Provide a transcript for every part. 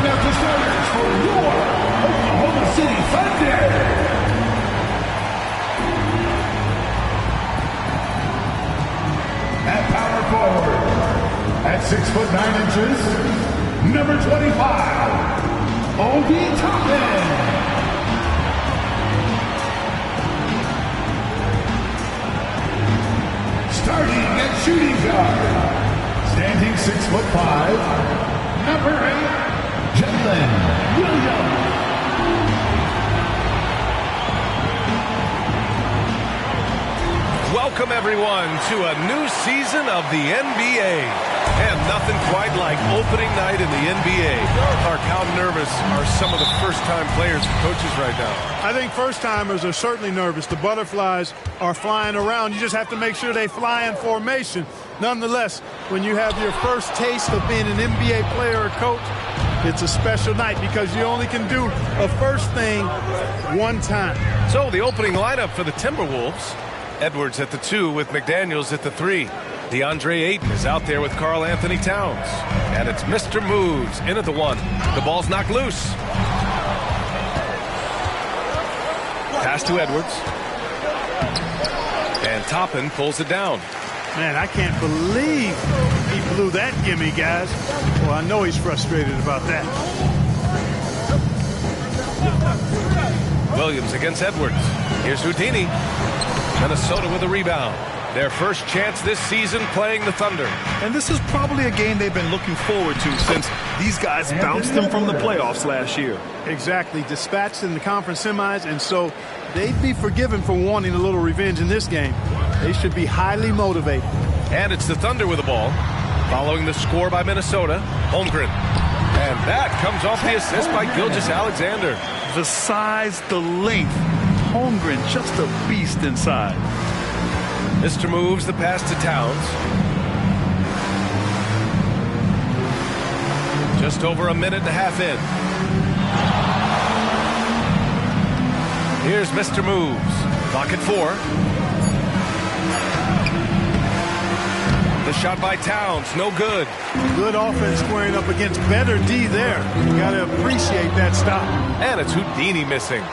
Now the starters for your Oklahoma City Thunder. At power forward, at 6'9", number 25, Obi Toppin. Starting at shooting guard, standing 6'5", number 8, Jalen Williams. Welcome, everyone, to a new season of the NBA. And nothing quite like opening night in the NBA. Clark, how nervous are some of the first-time players and coaches right now? I think first-timers are certainly nervous. The butterflies are flying around. You just have to make sure they fly in formation. Nonetheless, when you have your first taste of being an NBA player or coach, it's a special night because you only can do a first thing one time. So the opening lineup for the Timberwolves. Edwards at the 2 with McDaniels at the 3. DeAndre Ayton is out there with Karl Anthony Towns. And it's Mr. Moves in at the 1. The ball's knocked loose. Pass to Edwards. And Toppin pulls it down. Man, I can't believe he blew that gimme, guys. Well, I know he's frustrated about that. Williams against Edwards. Here's Houdini. Minnesota with a rebound. Their first chance this season playing the Thunder. And this is probably a game they've been looking forward to since these guys bounced them from the playoffs last year. Exactly. Dispatched in the conference semis, and so they'd be forgiven for wanting a little revenge in this game. They should be highly motivated. And it's the Thunder with the ball. Following the score by Minnesota, Holmgren. And that comes off the assist by Gilgeous-Alexander. The size, the length. Holmgren, just a beast inside. Mr. Moves the pass to Towns. Just over a minute and a half in. Here's Mr. Moves. Clock at 4. The shot by Towns, no good. Good offense squaring up against better D there. You got to appreciate that stop. And it's Houdini missing.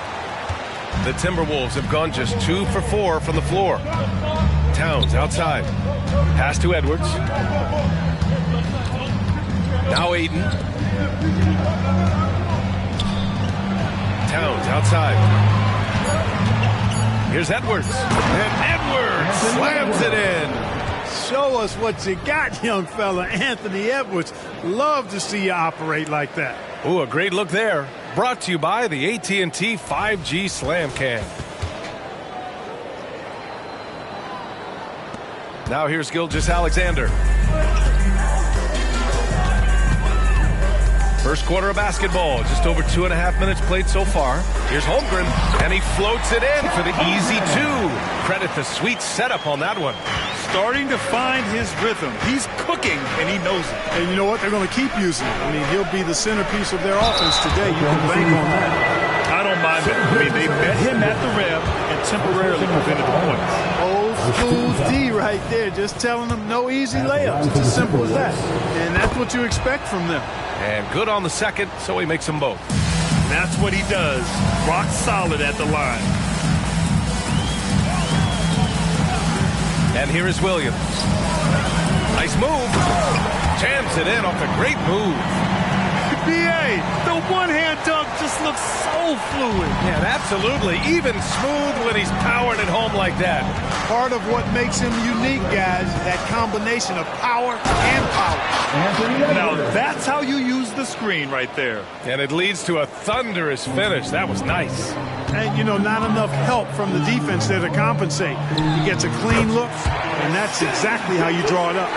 The Timberwolves have gone just 2 for 4 from the floor. Towns outside. Pass to Edwards. Now Ayton. Towns outside. Here's Edwards. And Edwards slams it in. Show us what you got, young fella. Anthony Edwards. Love to see you operate like that. Ooh, a great look there. Brought to you by the AT&T 5G Slam Cam. Now here's Gilgeous-Alexander. First quarter of basketball, just over 2.5 minutes played so far. Here's Holmgren, and he floats it in for the easy 2. Credit the sweet setup on that one. Starting to find his rhythm. He's cooking, and he knows it. And you know what? They're going to keep using it. I mean, he'll be the centerpiece of their offense today. You can bank on that. I don't mind that. I mean, they met him at the rim and temporarily prevented the points. Old school D right there, just telling them no easy layups. It's as simple as that. And that's what you expect from them. And good on the second, so he makes them both. That's what he does. Rock solid at the line. And here is Williams. Nice move. Jams it in off a great move. B.A., the one-hand dunk just looks so fluid. Yeah, absolutely. Even smooth when he's powering it home like that. Part of what makes him unique, guys, that combination of power and power. Now, that's how you use the screen right there. And it leads to a thunderous finish. That was nice. And, you know, not enough help from the defense there to compensate. He gets a clean look, and that's exactly how you draw it up.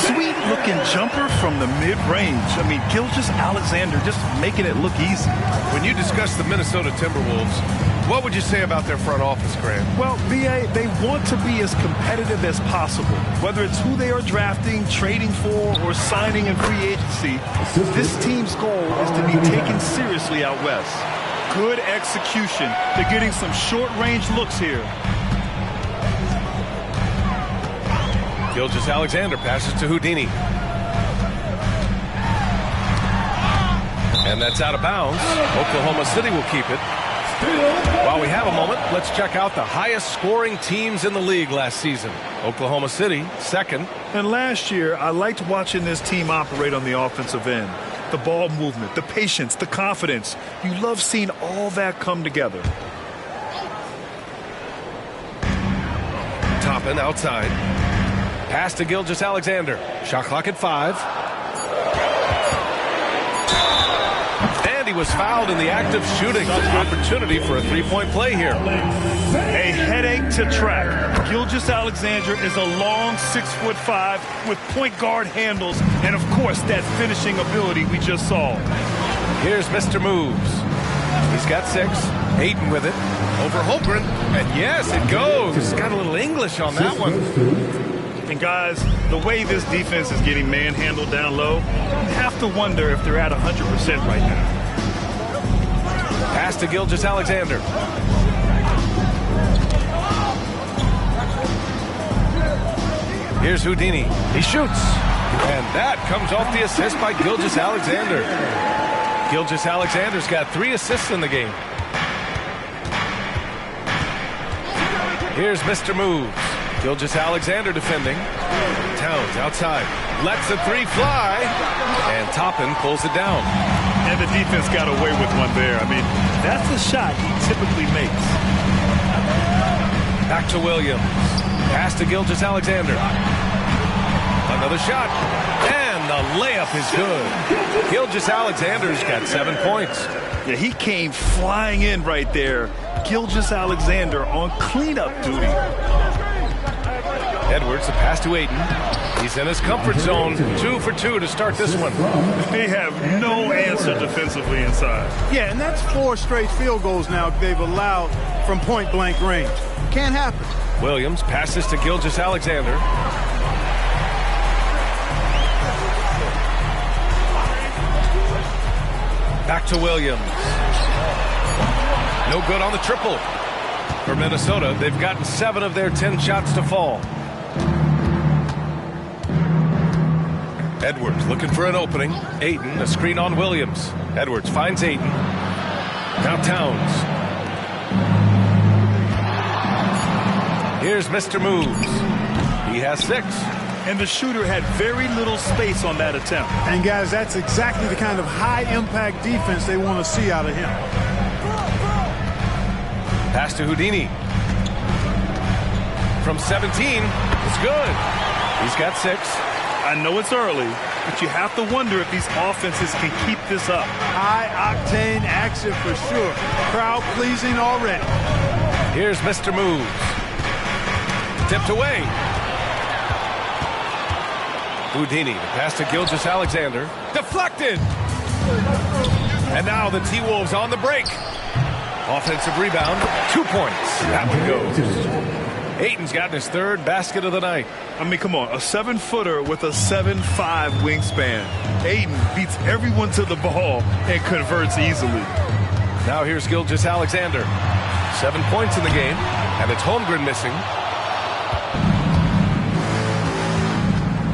Sweet-looking jumper from the mid-range. I mean, Gilgeous-Alexander just making it look easy. When you discuss the Minnesota Timberwolves, what would you say about their front office, Grant? Well, B.A., they want to be as competitive as possible. Whether it's who they are drafting, trading for, or signing in free agency, this team's goal is to be taken seriously out west. Good execution. They're getting some short-range looks here. Gilgeous-Alexander passes to Houdini. And that's out of bounds. Oklahoma City will keep it. While we have a moment, let's check out the highest scoring teams in the league last season. Oklahoma City, second. And last year, I liked watching this team operate on the offensive end. The ball movement, the patience, the confidence. You love seeing all that come together. Toppin outside. Pass to Gilgeous-Alexander. Shot clock at 5. And he was fouled in the act of shooting. Opportunity for a three-point play here. A headache to track. Gilgeous-Alexander is a long 6'5" with point guard handles and, of course, that finishing ability we just saw. Here's Mr. Moves. He's got 6. Ayton with it. Over Holmgren. And yes, it goes. Got a little English on that one. And guys, the way this defense is getting manhandled down low, you have to wonder if they're at 100% right now. Pass to Gilgeous-Alexander. Here's Houdini. He shoots. And that comes off the assist by Gilgeous-Alexander. Gilgeous-Alexander's got 3 assists in the game. Here's Mr. Moves. Gilgeous-Alexander defending. Towns outside. Lets the 3 fly. And Toppin pulls it down. And the defense got away with one there. I mean, that's the shot he typically makes. Back to Williams. Pass to Gilgeous-Alexander. Another shot. And the layup is good. Gilgeous-Alexander's got 7 points. Yeah, he came flying in right there. Gilgeous-Alexander on cleanup duty. Edwards, the pass to Ayton. He's in his comfort zone. 2 for 2 to start this one. They have no answer defensively inside. Yeah, and that's 4 straight field goals now they've allowed from point-blank range. Can't happen. Williams passes to Gilgeous-Alexander. Back to Williams. No good on the triple. For Minnesota, they've gotten 7 of their 10 shots to fall. Edwards looking for an opening. Ayton, a screen on Williams. Edwards finds Ayton. Now Towns. Here's Mr. Moves. He has 6. And the shooter had very little space on that attempt. And, guys, that's exactly the kind of high-impact defense they want to see out of him. Pass to Houdini. From 17, it's good. He's got 6. I know it's early, but you have to wonder if these offenses can keep this up. High-octane action for sure. Crowd-pleasing already. Here's Mr. Moves. Tipped away. Houdini, the pass to Gilgeous-Alexander. Deflected! And now the T-Wolves on the break. Offensive rebound, 2 points. That one goes. Ayton's gotten his 3rd basket of the night. I mean, come on, a 7-footer with a 7'5" wingspan. Ayton beats everyone to the ball and converts easily. Now here's Gilgeous-Alexander. 7 points in the game, and it's Holmgren missing.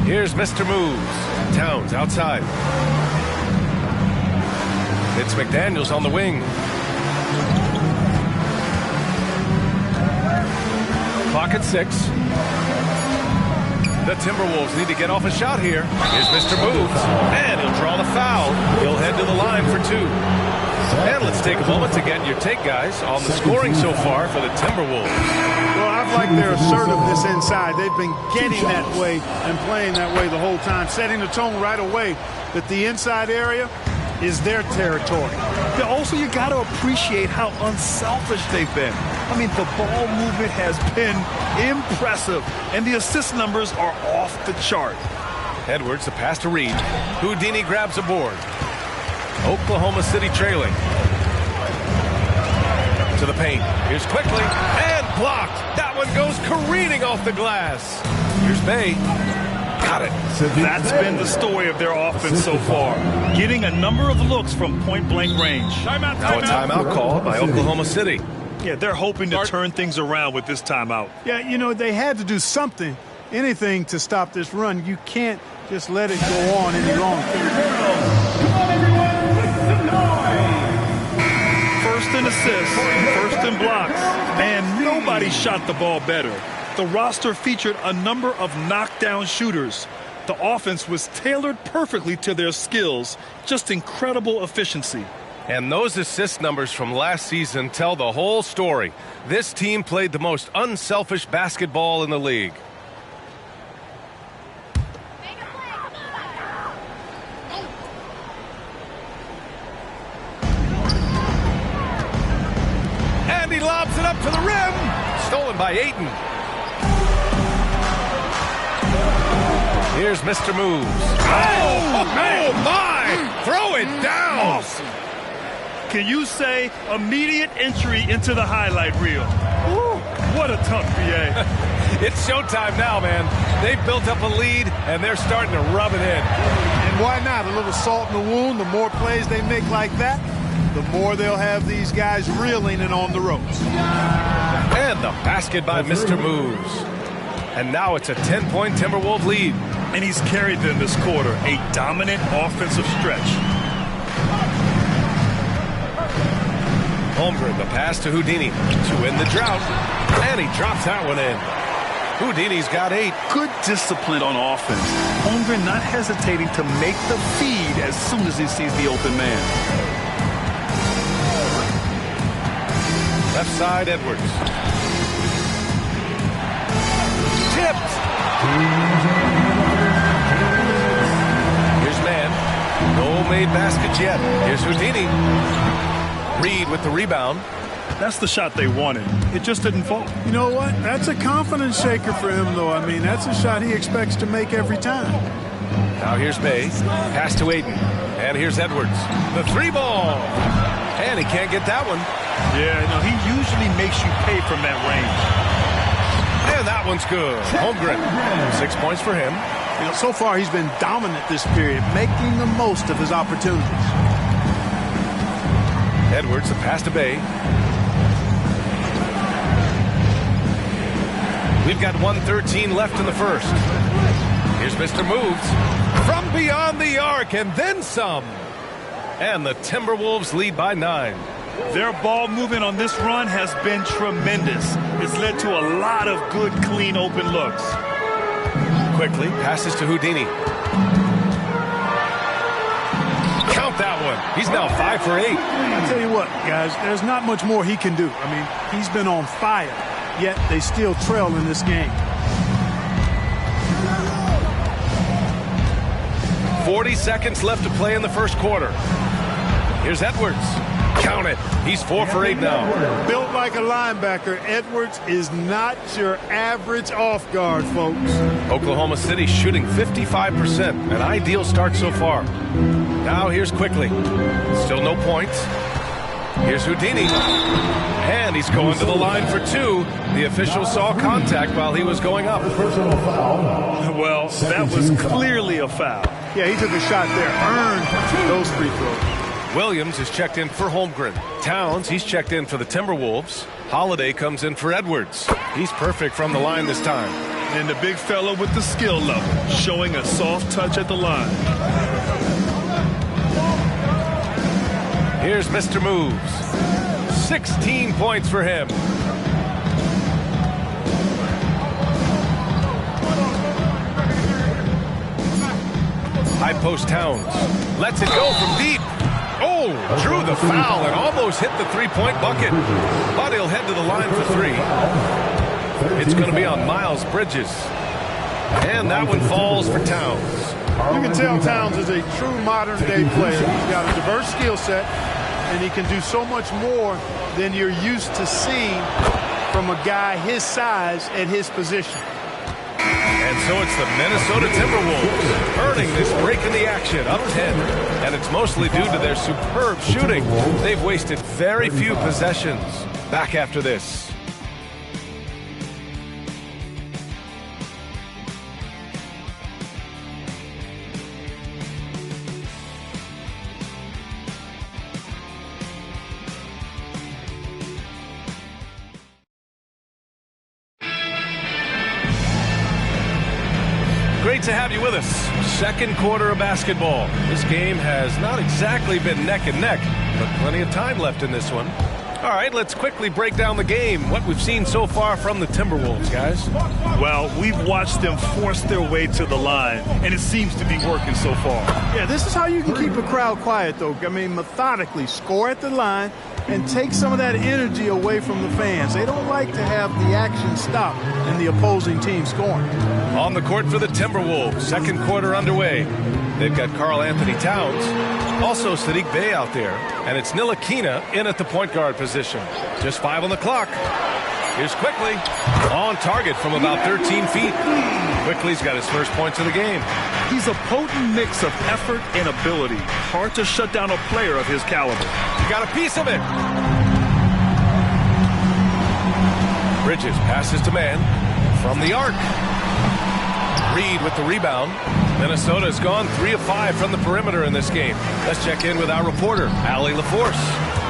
Here's Mr. Moves. Towns outside. It's McDaniels on the wing. Clock at 6. The Timberwolves need to get off a shot here. Here's Mr. Moves. And he'll draw the foul. He'll head to the line for 2. And let's take a moment to get your take, guys, on the scoring so far for the Timberwolves. Well, I've liked their assertiveness inside. They've been getting that way and playing that way the whole time, setting the tone right away that the inside area is their territory. Also, you got to appreciate how unselfish they've been. I mean, the ball movement has been impressive, and the assist numbers are off the chart. Edwards, the pass to Reed. Houdini grabs a board. Oklahoma City trailing. To the paint. Here's quickly, and blocked. That one goes careening off the glass. Here's Bay. Got it. That's been the story of their offense so far. Getting a number of looks from point-blank range. Now a timeout called by Oklahoma City. Yeah, they're hoping to turn things around with this timeout. Yeah, you know, they had to do something, anything to stop this run. You can't just let it go on any longer. First in assists, first in blocks, and nobody shot the ball better. The roster featured a number of knockdown shooters. The offense was tailored perfectly to their skills. Just incredible efficiency. And those assist numbers from last season tell the whole story. This team played the most unselfish basketball in the league. And he lobs it up to the rim. Stolen by Ayton. Here's Mr. Moves. Oh, my! Throw it down! Awesome. Can you say immediate entry into the highlight reel? Woo, what a tough BA. It's showtime now, man. They've built up a lead, and they're starting to rub it in. And why not? A little salt in the wound. The more plays they make like that, the more they'll have these guys reeling and on the ropes. And the basket by Mr. Moves. And now it's a 10-point Timberwolves lead. And he's carried them this quarter, a dominant offensive stretch. Holmgren, the pass to Houdini to win the drought. And he drops that one in. Houdini's got 8. Good discipline on offense. Holmgren not hesitating to make the feed as soon as he sees the open man. Left side, Edwards. Tipped. Here's Man. No made baskets yet. Here's Houdini. Reed with the rebound. That's the shot they wanted. It just didn't fall. You know what? That's a confidence shaker for him, though. I mean, that's a shot he expects to make every time. Now here's Bay. Pass to Ayton. And here's Edwards. The 3-ball. And he can't get that one. Yeah, no, he usually makes you pay from that range. And that one's good. Holmgren. 6 points for him. You know, so far he's been dominant this period, making the most of his opportunities. Edwards, the pass to Bay. We've got 1:13 left in the first. Here's Mr. Moves. From beyond the arc and then some. And the Timberwolves lead by 9. Their ball movement on this run has been tremendous. It's led to a lot of good, clean, open looks. Quickly, passes to Houdini. Count that one. He's now 5 for 8. I'll tell you what, guys, there's not much more he can do. I mean, he's been on fire, yet they still trail in this game. 40 seconds left to play in the first quarter. Here's Edwards. Count it. He's 4 for 8 now. Built like a linebacker, Edwards is not your average off guard, folks. Oklahoma City shooting 55%. An ideal start so far. Now here's Quickly. Still no points. Here's Houdini. And he's going to the line for 2. The official saw contact while he was going up. Well, that was clearly a foul. Yeah, he took a shot there. Earned those free throws. Williams is checked in for Holmgren. Towns, he's checked in for the Timberwolves. Holiday comes in for Edwards. He's perfect from the line this time. And the big fella with the skill level, showing a soft touch at the line. Here's Mr. Moves. 16 points for him. High post Towns. Lets it go from deep. Oh, drew the foul and almost hit the three-point bucket. But he'll head to the line for 3. It's going to be on Miles Bridges. And that one falls for Towns. You can tell Towns is a true modern-day player. He's got a diverse skill set, and he can do so much more than you're used to seeing from a guy his size at his position. And so it's the Minnesota Timberwolves earning this break in the action, up 10. And it's mostly due to their superb shooting. They've wasted very few possessions. Back after this. Great Great to have you with us. Second quarter of basketball. This game has not exactly been neck and neck, but plenty of time left in this one. All right, let's quickly break down the game, what we've seen so far from the Timberwolves, guys. Well, we've watched them force their way to the line, and it seems to be working so far. Yeah, this is how you can keep a crowd quiet, though. I mean, methodically score at the line and take some of that energy away from the fans. They don't like to have the action stop and the opposing team scoring. On the court for the Timberwolves, second quarter underway. They've got Karl Anthony Towns, also Sadiq Bey out there, and it's Ntilikina in at the point guard position. Just 5 on the clock. Here's Quickly, on target from about 13 feet. Quickly's got his first points of the game. He's a potent mix of effort and ability. Hard to shut down a player of his caliber. He got a piece of it. Bridges passes to man from the arc. Reed with the rebound. Minnesota's gone 3 of 5 from the perimeter in this game. Let's check in with our reporter, Allie LaForce.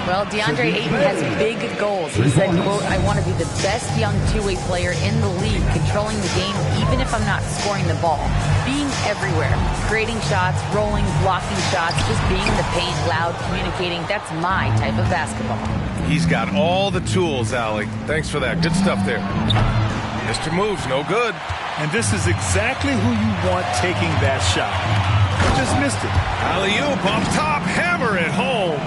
Well, DeAndre Ayton has big goals. He said, quote, I want to be the best young two-way player in the league, controlling the game even if I'm not scoring the ball. Being everywhere, creating shots, rolling, blocking shots, just being in the paint, loud, communicating. That's my type of basketball. He's got all the tools, Allie. Thanks for that. Good stuff there. Mr. Moves, no good. And this is exactly who you want taking that shot. Just missed it. Alley-oop off top, hammer it home.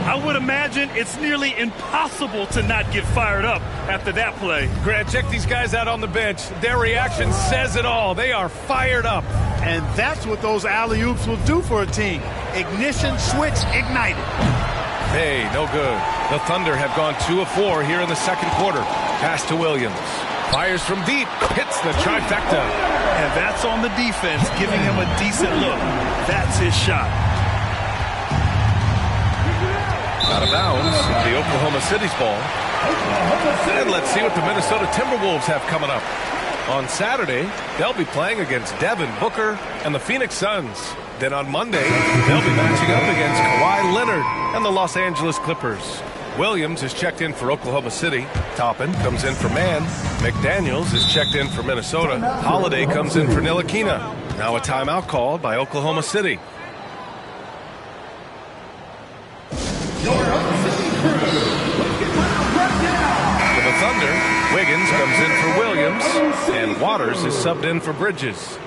I would imagine it's nearly impossible to not get fired up after that play. Grant, check these guys out on the bench. Their reaction says it all. They are fired up. And that's what those alley-oops will do for a team. Ignition switch ignited. Hey, no good. The Thunder have gone 2 of 4 here in the second quarter. Pass to Williams. Fires from deep. Hits the trifecta. And that's on the defense, giving him a decent look. That's his shot. Out of bounds, the Oklahoma City's ball. And let's see what the Minnesota Timberwolves have coming up. On Saturday, they'll be playing against Devin Booker and the Phoenix Suns. Then on Monday, they'll be matching up against Kawhi Leonard and the Los Angeles Clippers. Williams is checked in for Oklahoma City. Toppin comes in for Man. McDaniels is checked in for Minnesota. Holiday comes in for Ntilikina. Now a timeout called by Oklahoma City. For the Thunder, Wiggins comes in for Williams, and Waters is subbed in for Bridges.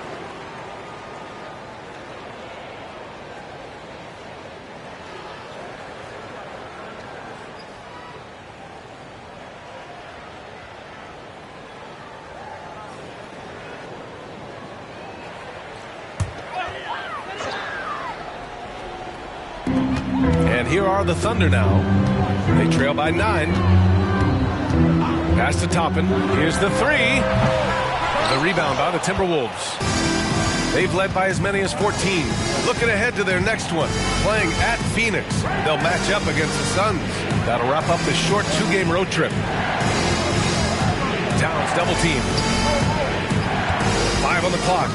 And here are the Thunder now. They trail by 9. Pass to Toppin. Here's the 3. The rebound by the Timberwolves. They've led by as many as 14. Looking ahead to their next one. Playing at Phoenix. They'll match up against the Suns. That'll wrap up this short 2-game road trip. Towns double team. 5 on the clock.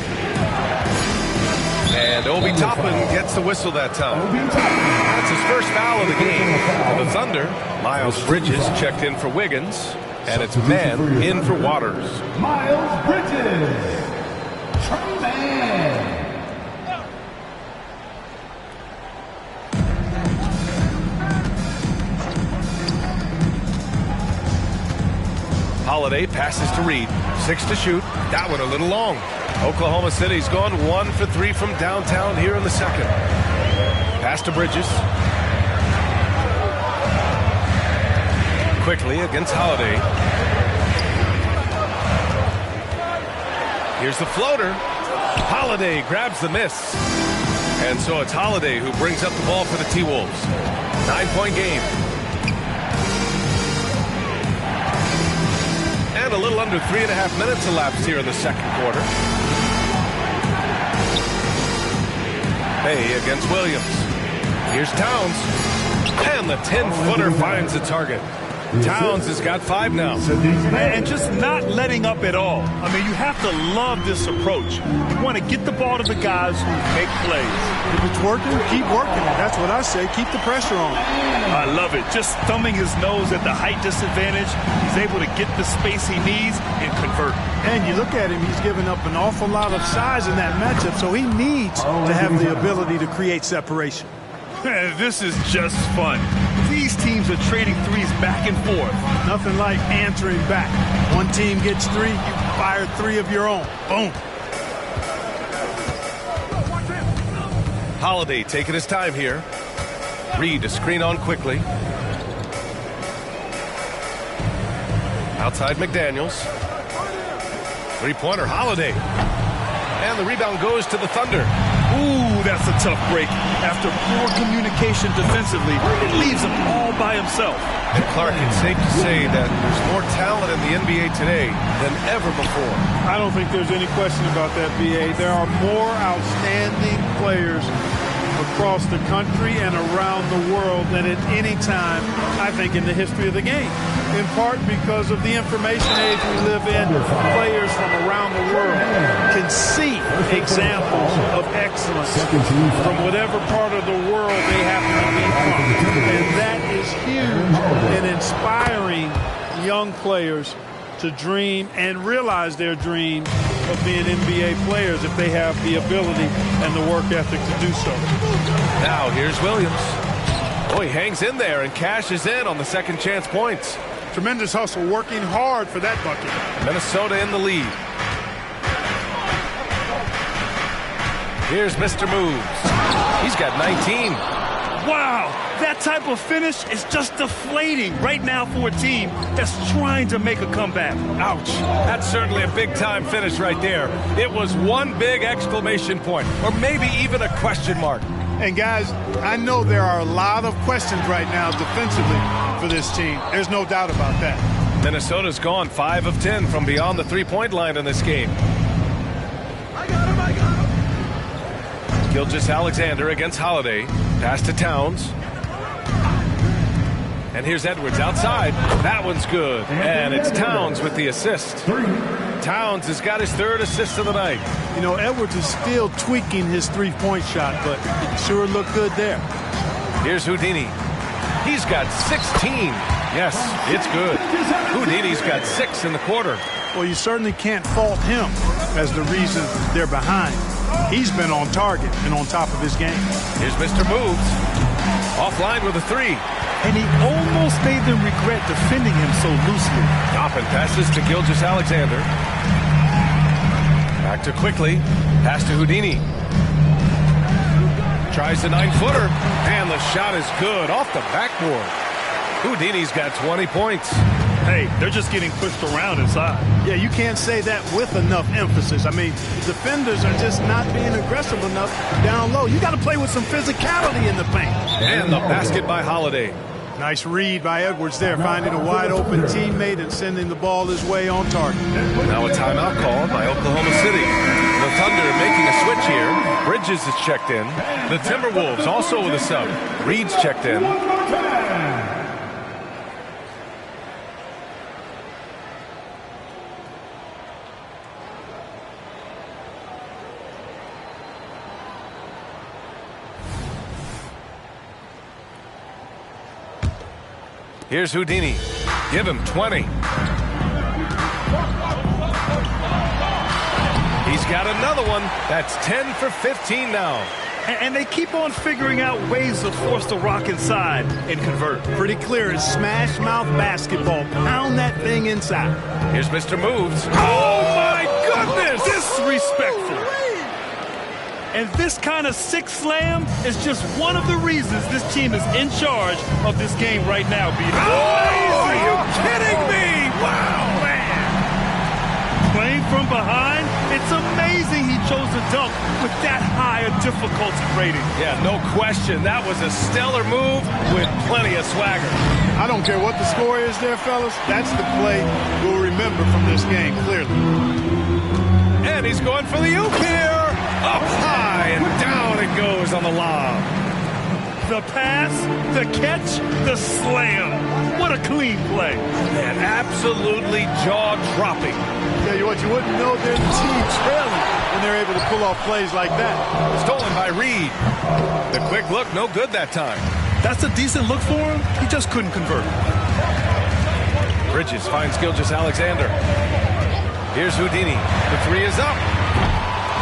And Obi Toppin gets the whistle that time. That's his first foul of the game. For the Thunder, Miles Bridges checked in for Wiggins. And it's Man in for Waters. Miles Bridges. Trey Man. Holiday passes to Reed. 6 to shoot. That one a little long. Oklahoma City's gone 1 for 3 from downtown here in the second. Pass to Bridges. Quickly against Holiday. Here's the floater. Holiday grabs the miss. And so it's Holiday who brings up the ball for the T-Wolves. 9-point game. And a little under 3.5 minutes elapsed here in the second quarter. Bay against Williams. Here's Towns. And the 10-footer finds the target. Towns has got 5 now. And just not letting up at all. I mean, you have to love this approach. You want to get the ball to the guys who make plays. If it's working, keep working it. That's what I say. Keep the pressure on. I love it. Just thumbing his nose at the height disadvantage. He's able to get the space he needs and convert. And you look at him, he's given up an awful lot of size in that matchup, so he needs to have the ability to create separation. This is just fun. These teams are trading threes back and forth. Nothing like answering back. One team gets 3, you fire 3 of your own. Boom. Holiday taking his time here. Reed a screen on quickly. Outside McDaniels. Three-pointer Holiday. And the rebound goes to the Thunder. Ooh, that's a tough break. After poor communication defensively, it leaves him all by himself. And Clark, it's safe to say that there's more talent in the NBA today than ever before. I don't think there's any question about that, B.A. There are more outstanding players across the country and around the world than at any time, I think, in the history of the game. In part because of the information age we live in, players from around the world can see examples of excellence from whatever part of the world they happen to be from. And that is huge in inspiring young players to dream and realize their dream of being NBA players if they have the ability and the work ethic to do so. Now here's Williams. Oh, he hangs in there and cashes in on the second chance points. Tremendous hustle, working hard for that bucket. Minnesota in the lead. Here's Mr. Moves. He's got 19. Wow, that type of finish is just deflating right now for a team that's trying to make a comeback. Ouch. That's certainly a big-time finish right there. It was one big exclamation point, or maybe even a question mark. And, guys, I know there are a lot of questions right now defensively for this team. There's no doubt about that. Minnesota's gone 5 of 10 from beyond the three-point line in this game. I got him. Gilgeous-Alexander against Holiday. Pass to Towns. And here's Edwards outside. That one's good. And it's Towns with the assist. Towns has got his 3rd assist of the night. You know, Edwards is still tweaking his three-point shot, but it sure looked good there. Here's Houdini. He's got 16. Yes, it's good. Houdini's got 6 in the quarter. Well, you certainly can't fault him as the reason they're behind. He's been on target and on top of his game. Here's Mr. Moves. Offline with a 3. And he almost made them regret defending him so loosely. Toppin passes to Gilgeous-Alexander. Back to quickly. Pass to Houdini. Tries the 9-footer. And the shot is good off the backboard. Houdini's got 20 points. Hey, they're just getting pushed around inside. Yeah, you can't say that with enough emphasis. I mean, defenders are just not being aggressive enough down low. You got to play with some physicality in the paint. And the basket by Holiday. Nice read by Edwards there, finding a wide-open teammate and sending the ball his way on target. Now a timeout called by Oklahoma City. The Thunder making a switch here. Bridges is checked in. The Timberwolves also with a sub. Reed's checked in. Here's Houdini. Give him 20. He's got another one. That's 10 for 15 now. And they keep on figuring out ways to force the rock inside and convert. Pretty clear. It's smash mouth basketball. Pound that thing inside. Here's Mr. Moves. Oh, my goodness! Disrespectful. And this kind of sick slam is just one of the reasons this team is in charge of this game right now. Oh, are you kidding me? Wow, man. Playing from behind, it's amazing he chose to dunk with that high a difficulty rating. Yeah, no question. That was a stellar move with plenty of swagger. I don't care what the score is there, fellas. That's the play we'll remember from this game, clearly. And he's going for the oop here. Up high and down it goes on the lob. The pass, the catch, the slam. What a clean play. And absolutely jaw-dropping. Tell you what, you wouldn't know they're the team trailing when they're able to pull off plays like that. Stolen by Reed. The quick look, no good that time. That's a decent look for him. He just couldn't convert. Bridges finds Gilgeous-Alexander. Here's Houdini. The three is up.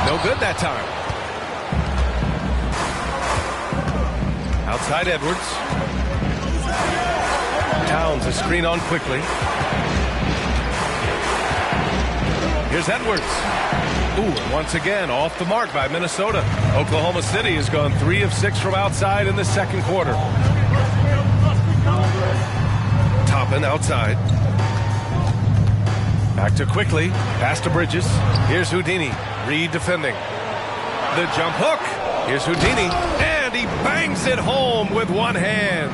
No good that time. Outside Edwards. Towns a screen on quickly. Here's Edwards. Ooh, once again off the mark by Minnesota. Oklahoma City has gone 3 of 6 from outside in the second quarter. Toppin outside. Back to quickly. Pass to Bridges. Here's Houdini. Reed defending. The jump hook. Here's Houdini. And he bangs it home with one hand.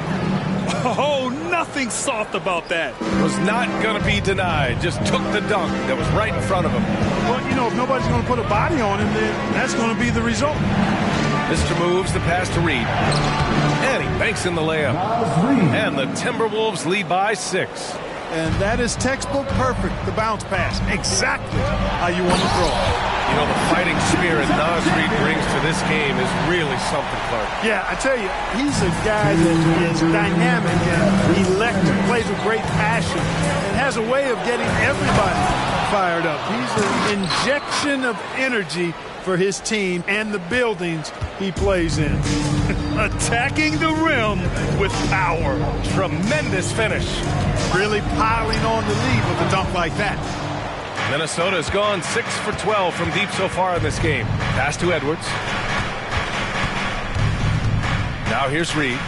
Oh, nothing soft about that. Was not going to be denied. Just took the dunk that was right in front of him. Well, you know, if nobody's going to put a body on him, then that's going to be the result. Mr. moves the pass to Reed. And he banks in the layup. And the Timberwolves lead by 6. And that is textbook perfect, the bounce pass. Exactly how you want to throw it. You know, the fighting spirit Nas Reed brings to this game is really something, Clark. Yeah, I tell you, he's a guy that is dynamic and electric, plays with great passion, and has a way of getting everybody fired up. He's an injection of energy for his team and the buildings he plays in. Attacking the rim with power. Tremendous finish. Really piling on the lead with a dunk like that. Minnesota has gone 6 for 12 from deep so far in this game. Pass to Edwards. Now here's Reed.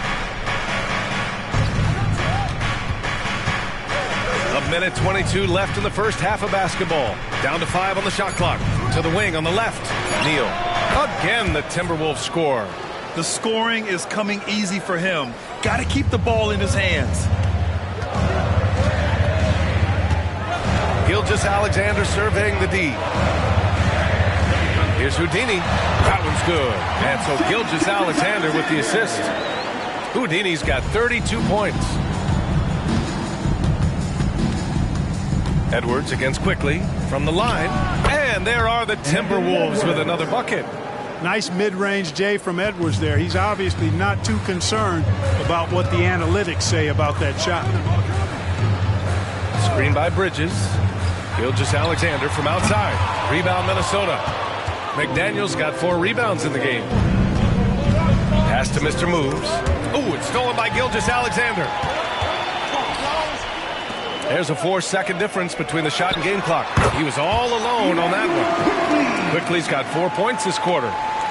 A minute 22 left in the first half of basketball. Down to 5 on the shot clock. To the wing on the left. Neal. Again, the Timberwolves score. The scoring is coming easy for him. Got to keep the ball in his hands. Gilgeous-Alexander surveying the D. Here's Houdini. That one's good. And so Gilgeous-Alexander with the assist. Houdini's got 32 points. Edwards against quickly from the line. And there are the Timberwolves with another bucket. Nice mid-range J from Edwards there. He's obviously not too concerned about what the analytics say about that shot. Screen by Bridges. Gilgeous-Alexander from outside. Rebound Minnesota. McDaniels got 4 rebounds in the game. Pass to Mr. Moves. Ooh, it's stolen by Gilgeous-Alexander. There's a 4-second difference between the shot and game clock. He was all alone on that one. Quickly's got 4 points this quarter.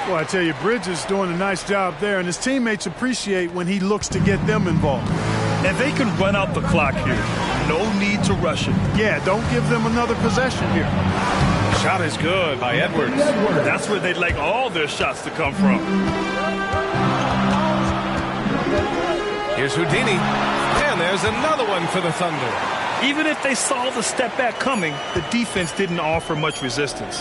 Well, I tell you, Bridges doing a nice job there, and his teammates appreciate when he looks to get them involved. And they can run out the clock here. No need to rush it. Yeah, don't give them another possession here. Shot is good by Edwards. That's where they'd like all their shots to come from. Here's Houdini. And there's another one for the Thunder. Even if they saw the step back coming, the defense didn't offer much resistance.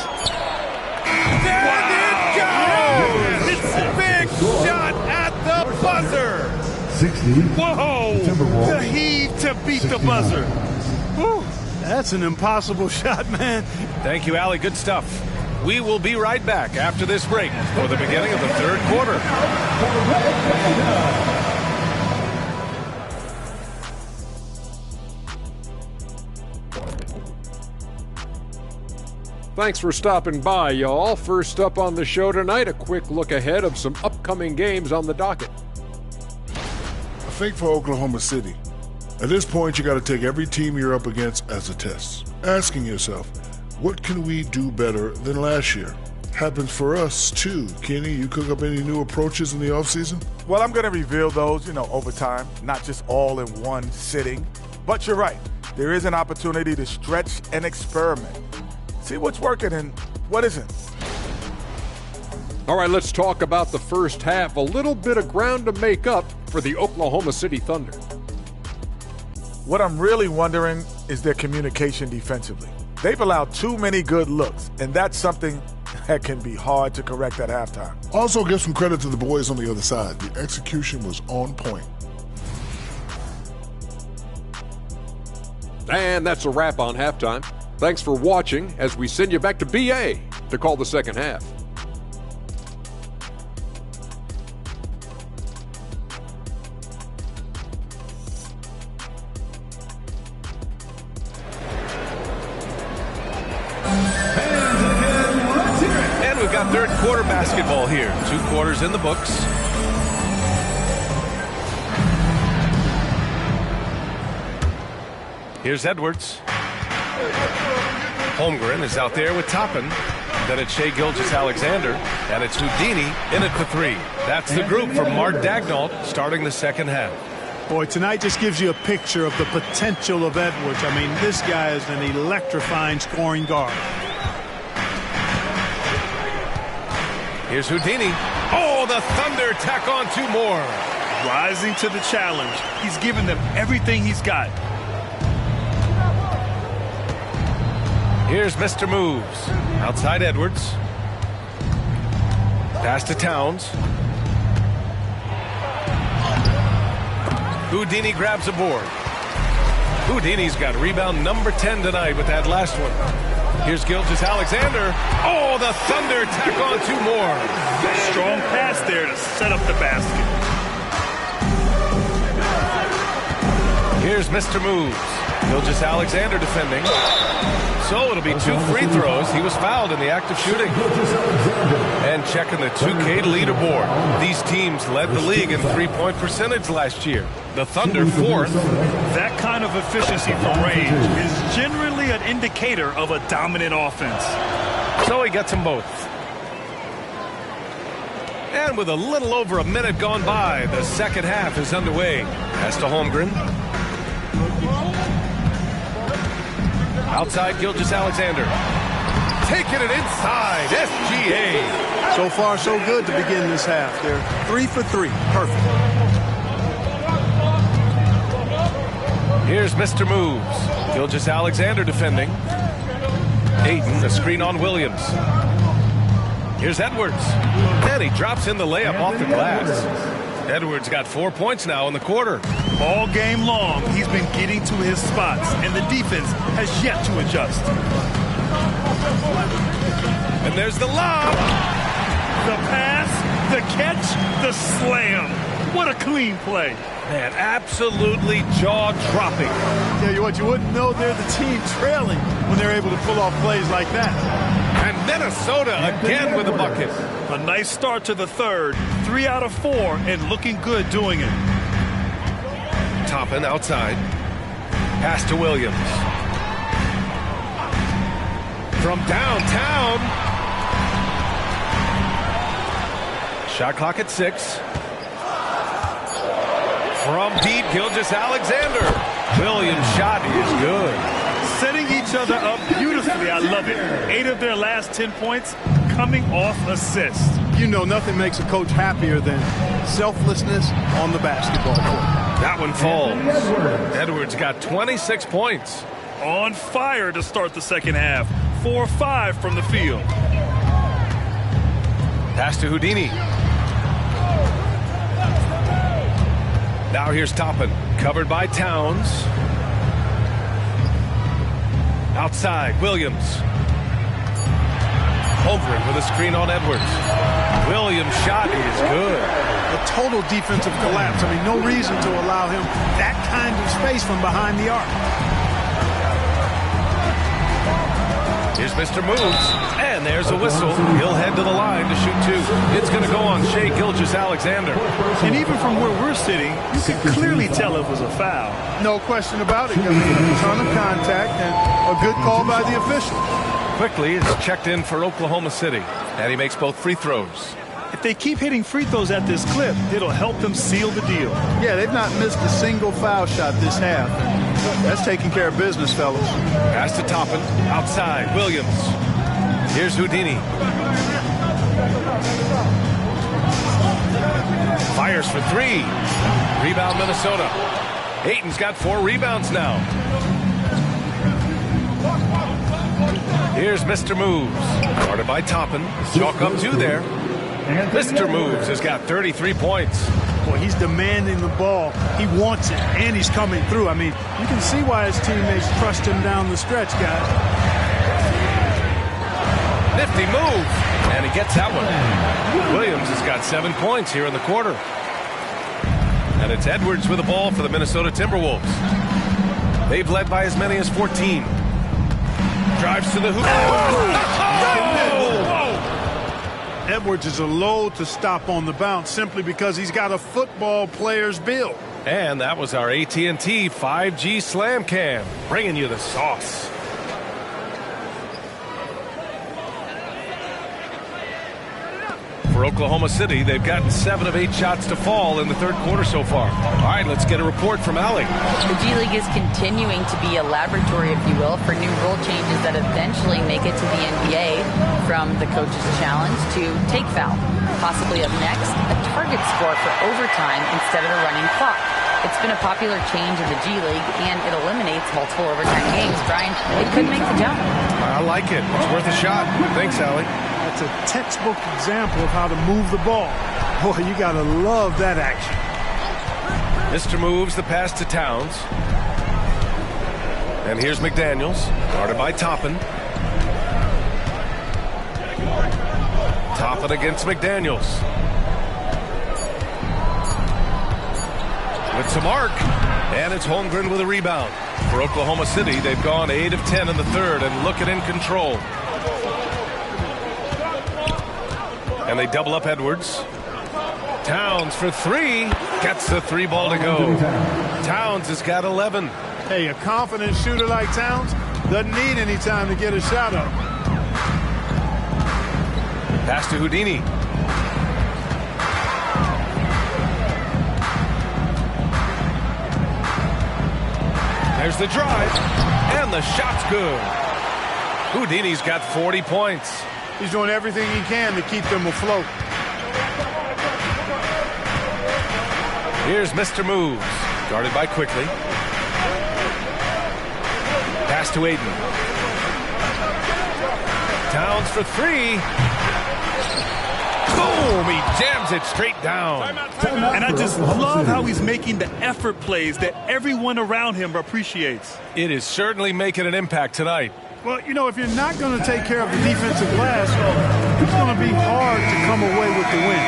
There it goes! It's a big shot at the buzzer. 60. Whoa! The heave to beat the buzzer. Whew. That's an impossible shot, man. Thank you, Allie. Good stuff. We will be right back after this break for the beginning of the third quarter. Thanks for stopping by, y'all. First up on the show tonight, a quick look ahead of some upcoming games on the docket. I think for Oklahoma City, at this point you got to take every team you're up against as a test. Asking yourself, what can we do better than last year? Happens for us too. Kenny, you cook up any new approaches in the offseason? Well, I'm going to reveal those, over time, not just all in one sitting. But you're right. There is an opportunity to stretch and experiment. See what's working and what isn't. All right, let's talk about the first half. A little bit of ground to make up for the Oklahoma City Thunder. What I'm really wondering is their communication defensively. They've allowed too many good looks, and that's something that can be hard to correct at halftime. Also, give some credit to the boys on the other side. The execution was on point. And that's a wrap on halftime. Thanks for watching as we send you back to BA to call the second half. And we've got third quarter basketball here. 2 quarters in the books. Here's Edwards. Holmgren is out there with Toppin. Then it's Shai Gilgeous-Alexander. And it's Houdini in at the 3. That's the group for Mark Daigneault starting the second half. Boy, tonight just gives you a picture of the potential of Edwards. I mean, this guy is an electrifying scoring guard. Here's Houdini. Oh, the Thunder tack on 2 more. Rising to the challenge. He's given them everything he's got. Here's Mr. Moves. Outside Edwards. Pass to Towns. Houdini grabs a board. Houdini's got rebound number 10 tonight with that last one. Here's Gilgeous-Alexander. Oh, the Thunder tack on 2 more. Strong pass there to set up the basket. Here's Mr. Moves. Gilgeous-Alexander defending. So it'll be 2 free throws. He was fouled in the act of shooting. And checking the 2K leaderboard. These teams led the league in three-point percentage last year. The Thunder 4th. That kind of efficiency from range is generally an indicator of a dominant offense. So he gets them both. And with a little over a minute gone by, the second half is underway. Pass to Holmgren. Outside Gilgeous-Alexander. Taking it inside. SGA. So far, so good to begin this half. They're 3 for 3. Perfect. Here's Mr. Moves. Gilgeous-Alexander defending. Ayton, a screen on Williams. Here's Edwards. And he drops in the layup off the glass. Edwards got 4 points now in the quarter. All game long, he's been getting to his spots, and the defense has yet to adjust. And there's the lob. The pass, the catch, the slam. What a clean play. Man, absolutely jaw-dropping. Yeah, what you wouldn't know, they're the team trailing when they're able to pull off plays like that. And Minnesota again with a bucket. A nice start to the third. 3 out of 4 and looking good doing it. Toppin outside. Pass to Williams. From downtown. Shot clock at 6. From deep, Gilgeous-Alexander. Williams' shot is good. Setting each other up beautifully. I love it. 8 of their last 10 points coming off assists. You know, nothing makes a coach happier than selflessness on the basketball court. That one falls. Edwards got 26 points. On fire to start the second half. 4-5 from the field. Pass to Houdini. Now here's Toppin. Covered by Towns. Outside, Williams. Holmgren with a screen on Edwards. Williams' shot is good. A total defensive collapse. I mean, no reason to allow him that kind of space from behind the arc. Here's Mr. Moves, and there's a whistle. He'll head to the line to shoot 2. It's going to go on Shai Gilgeous-Alexander. And even from where we're sitting, you can clearly tell it was a foul. No question about it. A ton of contact and a good call by the official. Quickly, it's checked in for Oklahoma City, and he makes both free throws. If they keep hitting free throws at this clip, it'll help them seal the deal. Yeah, they've not missed a single foul shot this half. That's taking care of business, fellas. Pass to Toppin. Outside, Williams. Here's Houdini. Fires for 3. Rebound, Minnesota. Ayton's got 4 rebounds now. Here's Mr. Moves, guarded by Toppin. Chalk up 2 there. Mr. Moves has got 33 points. Boy, he's demanding the ball. He wants it, and he's coming through. I mean, you can see why his teammates trust him down the stretch, guys. Nifty move, and he gets that one. Williams has got 7 points here in the quarter. And it's Edwards with the ball for the Minnesota Timberwolves. They've led by as many as 14. Drives to the hoop. Edwards is a load to stop on the bounce simply because he's got a football player's build. And that was our AT&T 5G Slam Cam, bringing you the sauce. For Oklahoma City, they've gotten 7 of 8 shots to fall in the third quarter so far. All right, let's get a report from Allie. The G League is continuing to be a laboratory, if you will, for new rule changes that eventually make it to the NBA, from the coach's challenge to take foul. Possibly up next, a target score for overtime instead of a running clock. It's been a popular change in the G League, and it eliminates multiple overtime games. Brian, it could make the jump. I like it. It's worth a shot. Thanks, Allie. That's a textbook example of how to move the ball. Boy, you got to love that action. Mr. Moves the pass to Towns. And here's McDaniels, guarded by Toppin. Toppin against McDaniels. With some arc, and it's Holmgren with a rebound. For Oklahoma City, they've gone 8 of 10 in the third and looking in control. And they double up Edwards. Towns for 3. Gets the 3 ball to go. Towns has got 11. Hey, a confident shooter like Towns doesn't need any time to get a shot up. Pass to Houdini. There's the drive. And the shot's good. Houdini's got 40 points. He's doing everything he can to keep them afloat. Here's Mr. Moves, guarded by Quickly. Pass to Aiden. Towns for 3. Boom! He jams it straight down. And I just love how he's making the effort plays that everyone around him appreciates. It is certainly making an impact tonight. Well, you know, if you're not going to take care of the defensive glass, it's going to be hard to come away with the win.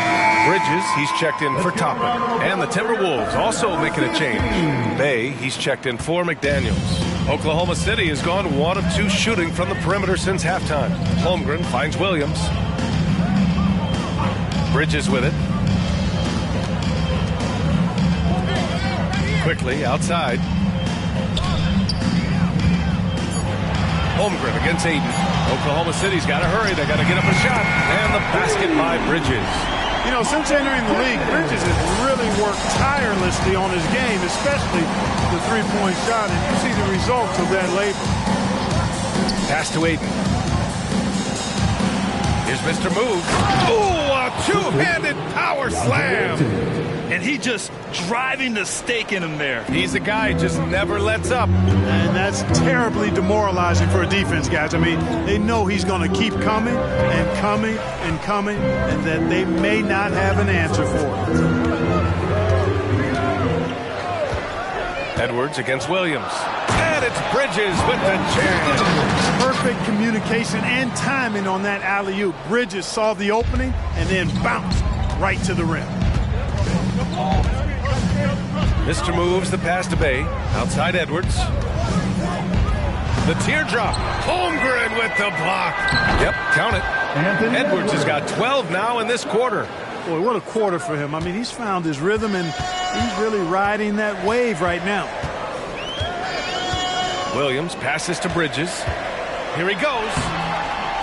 Bridges, he's checked in for Toppin. And the Timberwolves also making a change. Bay, he's checked in for McDaniels. Oklahoma City has gone 1 of 2 shooting from the perimeter since halftime. Holmgren finds Williams. Bridges with it. Quickly outside. Holmgren against Aiden. Oklahoma City's got to hurry. They got to get up a shot. And the basket by Bridges. You know, since entering the league, Bridges has really worked tirelessly on his game, especially the three-point shot, and you see the results of that labor. Pass to Aiden. Here's Mr. Move. Ooh, a two-handed power slam. And he just driving the stake in him there. He's a guy who just never lets up. And that's terribly demoralizing for a defense, guys. I mean, they know he's going to keep coming and coming and coming, and that they may not have an answer for it. Edwards against Williams. And it's Bridges with the jam. Perfect communication and timing on that alley-oop. Bridges saw the opening and then bounced right to the rim. Mr. Moves the pass to Bay. Outside Edwards. The teardrop. Holmgren with the block. Yep, count it. Edwards has got 12 now in this quarter. Boy, what a quarter for him. I mean, he's found his rhythm, and he's really riding that wave right now. Williams passes to Bridges. Here he goes.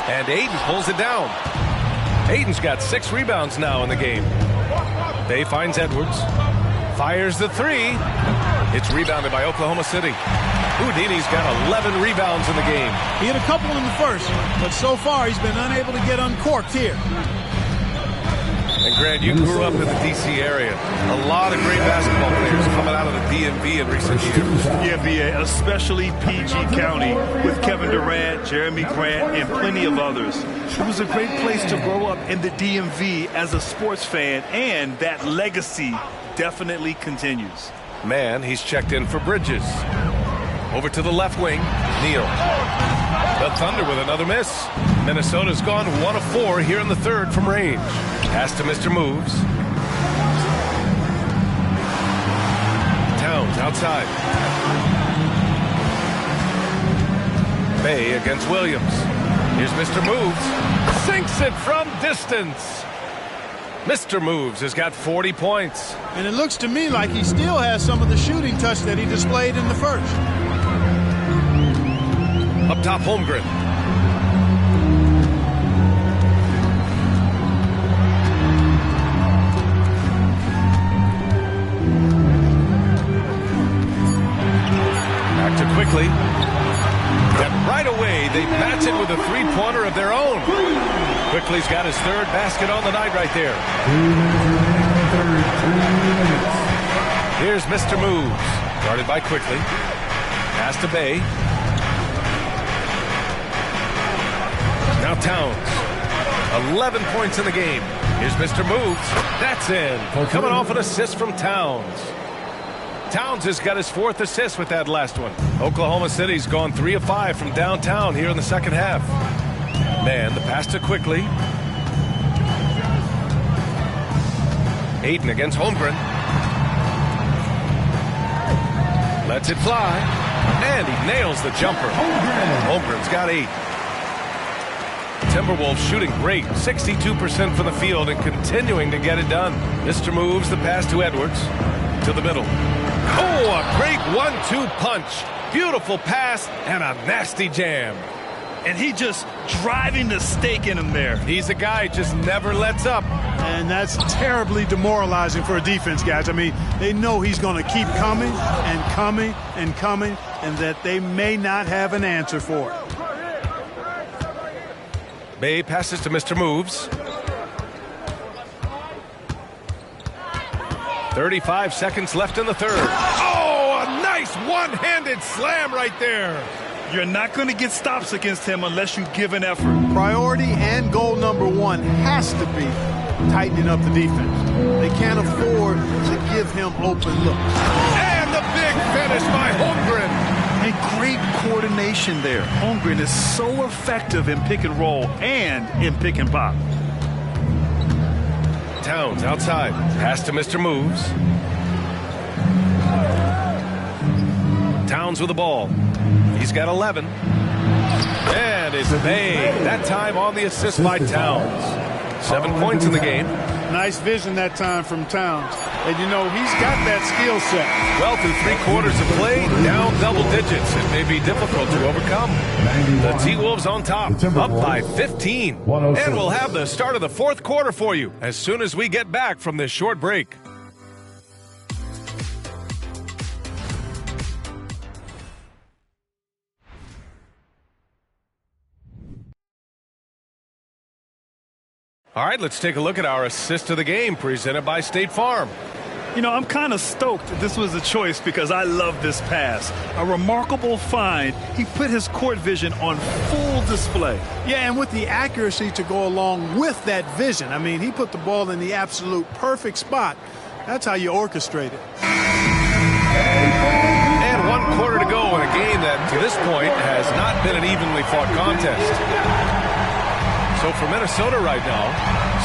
And Aiden pulls it down. Aiden's got 6 rebounds now in the game. Bay finds Edwards. Fires the 3. It's rebounded by Oklahoma City. Houdini's got 11 rebounds in the game. He had a couple in the first, but so far he's been unable to get uncorked here. And Grant, you grew up in the D.C. area. A lot of great basketball players coming out of the DMV in recent years. Yeah, B.A., especially PG County with Kevin Durant, Jeremy Grant, and plenty of others. It was a great place to grow up in the DMV as a sports fan, and that legacy definitely continues. Man, he's checked in for Bridges. Over to the left wing, Neal. The Thunder with another miss. Minnesota's gone 1 of 4 here in the third from range. Pass to Mr. Moves. Towns outside. Bay against Williams. Here's Mr. Moves. Sinks it from distance. Mr. Moves has got 40 points. And it looks to me like he still has some of the shooting touch that he displayed in the first. Up top, Holmgren. Back to Quickly. And right away, they match it with a three-pointer of their own. Quickly's got his third basket on the night right there. Here's Mr. Moves. Guarded by Quickly. Pass to Bay. Now Towns. 11 points in the game. Here's Mr. Moves. That's in. Coming off an assist from Towns. Towns has got his 4th assist with that last one. Oklahoma City's gone 3 of 5 from downtown here in the second half. Man, the pass to Quickly. Ayton against Holmgren. Lets it fly. And he nails the jumper. Holmgren's got 8. Timberwolves shooting great, 62% from the field and continuing to get it done. Mr. Moves the pass to Edwards. To the middle. Oh, a great 1-2 punch. Beautiful pass and a nasty jam. And he just driving the stake in him there. He's a guy just never lets up. And that's terribly demoralizing for a defense, guys. I mean, they know he's going to keep coming and coming and coming, and that they may not have an answer for it. Bay passes to Mr. Moves. 35 seconds left in the third. Oh, a nice one-handed slam right there. You're not going to get stops against him unless you give an effort. Priority and goal number 1 has to be tightening up the defense. They can't afford to give him open looks. And the big finish by Holmgren. And great coordination there. Holmgren is so effective in pick and roll and in pick and pop. Towns outside. Pass to Mr. Moves. Towns with the ball. He's got 11. And it's Bay. That time on the assist by Towns. 7 points in the game. Nice vision that time from Towns. And, you know, he's got that skill set. Well, through 3 quarters of play, down double digits. It may be difficult to overcome. The T-Wolves on top, up by 15. And we'll have the start of the 4th quarter for you as soon as we get back from this short break. All right, let's take a look at our assist of the game presented by State Farm. You know, I'm kind of stoked this was a choice because I love this pass. A remarkable find. He put his court vision on full display. Yeah, and with the accuracy to go along with that vision. I mean, he put the ball in the absolute perfect spot. That's how you orchestrate it. And 1 quarter to go in a game that, to this point, has not been an evenly fought contest. So for Minnesota right now,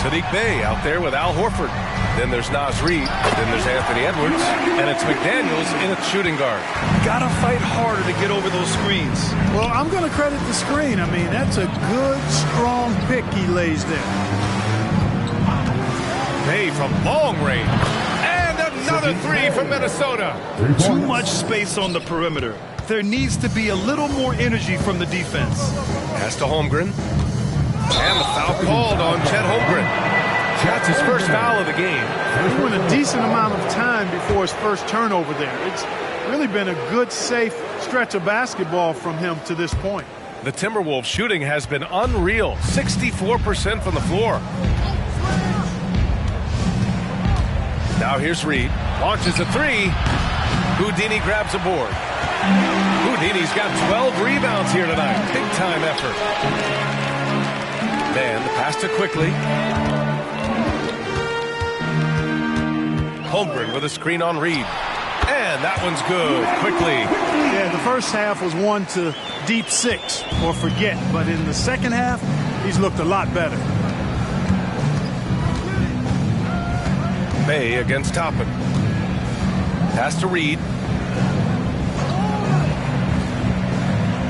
Sadiq Bey out there with Al Horford. Then there's Naz Reid. Then there's Anthony Edwards. And it's McDaniels in at shooting guard. Gotta fight harder to get over those screens. Well, I'm going to credit the screen. I mean, that's a good, strong pick he lays there. Bey from long range. And another 3 from Minnesota. Too much space on the perimeter. There needs to be a little more energy from the defense. Pass to Holmgren. And the foul called on Chet Holmgren. That's his first foul of the game. He went a decent amount of time before his first turnover there. It's really been a good, safe stretch of basketball from him to this point. The Timberwolves shooting has been unreal. 64% from the floor. Now here's Reed. Launches a three. Houdini grabs a board. Houdini's got 12 rebounds here tonight. Big time effort. Man, the pass to Quickly. Holmgren with a screen on Reed. And that one's good. Quickly. Yeah, the first half was one to deep six or forget. But in the second half, he's looked a lot better. Bay against Toppin. Pass to Reed.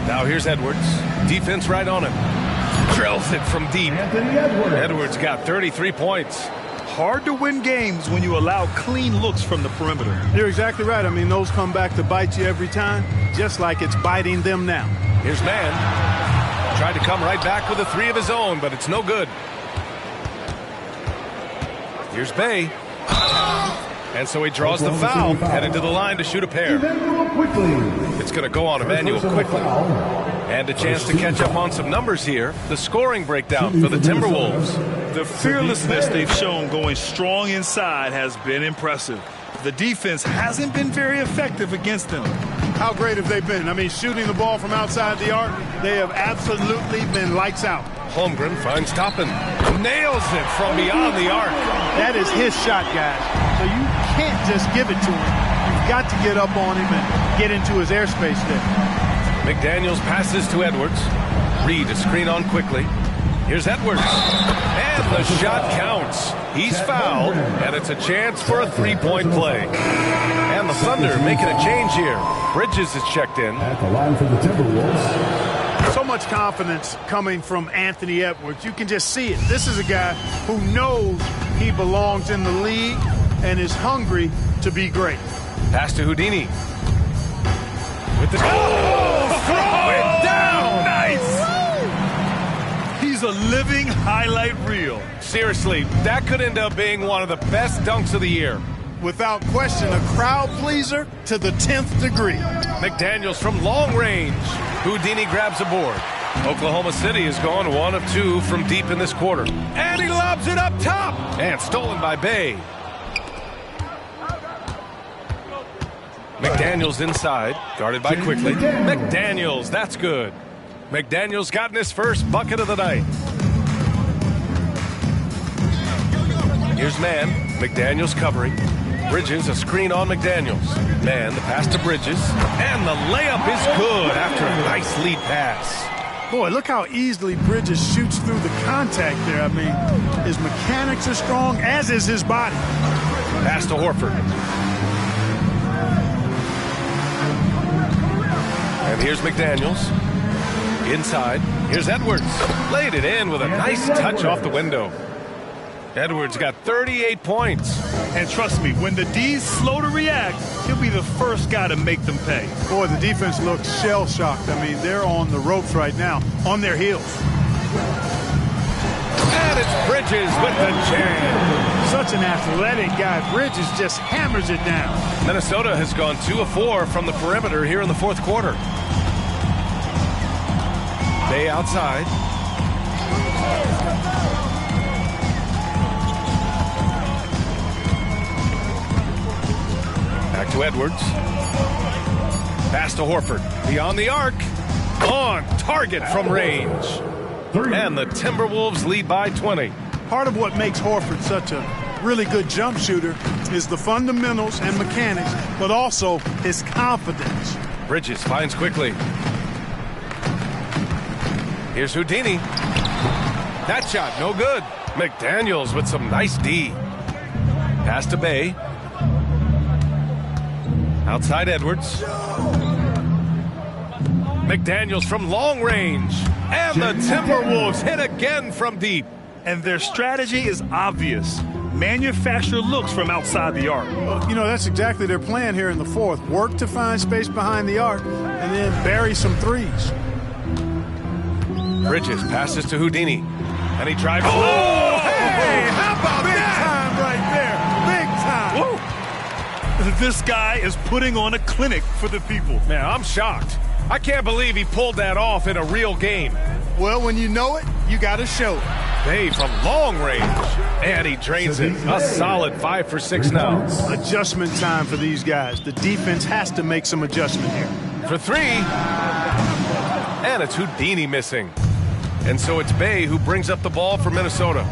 Now here's Edwards. Defense right on him. Drills it from deep. Edwards got 33 points. Hard to win games when you allow clean looks from the perimeter. You're exactly right. I mean, those come back to bite you every time, just like it's biting them now. Here's Mann. Tried to come right back with a three of his own, but it's no good. Here's Bay. And so he draws the foul, headed to the line to shoot a pair. It's going to go on Emmanuel Quickly. And a chance to catch up on some numbers here. The scoring breakdown for the Timberwolves. The fearlessness they've shown going strong inside has been impressive. The defense hasn't been very effective against them. How great have they been? I mean, shooting the ball from outside the arc, they have absolutely been lights out. Holmgren finds Toppin. Nails it from beyond the arc. That is his shot, guys. So you can't just give it to him. You've got to get up on him and get into his airspace there. McDaniels passes to Edwards. Reed a screen on Quickly. Here's Edwards. And the shot counts. He's fouled, and it's a chance for a three-point play. And the Thunder making a change here. Bridges is checked in. At the line for the Timberwolves. So much confidence coming from Anthony Edwards. You can just see it. This is a guy who knows he belongs in the league and is hungry to be great. Pass to Houdini. With the throw it down. Nice. He's a living highlight reel. Seriously, that could end up being one of the best dunks of the year. Without question, a crowd pleaser to the 10th degree. McDaniels from long range. Houdini grabs a board. Oklahoma City has gone 1 of 2 from deep in this quarter. And he lobs it up top. And stolen by Bay. McDaniels inside. Guarded by Quickly. McDaniels, that's good. McDaniels gotten his first bucket of the night. Here's Mann. McDaniels covering. Bridges a screen on McDaniels. Mann, the pass to Bridges. And the layup is good after a nice lead pass. Boy, look how easily Bridges shoots through the contact there. I mean, his mechanics are strong, as is his body. Pass to Horford. And here's McDaniels. Inside. Here's Edwards. Laid it in with a nice touch off the window. Edwards got 38 points. And trust me, when the D's slow to react, he'll be the first guy to make them pay. Boy, the defense looks shell-shocked. I mean, they're on the ropes right now, on their heels. And it's Bridges with the jam. Such an athletic guy. Bridges just hammers it down. Minnesota has gone 2 of 4 from the perimeter here in the fourth quarter. Bay outside. Back to Edwards. Pass to Horford. Beyond the arc. On target from range. And the Timberwolves lead by 20. Part of what makes Horford such a really good jump shooter is the fundamentals and mechanics, but also his confidence. Bridges finds Quickly. Here's Houdini. That shot, no good. McDaniels with some nice D. Pass to Bay. Outside Edwards. McDaniels from long range. And the Timberwolves hit again from deep. And their strategy is obvious. Manufacture looks from outside the arc. Well, you know, that's exactly their plan here in the fourth. Work to find space behind the arc and then bury some threes. Bridges passes to Houdini. And he drives. Oh, hey, how about Big that? time right there. Big time. Woo! This guy is putting on a clinic for the people. Man, I'm shocked. I can't believe he pulled that off in a real game. Well, when you know it, you got to show it. Bay from long range. And he drains it. A solid 5 for 6 now. Adjustment time for these guys. The defense has to make some adjustment here. For 3. And it's Houdini missing. And so it's Bay who brings up the ball for Minnesota.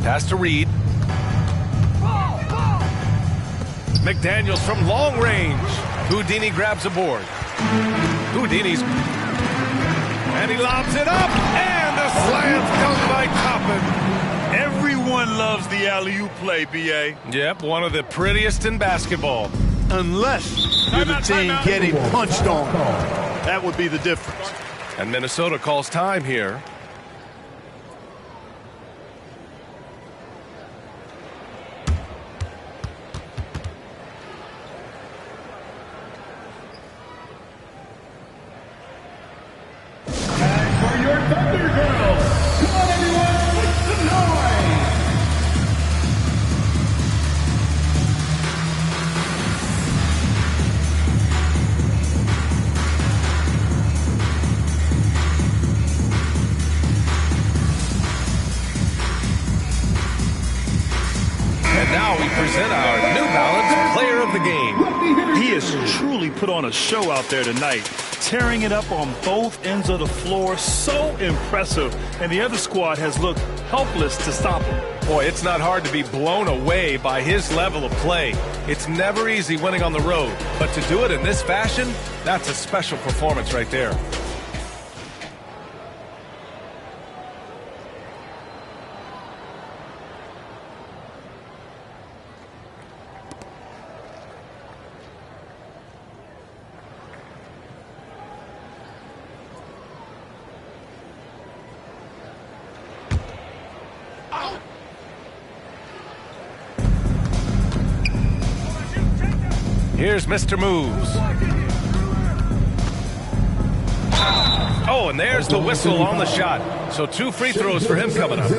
Pass to Reed. McDaniels from long range. Houdini grabs a board. Houdini's. And he lobs it up. And the slam comes by Toppin. Everyone loves the alley-oop play, B.A. Yep, one of the prettiest in basketball. Unless you're the team getting punched on. That would be the difference. And Minnesota calls time here. For your Thunder Girls, come on everyone, make some noise! And now we present our New Balance Player of the Game. He has truly put on a show out there tonight, tearing it up on both ends of the floor. So impressive. And the other squad has looked helpless to stop him. Boy, it's not hard to be blown away by his level of play. It's never easy winning on the road, but to do it in this fashion, that's a special performance right there. Here's Mr. Moves. Oh, and there's the whistle on the shot. So 2 free throws for him coming up.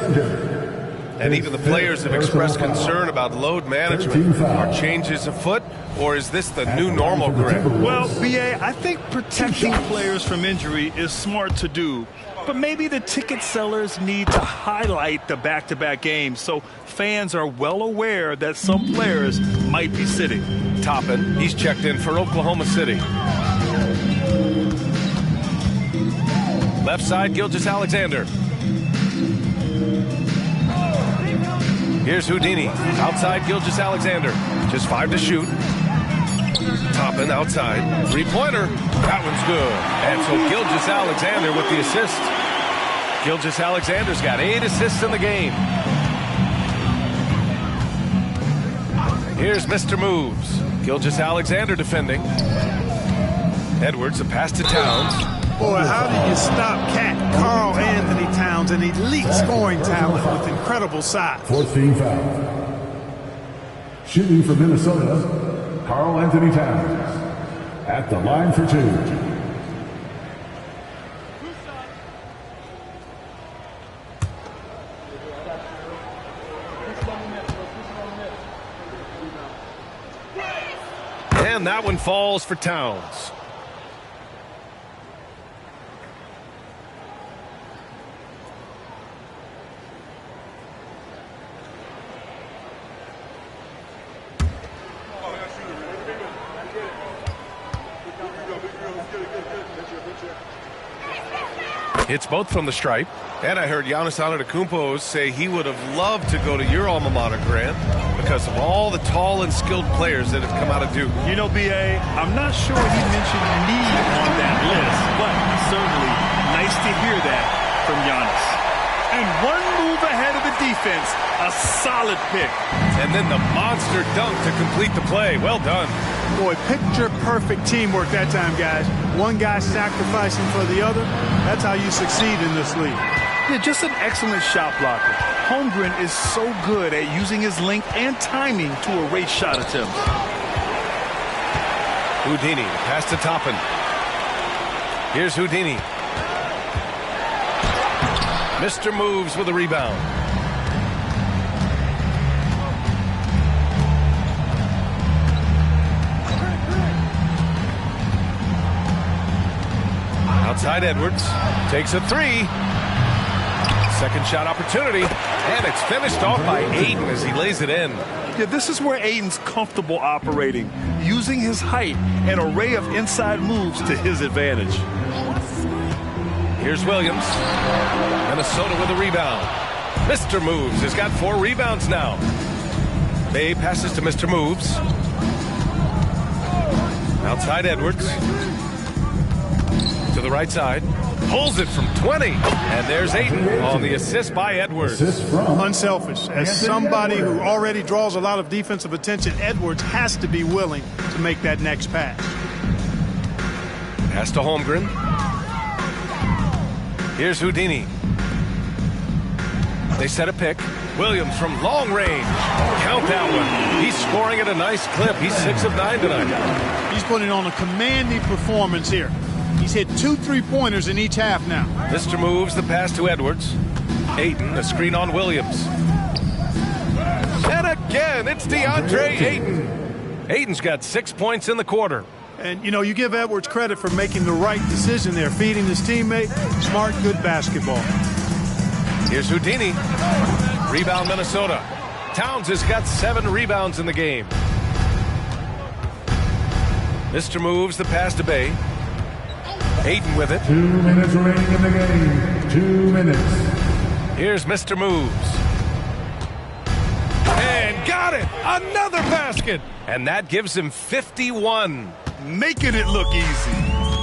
And even the players have expressed concern about load management. Are changes afoot, or is this the new normal, Greg? Well, B.A., I think protecting players from injury is smart to do. But maybe the ticket sellers need to highlight the back-to-back games so fans are well aware that some players might be sitting. Toppin, he's checked in for Oklahoma City. Left side, Gilgeous-Alexander. Here's Houdini. Outside, Gilgeous-Alexander. Just 5 to shoot. Toppin outside. 3-pointer. That one's good. And so Gilgeous-Alexander with the assist. Gilgeous-Alexander's got 8 assists in the game. Here's Mr. Moves. Gilgeous-Alexander defending. Edwards, a pass to Towns. Boy, how do you stop Cat Carl Anthony Towns, an elite scoring talent with incredible size? 14 foul. Shooting for Minnesota, Carl Anthony Towns. At the line for 2. And that one falls for Towns. Hits both from the stripe. And I heard Giannis Antetokounmpo say he would have loved to go to your alma mater, Grant, because of all the tall and skilled players that have come out of Duke. You know, B.A., I'm not sure he mentioned me on that list, but certainly nice to hear that from Giannis. And one move ahead of the defense, a solid pick. And then the monster dunk to complete the play. Well done. Boy, picture-perfect teamwork that time, guys. One guy sacrificing for the other. That's how you succeed in this league. Yeah, just an excellent shot blocker. Holmgren is so good at using his length and timing to erase shot attempts. Houdini, pass to Toppin. Here's Houdini. Mr. Moves with a rebound. Outside Edwards. Takes a 3. Second shot opportunity, and it's finished off by Aiden as he lays it in. Yeah, this is where Aiden's comfortable operating, using his height and array of inside moves to his advantage. Here's Williams. Minnesota with a rebound. Mr. Moves has got 4 rebounds now. Bay passes to Mr. Moves. Outside Edwards. To the right side. Pulls it from 20. And there's Aiden on the assist by Edwards. Unselfish. As somebody who already draws a lot of defensive attention, Edwards has to be willing to make that next pass. Pass to Holmgren. Here's Houdini. They set a pick. Williams from long range. Count that one. He's scoring at a nice clip. He's 6 of 9 tonight. He's putting on a commanding performance here. He's hit 2 3-pointers in each half now. Mr. Moves the pass to Edwards. Aiden, a screen on Williams. And again, it's DeAndre Ayton. Aiden's got 6 points in the quarter. And, you know, you give Edwards credit for making the right decision there, feeding his teammate. Smart, good basketball. Here's Houdini. Rebound, Minnesota. Towns has got 7 rebounds in the game. Mr. Moves the pass to Bay. Aiden with it. 2 minutes remaining in the game. 2 minutes. Here's Mr. Moves. And got it! Another basket! And that gives him 51. Making it look easy.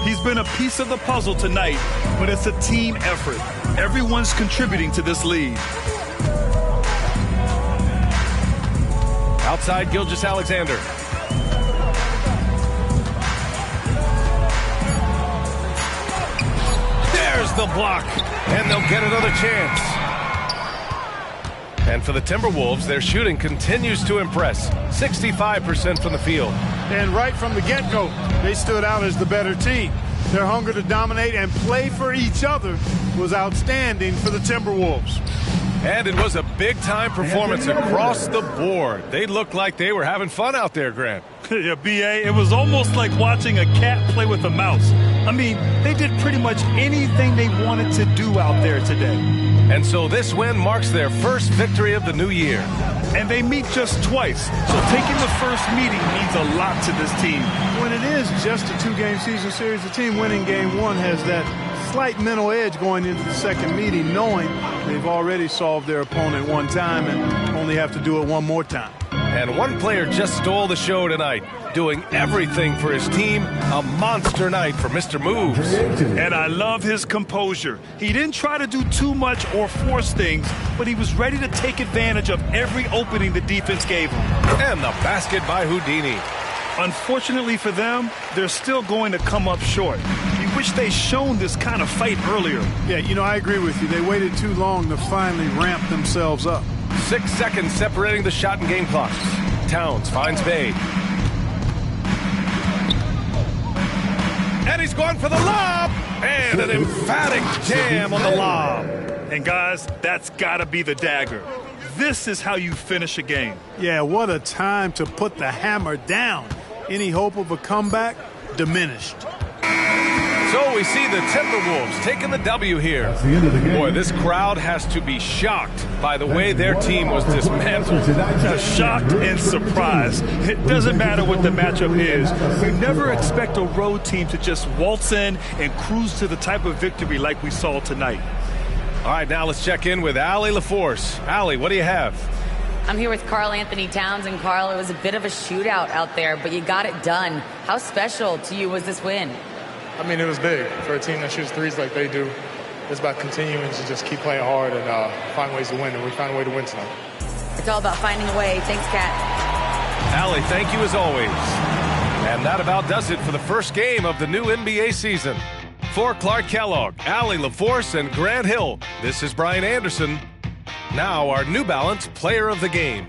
He's been a piece of the puzzle tonight, but it's a team effort. Everyone's contributing to this lead. Outside Gilgeous-Alexander. There's the block, and they'll get another chance. And for the Timberwolves, their shooting continues to impress. 65% from the field. And right from the get-go, they stood out as the better team. Their hunger to dominate and play for each other was outstanding for the Timberwolves. And it was a big-time performance across the board. They looked like they were having fun out there, Grant. Yeah, B.A., it was almost like watching a cat play with a mouse. I mean, they did pretty much anything they wanted to do out there today. And so this win marks their first victory of the new year. And they meet just twice, so taking the first meeting means a lot to this team. When it is just a 2-game season series, the team winning game 1 has that slight mental edge going into the second meeting, knowing they've already solved their opponent one time and only have to do it one more time. And one player just stole the show tonight, doing everything for his team. A monster night for Mr. Moves. And I love his composure. He didn't try to do too much or force things, but he was ready to take advantage of every opening the defense gave him. And the basket by Houdini. Unfortunately for them, they're still going to come up short. You wish they'd shown this kind of fight earlier. Yeah, you know, I agree with you. They waited too long to finally ramp themselves up. 6 seconds separating the shot and game clocks. Towns finds Bay. And he's going for the lob. And an emphatic jam on the lob. And guys, that's got to be the dagger. This is how you finish a game. Yeah, what a time to put the hammer down. Any hope of a comeback diminished. So we see the Timberwolves taking the W here. That's the end of the game. Boy, this crowd has to be shocked by the way their team was dismantled. Shocked and surprised. It doesn't matter what the matchup is. You never expect a road team to just waltz in and cruise to the type of victory like we saw tonight. All right, now let's check in with Allie LaForce. Allie, what do you have? I'm here with Karl Anthony Towns, and Karl, it was a bit of a shootout out there, but you got it done. How special to you was this win? I mean, it was big for a team that shoots threes like they do. It's about continuing to just keep playing hard and find ways to win, and we found a way to win tonight. It's all about finding a way. Thanks, Kat. Allie, thank you as always. And that about does it for the first game of the new NBA season. For Clark Kellogg, Allie LaForce, and Grant Hill, this is Brian Anderson. Now our New Balance Player of the Game.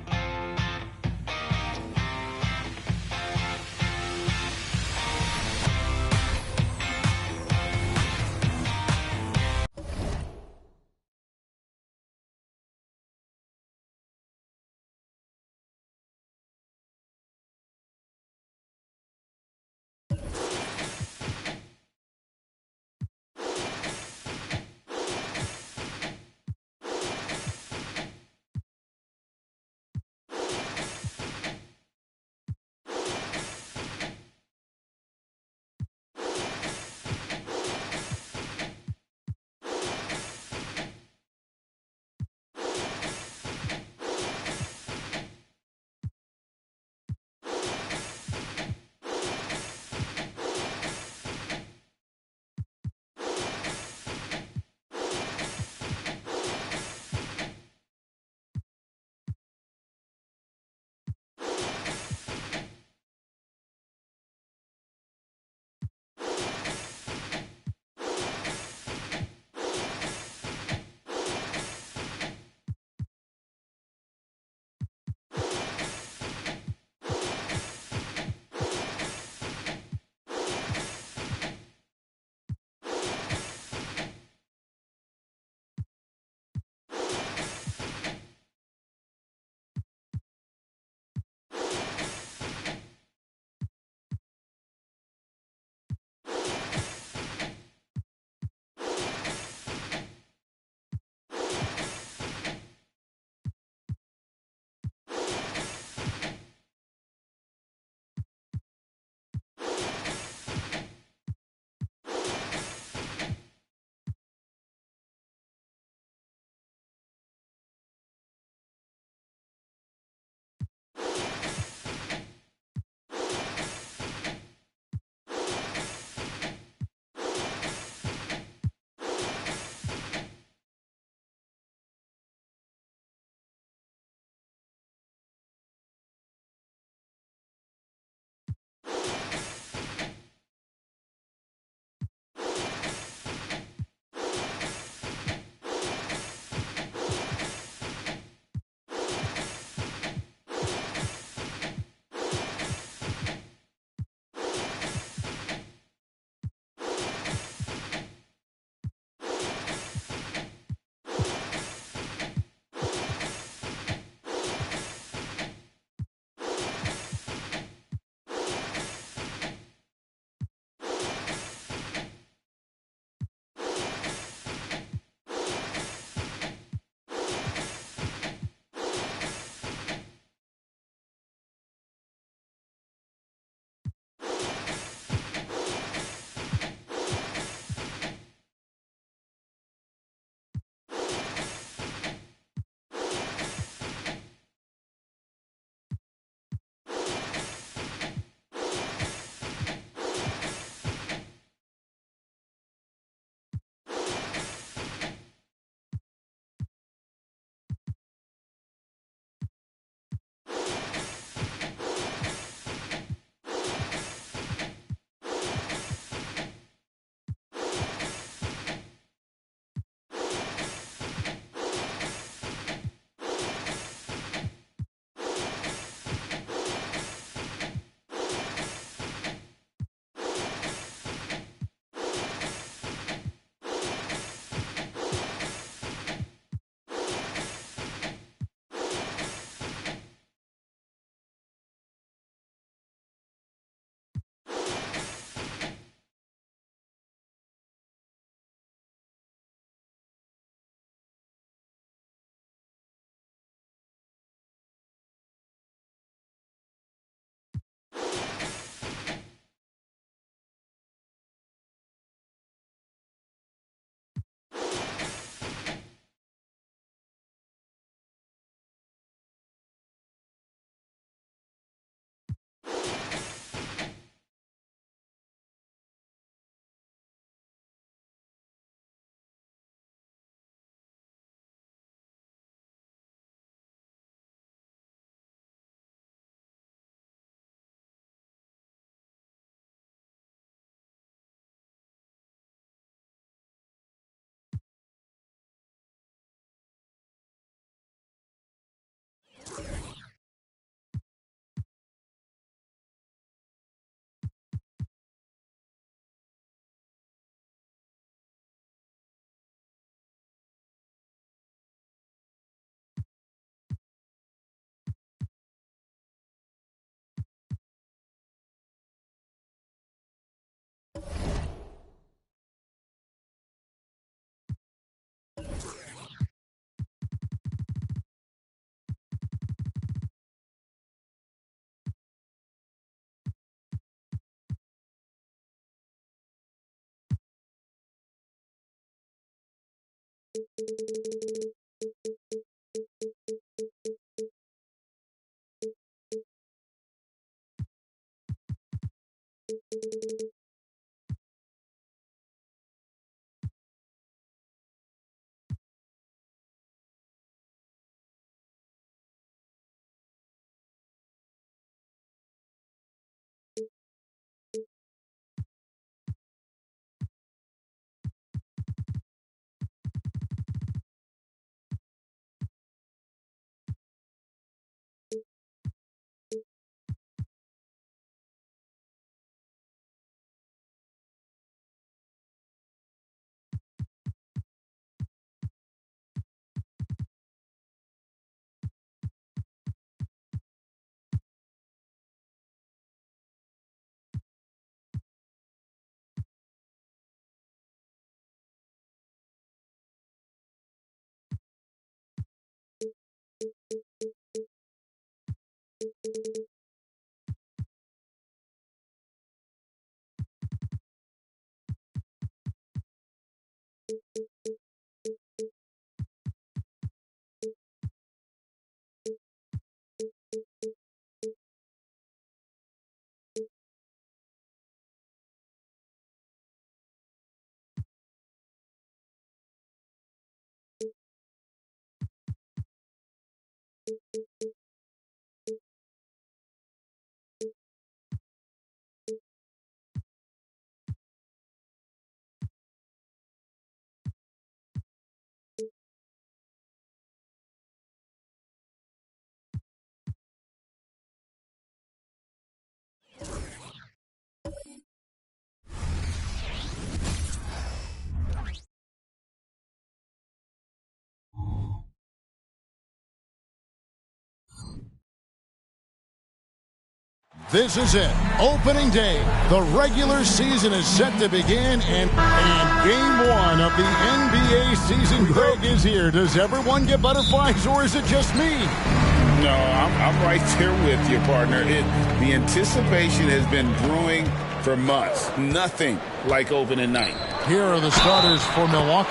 This is it. Opening day. The regular season is set to begin, and game one of the NBA season, Greg, is here. Does everyone get butterflies, or is it just me? No, I'm right there with you, partner. The anticipation has been brewing for months. Nothing like opening night. Here are the starters for Milwaukee.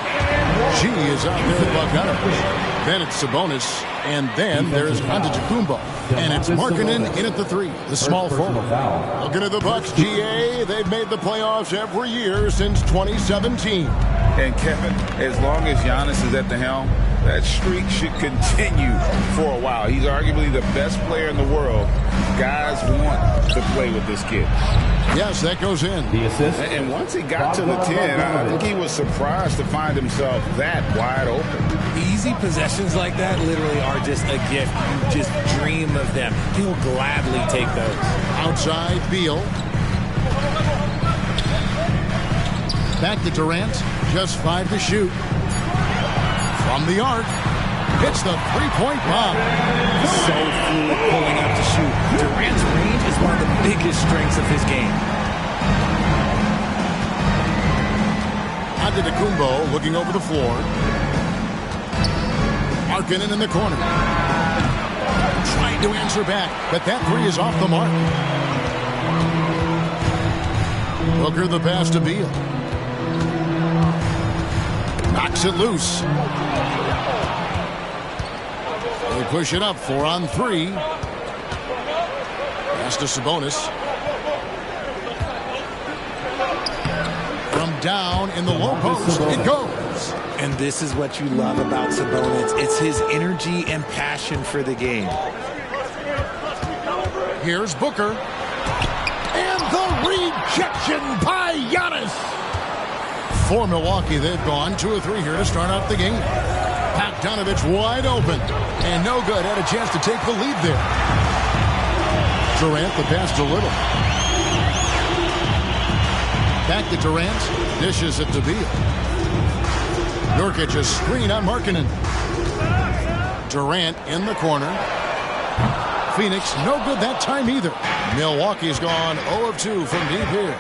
G is out there with Bogdanovich. Then it's Sabonis. And then there's Antetokounmpo. And it's Markkanen in at the 3, the small forward. Looking at the Bucks, GA, they've made the playoffs every year since 2017. And Kevin, as long as Giannis is at the helm, that streak should continue for a while. He's arguably the best player in the world. Guys want to play with this kid. Yes, that goes in. The assist. And once he got to the 10, I think he was surprised to find himself that wide open. Easy possessions like that literally are just a gift. You just dream of them. He'll gladly take those. Outside, Beal. Back to Durant. Just 5 to shoot. From the arc. Hits the three-point bomb. So fluid pulling up to shoot. Durant's range is one of the biggest strengths of his game. Antetokounmpo looking over the floor. Markkanen in the corner. Trying to answer back, but that 3 is off the mark. Booker the pass to Beal. Knocks it loose. They push it up, 4 on 3. Pass to Sabonis. From down in the low post, it goes. And this is what you love about Sabonis. It's his energy and passion for the game. Here's Booker. And the rejection by Giannis. For Milwaukee, they've gone 2 of 3 here to start out the game. Bogdanovich wide open. And no good. Had a chance to take the lead there. Durant the pass to Little. Back to Durant. Dishes it to Beal. Nurkic a screen on Markkanen. Durant in the corner. Phoenix no good that time either. Milwaukee's gone 0 of 2 from deep here.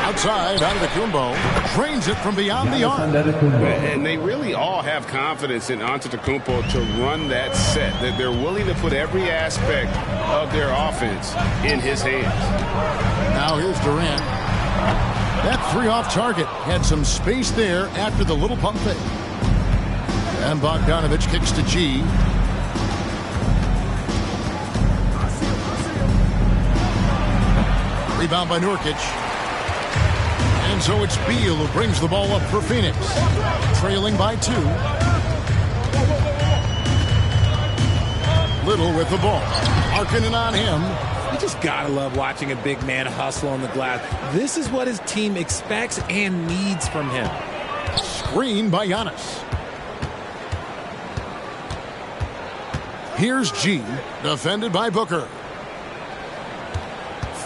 Outside, Antetokounmpo drains it from beyond the arc. And they really all have confidence in Antetokounmpo to run that set. They're willing to put every aspect of their offense in his hands. Now here's Durant. That 3 off target had some space there after the little pump fake. And Bogdanovich kicks to G. Rebound by Nurkic. And so it's Beal who brings the ball up for Phoenix. Trailing by 2. Little with the ball. Markkanen on him. You just gotta love watching a big man hustle on the glass. This is what his team expects and needs from him. Screen by Giannis. Here's G, defended by Booker.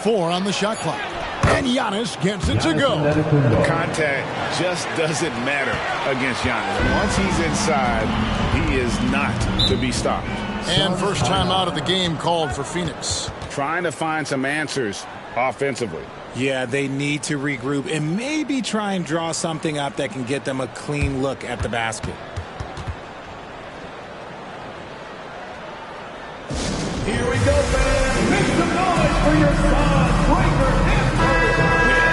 4 on the shot clock. And Giannis gets it to go. The contact just doesn't matter against Giannis. Once he's inside, he is not to be stopped. And first time out of the game called for Phoenix. Trying to find some answers offensively. Yeah, they need to regroup and maybe try and draw something up that can get them a clean look at the basket. Here we go, fans. Make some noise for your son,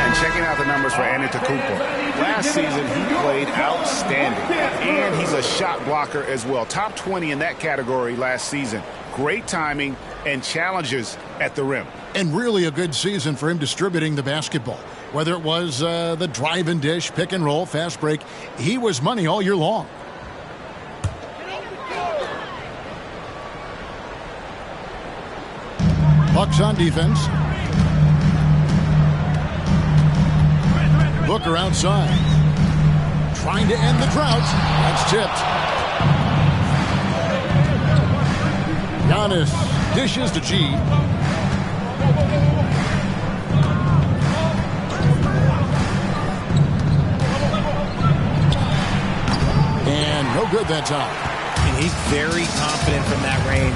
And checking out the numbers for Antetokounmpo. Last season, he played outstanding. And he's a shot blocker as well. Top 20 in that category last season. Great timing and challenges at the rim. And really a good season for him distributing the basketball. Whether it was the drive and dish, pick and roll, fast break, he was money all year long. Bucks on defense. Booker outside. Trying to end the drought. That's tipped. Giannis dishes to G. And no good that time. And he's very confident from that range.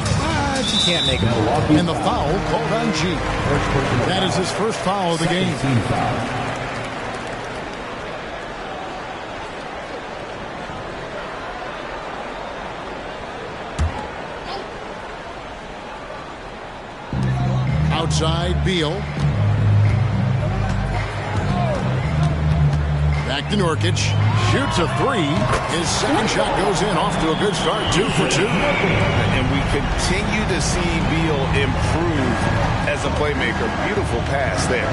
You can't make him. And the foul called on G. That is his first foul of the game. Outside, Beal. Back to Nurkic. Shoots a three. His second shot goes in. Off to a good start. 2 for 2. And we continue to see Beal improve as a playmaker. Beautiful pass there.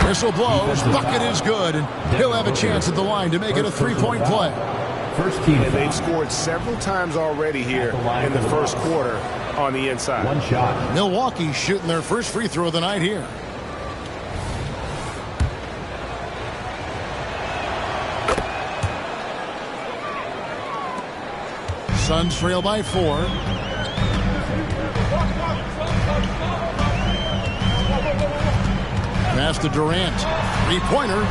Whistle blows. Bucket is good. And he'll have a chance at the line to make it a three-point play. First team. And they've scored several times already here in the first quarter on the inside. One shot. Milwaukee shooting their first free throw of the night here. Suns trail by 4. Pass to Durant. Three-pointer.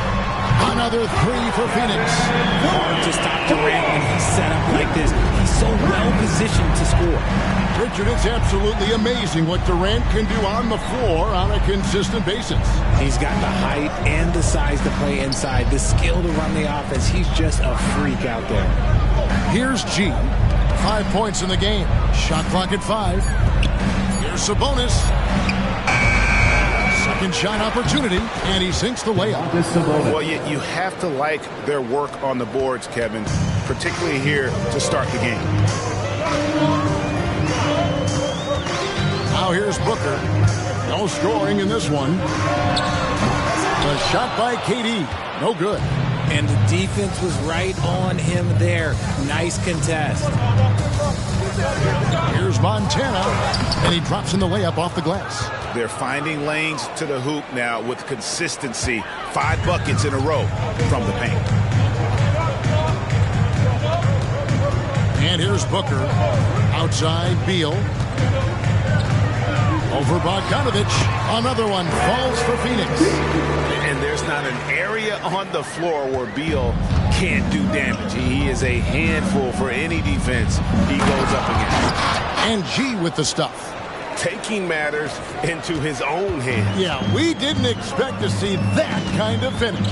Another three for Phoenix. Hard to stop Durant when he's set up like this. He's so well positioned to score. Richard, it's absolutely amazing what Durant can do on the floor on a consistent basis. He's got the height and the size to play inside, the skill to run the offense. He's just a freak out there. Here's G. 5 points in the game. Shot clock at 5. Here's Sabonis. Second shot opportunity, and he sinks the layup. Well, you have to like their work on the boards, Kevin, particularly here to start the game. Now here's Booker. No scoring in this one. The shot by KD. No good. And the defense was right on him there. Nice contest. Here's Montana, and he drops in the layup off the glass. They're finding lanes to the hoop now with consistency. 5 buckets in a row from the paint. And here's Booker. Outside, Beal. Over Bogdanovic. Another one falls for Phoenix. And there's not an area on the floor where Beal can't do damage. He is a handful for any defense he goes up against. And G with the stuff. Taking matters into his own hands. Yeah, we didn't expect to see that kind of finish.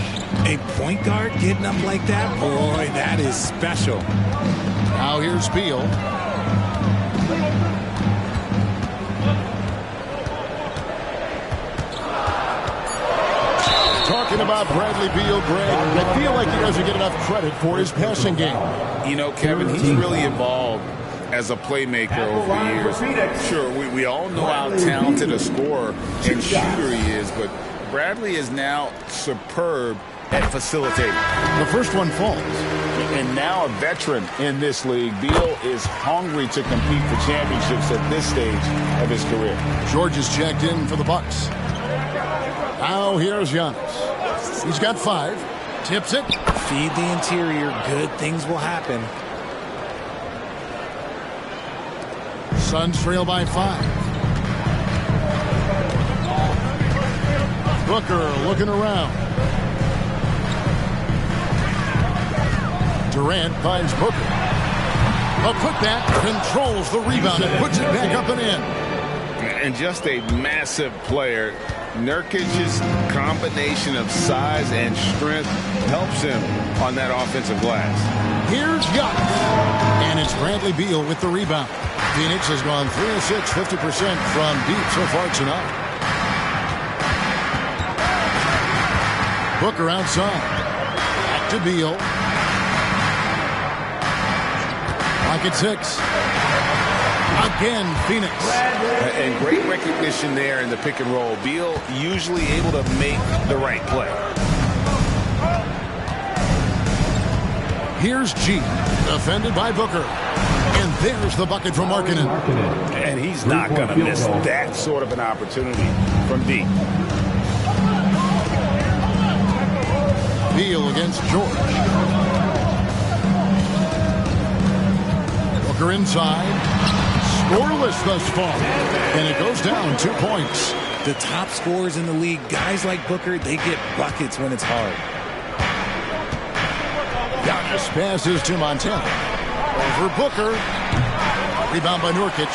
A point guard getting up like that? Boy, that is special. Now here's Beal. Talking about Bradley Beal, Greg, I feel like he doesn't get enough credit for his passing game. You know, Kevin, he's really evolved as a playmaker over the years. Sure, we all know how talented a scorer and shooter he is, but Bradley is now superb at facilitating. The first one falls. And now a veteran in this league, Beal is hungry to compete for championships at this stage of his career. George is checked in for the Bucks. Now here's Giannis. He's got 5. Tips it. Feed the interior. Good things will happen. Suns trail by 5. Booker looking around. Durant finds Booker. A putback controls the rebound and puts it back up and in. And just a massive player. Nurkic's combination of size and strength helps him on that offensive glass. Here's Giannis. And it's Bradley Beal with the rebound. Phoenix has gone 3 of 6, 50% from deep so far tonight. Booker outside. Back to Beal. Pocket 6. Again, Phoenix. And great recognition there in the pick and roll. Beal usually able to make the right play. Here's G, defended by Booker. And there's the bucket from Markkanen. And he's not going to miss that sort of an opportunity from deep. Beal against George. Booker inside. Scoreless thus far. And it goes down 2 points. The top scorers in the league, guys like Booker, they get buckets when it's hard. Giannis passes to Montana. Over Booker. Rebound by Nurkic.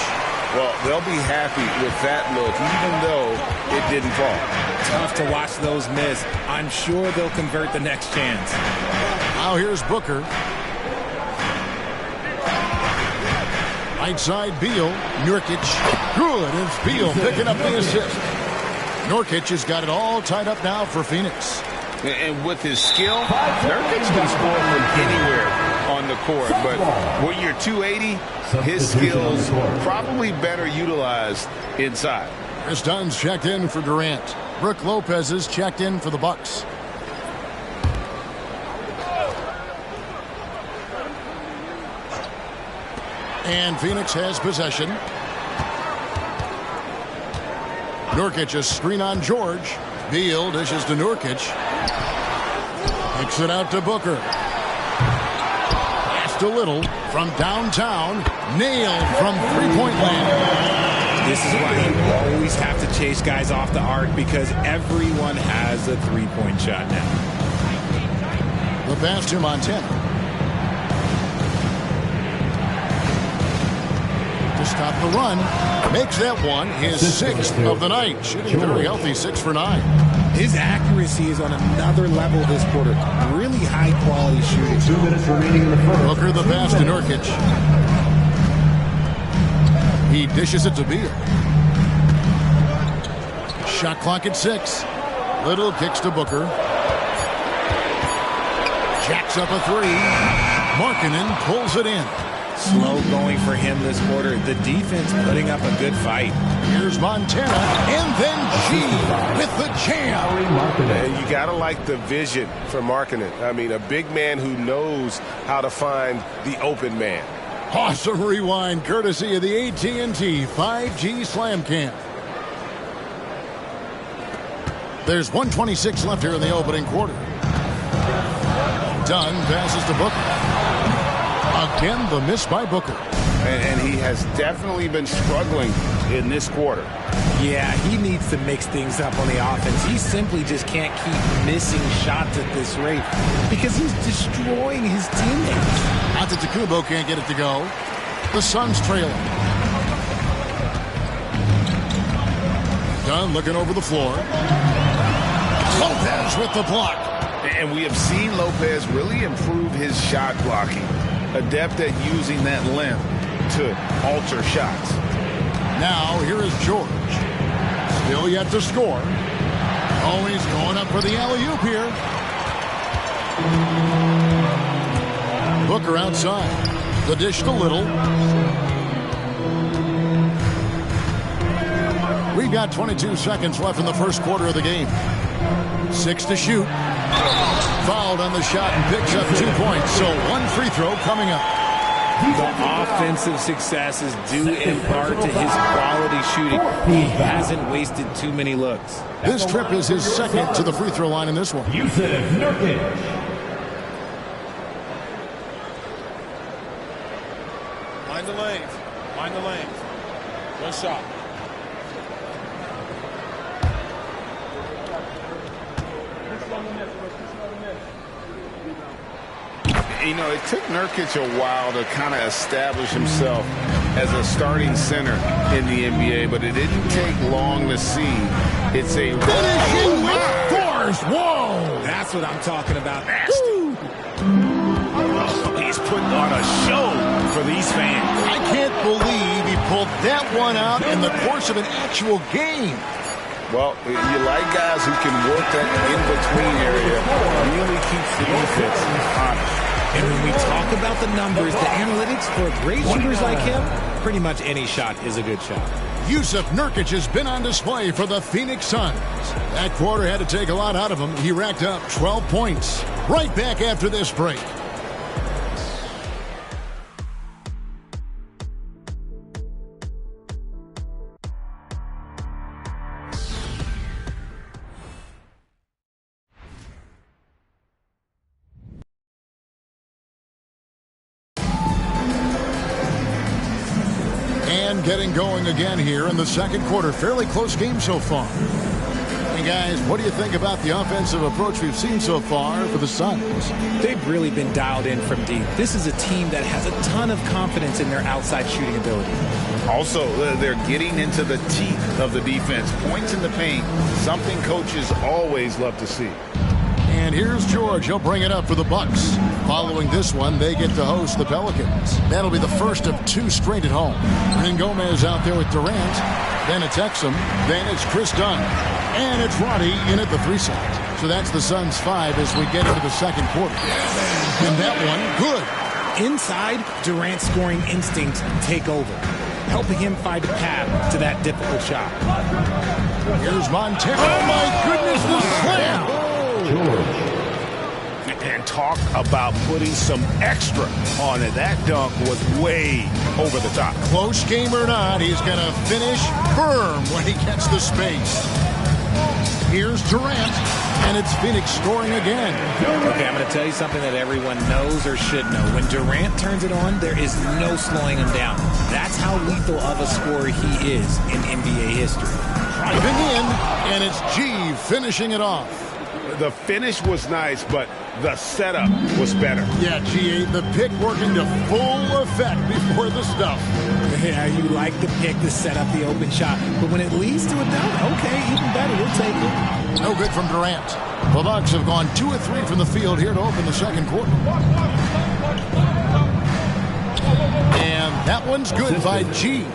Well, they'll be happy with that look, even though it didn't fall. Tough to watch those miss. I'm sure they'll convert the next chance. Now here's Booker. Right side, Beal. Nurkic. Good. It's Beal picking up the assist. Nurkic has got it all tied up now for Phoenix. And with his skill, Nurkic can score from anywhere on the court. But when you're 280, his skills probably better utilized inside. Chris Dunn's checked in for Durant. Brook Lopez is checked in for the Bucks. And Phoenix has possession. Nurkic a screen on George. Beal dishes to Nurkic. Kicks it out to Booker. Passed a little from downtown. Nailed from three-point land. This is why you always have to chase guys off the arc, because everyone has a three-point shot now. The pass to Montana. To stop the run. Makes that one his sixth of the night. Shooting very healthy, 6 for 9. His accuracy is on another level this quarter. Really high-quality shooting. 2 minutes remaining in the first. Booker the pass to Nurkic. He dishes it to Beal. Shot clock at 6. Little kicks to Booker. Jacks up a 3. Markkanen pulls it in. Slow going for him this quarter. The defense putting up a good fight. Here's Montana, and then G with the jam. You got to like the vision for Markkanen. I mean, a big man who knows how to find the open man. Awesome rewind, courtesy of the AT&T 5G Slam Cam. There's 1:26 left here in the opening quarter. Dunn passes to Booker. Again, the miss by Booker. And he has definitely been struggling in this quarter. Yeah, he needs to mix things up on the offense. He simply just can't keep missing shots at this rate because he's destroying his teammates. Antetokounmpo can't get it to go. The Suns trailing. Dunn looking over the floor. Lopez with the block. And we have seen Lopez really improve his shot blocking. Adept at using that length to alter shots. Now here is George. Still yet to score. Oh, he's going up for the alley-oop here. Booker outside. The dish to Little. We've got 22 seconds left in the first quarter of the game. 6 to shoot. Fouled on the shot and picks up 2 points. So 1 free throw coming up. The offensive success is due in part to his quality shooting. He hasn't wasted too many looks. This trip is his second to the free throw line in this one. Nurkic. Mind the lanes. Mind the lanes. One shot. You know, it took Nurkic a while to kind of establish himself as a starting center in the NBA, but it didn't take long to see. It's a finishing with force. Whoa! That's what I'm talking about. He's putting on a show for these fans. I can't believe he pulled that one out in the course of an actual game. Well, you like guys who can work that in-between area. Really keeps the defense honest. And when we talk about the numbers, the analytics for great shooters like him, pretty much any shot is a good shot. Yusuf Nurkic has been on display for the Phoenix Suns. That quarter had to take a lot out of him. He racked up 12 points. Right back after this break. Getting going again here in the second quarter. Fairly close game so far. And guys, what do you think about the offensive approach we've seen so far for the Suns? They've really been dialed in from deep. This is a team that has a ton of confidence in their outside shooting ability. Also, they're getting into the teeth of the defense. Points in the paint, something coaches always love to see. And here's George. He'll bring it up for the Bucks. Following this one, they get to host the Pelicans. That'll be the first of 2 straight at home. And Gomez out there with Durant. Then it's Exum. Then it's Chris Dunn. And it's Roddy in at the 3 side. So that's the Suns 5 as we get into the second quarter. And that one, good. Inside, Durant's scoring instincts take over, helping him find a path to that difficult shot. Here's Montero. Oh, my goodness, the slam. And talk about putting some extra on it. That dunk was way over the top. Close game or not, he's going to finish firm when he gets the space. Here's Durant, and it's Phoenix scoring again. Okay, I'm going to tell you something that everyone knows or should know. When Durant turns it on, there is no slowing him down. That's how lethal of a scorer he is in NBA history. Driving in, and it's G finishing it off. The finish was nice, but the setup was better. Yeah, G.A., the pick working to full effect before the stuff. Yeah, you like the pick to set up the open shot. But when it leads to a dunk, okay, even better. We'll take it. No good from Durant. The Bucks have gone 2 of 3 from the field here to open the second quarter. And that one's good by G.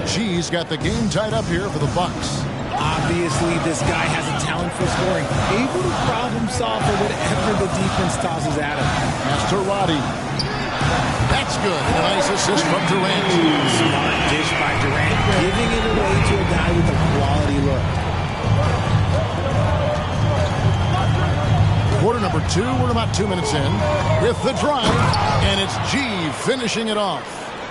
G's got the game tied up here for the Bucks. Obviously, this guy has a talent for scoring. Able to problem solve for whatever the defense tosses at him. That's to Roddy. That's good. A nice assist from Durant. Smart dish by Durant, giving it away to a guy with a quality look. Quarter number 2. We're about 2 minutes in with the drive, and it's G finishing it off.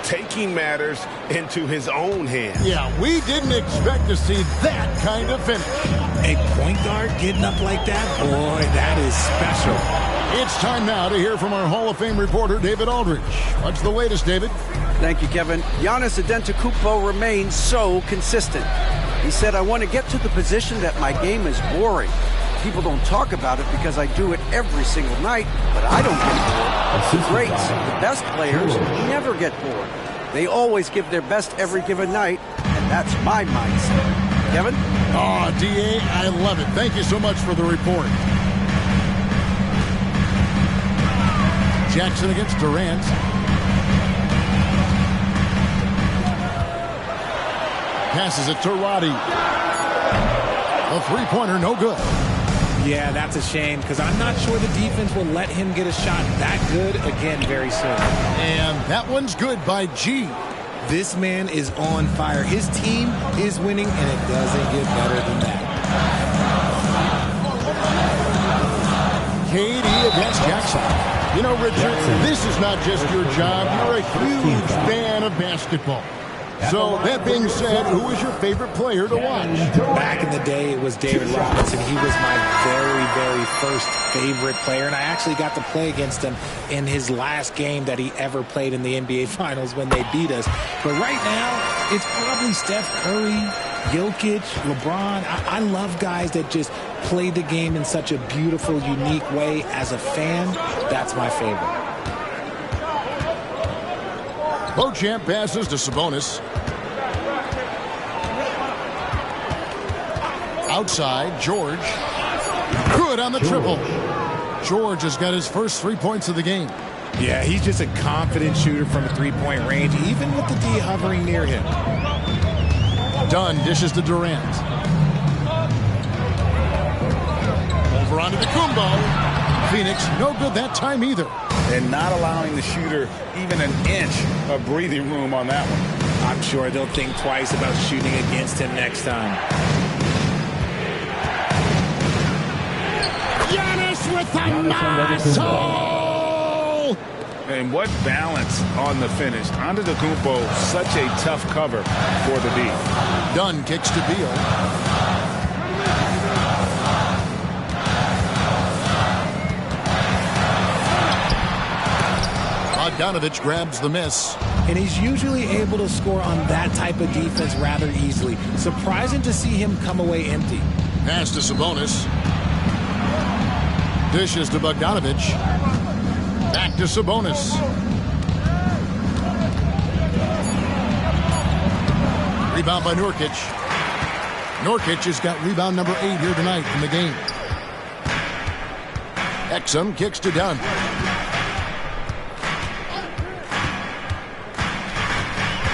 Taking matters into his own hands. Yeah, we didn't expect to see that kind of finish. A point guard getting up like that? Boy, that is special. It's time now to hear from our Hall of Fame reporter, David Aldridge. What's the latest, David? Thank you, Kevin. Giannis Antetokounmpo remains so consistent. He said, I want to get to the position that my game is boring. People don't talk about it because I do it every single night, but I don't get bored. The greats, the best players, never get bored. They always give their best every given night, and that's my mindset. Kevin? Oh, D.A., I love it. Thank you so much for the report. Jackson against Durant. Passes it to Roddy. A three-pointer, no good. Yeah, that's a shame because I'm not sure the defense will let him get a shot that good again very soon. And that one's good by G. This man is on fire. His team is winning, and it doesn't get better than that. KD against Jackson. You know, Richard, this is not just your job. You're a huge fan of basketball. So, that being said, who is your favorite player to watch? Back in the day, it was David Robinson. He was my very, very first favorite player, and I actually got to play against him in his last game that he ever played in the NBA Finals when they beat us. But right now, it's probably Steph Curry, Jokic, LeBron. I love guys that just play the game in such a beautiful, unique way. As a fan, that's my favorite. Beauchamp passes to Sabonis. Outside, George. Good on the triple. George has got his first 3 points of the game. Yeah, he's just a confident shooter from three-point range, even with the D hovering near him. Dunn dishes to Durant. Over onto the Kumbo. Phoenix, no good that time either. And not allowing the shooter even an inch of breathing room on that one. I'm sure they'll think twice about shooting against him next time. Giannis with the muscle! And what balance on the finish. Antetokounmpo, such a tough cover for the D. Dunn kicks to Beal. Bogdanovich grabs the miss. And he's usually able to score on that type of defense rather easily. Surprising to see him come away empty. Pass to Sabonis. Dishes to Bogdanovich. Back to Sabonis. Rebound by Nurkic. Nurkic has got rebound number 8 here tonight in the game. Exum kicks to Dunn.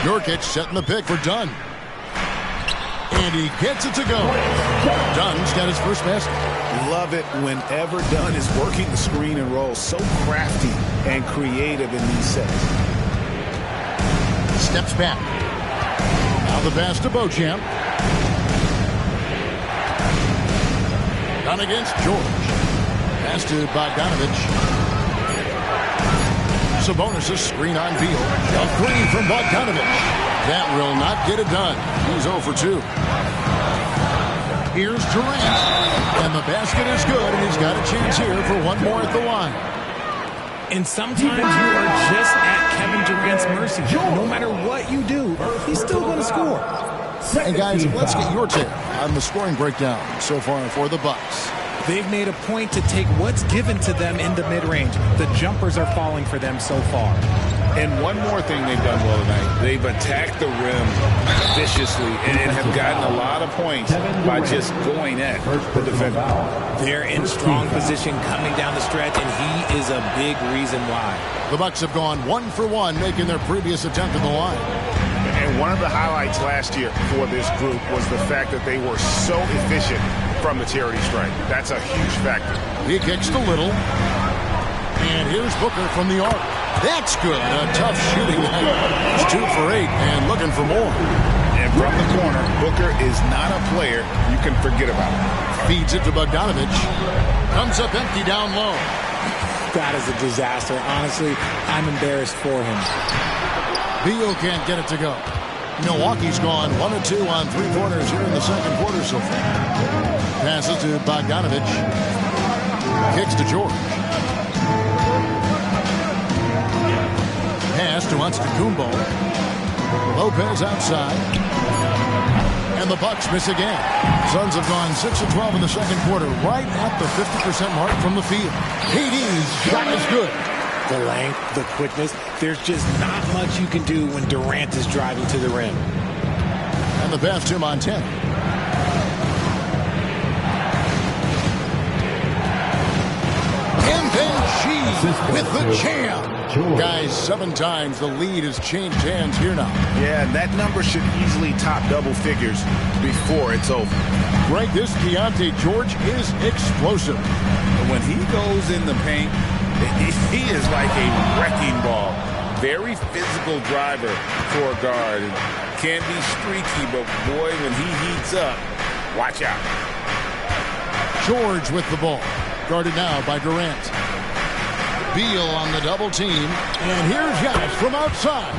Nurkic setting the pick for Dunn. And he gets it to go. Dunn's got his first basket. Love it whenever Dunn is working the screen and roll. So crafty and creative in these sets. Steps back. Now the pass to Beauchamp. Dunn against George. Pass to Bogdanovich. Sabonis' screen on Beal. A three from Bogdanovich. That will not get it done. He's 0 for 2. Here's Durant. And the basket is good, and he's got a chance here for one more at the line. And sometimes you are just at Kevin Durant's mercy. No matter what you do, he's still going to score. And guys, let's get your take on the scoring breakdown so far for the Bucks. They've made a point to take what's given to them in the mid-range. The jumpers are falling for them so far. And one more thing they've done well tonight. They've attacked the rim viciously and have gotten a lot of points by just going at the defender. They're in strong position coming down the stretch, and he is a big reason why. The Bucks have gone 1 for 1, making their previous attempt at the line. And one of the highlights last year for this group was the fact that they were so efficient from the charity stripe. That's a huge factor. He kicks to Little. And here's Booker from the arc. That's good. A tough shooting night. He's 2 for 8 and looking for more. And from the corner, Booker is not a player you can forget about. Feeds it to Bogdanovich. Comes up empty down low. That is a disaster. Honestly, I'm embarrassed for him. Beal can't get it to go. Milwaukee's gone 1 of 2 on 3-pointers here in the second quarter so far. Passes to Bogdanovich. Kicks to George. Pass to Antetokounmpo. Lopez outside. And the Bucks miss again. Suns have gone 6 of 12 in the second quarter, right at the 50% mark from the field. KD's shot is good. The length, the quickness, there's just not much you can do when Durant is driving to the rim. And the pass to Montana. And then she with the jam. Guys, 7 times the lead has changed hands here now. Yeah, and that number should easily top double figures before it's over. Greg, this Keontae George is explosive. And when he goes in the paint, he is like a wrecking ball. Very physical driver for a guard. Can be streaky, but boy, when he heats up, watch out. George with the ball. Guarded now by Durant. Beal on the double team. And here's Giannis from outside.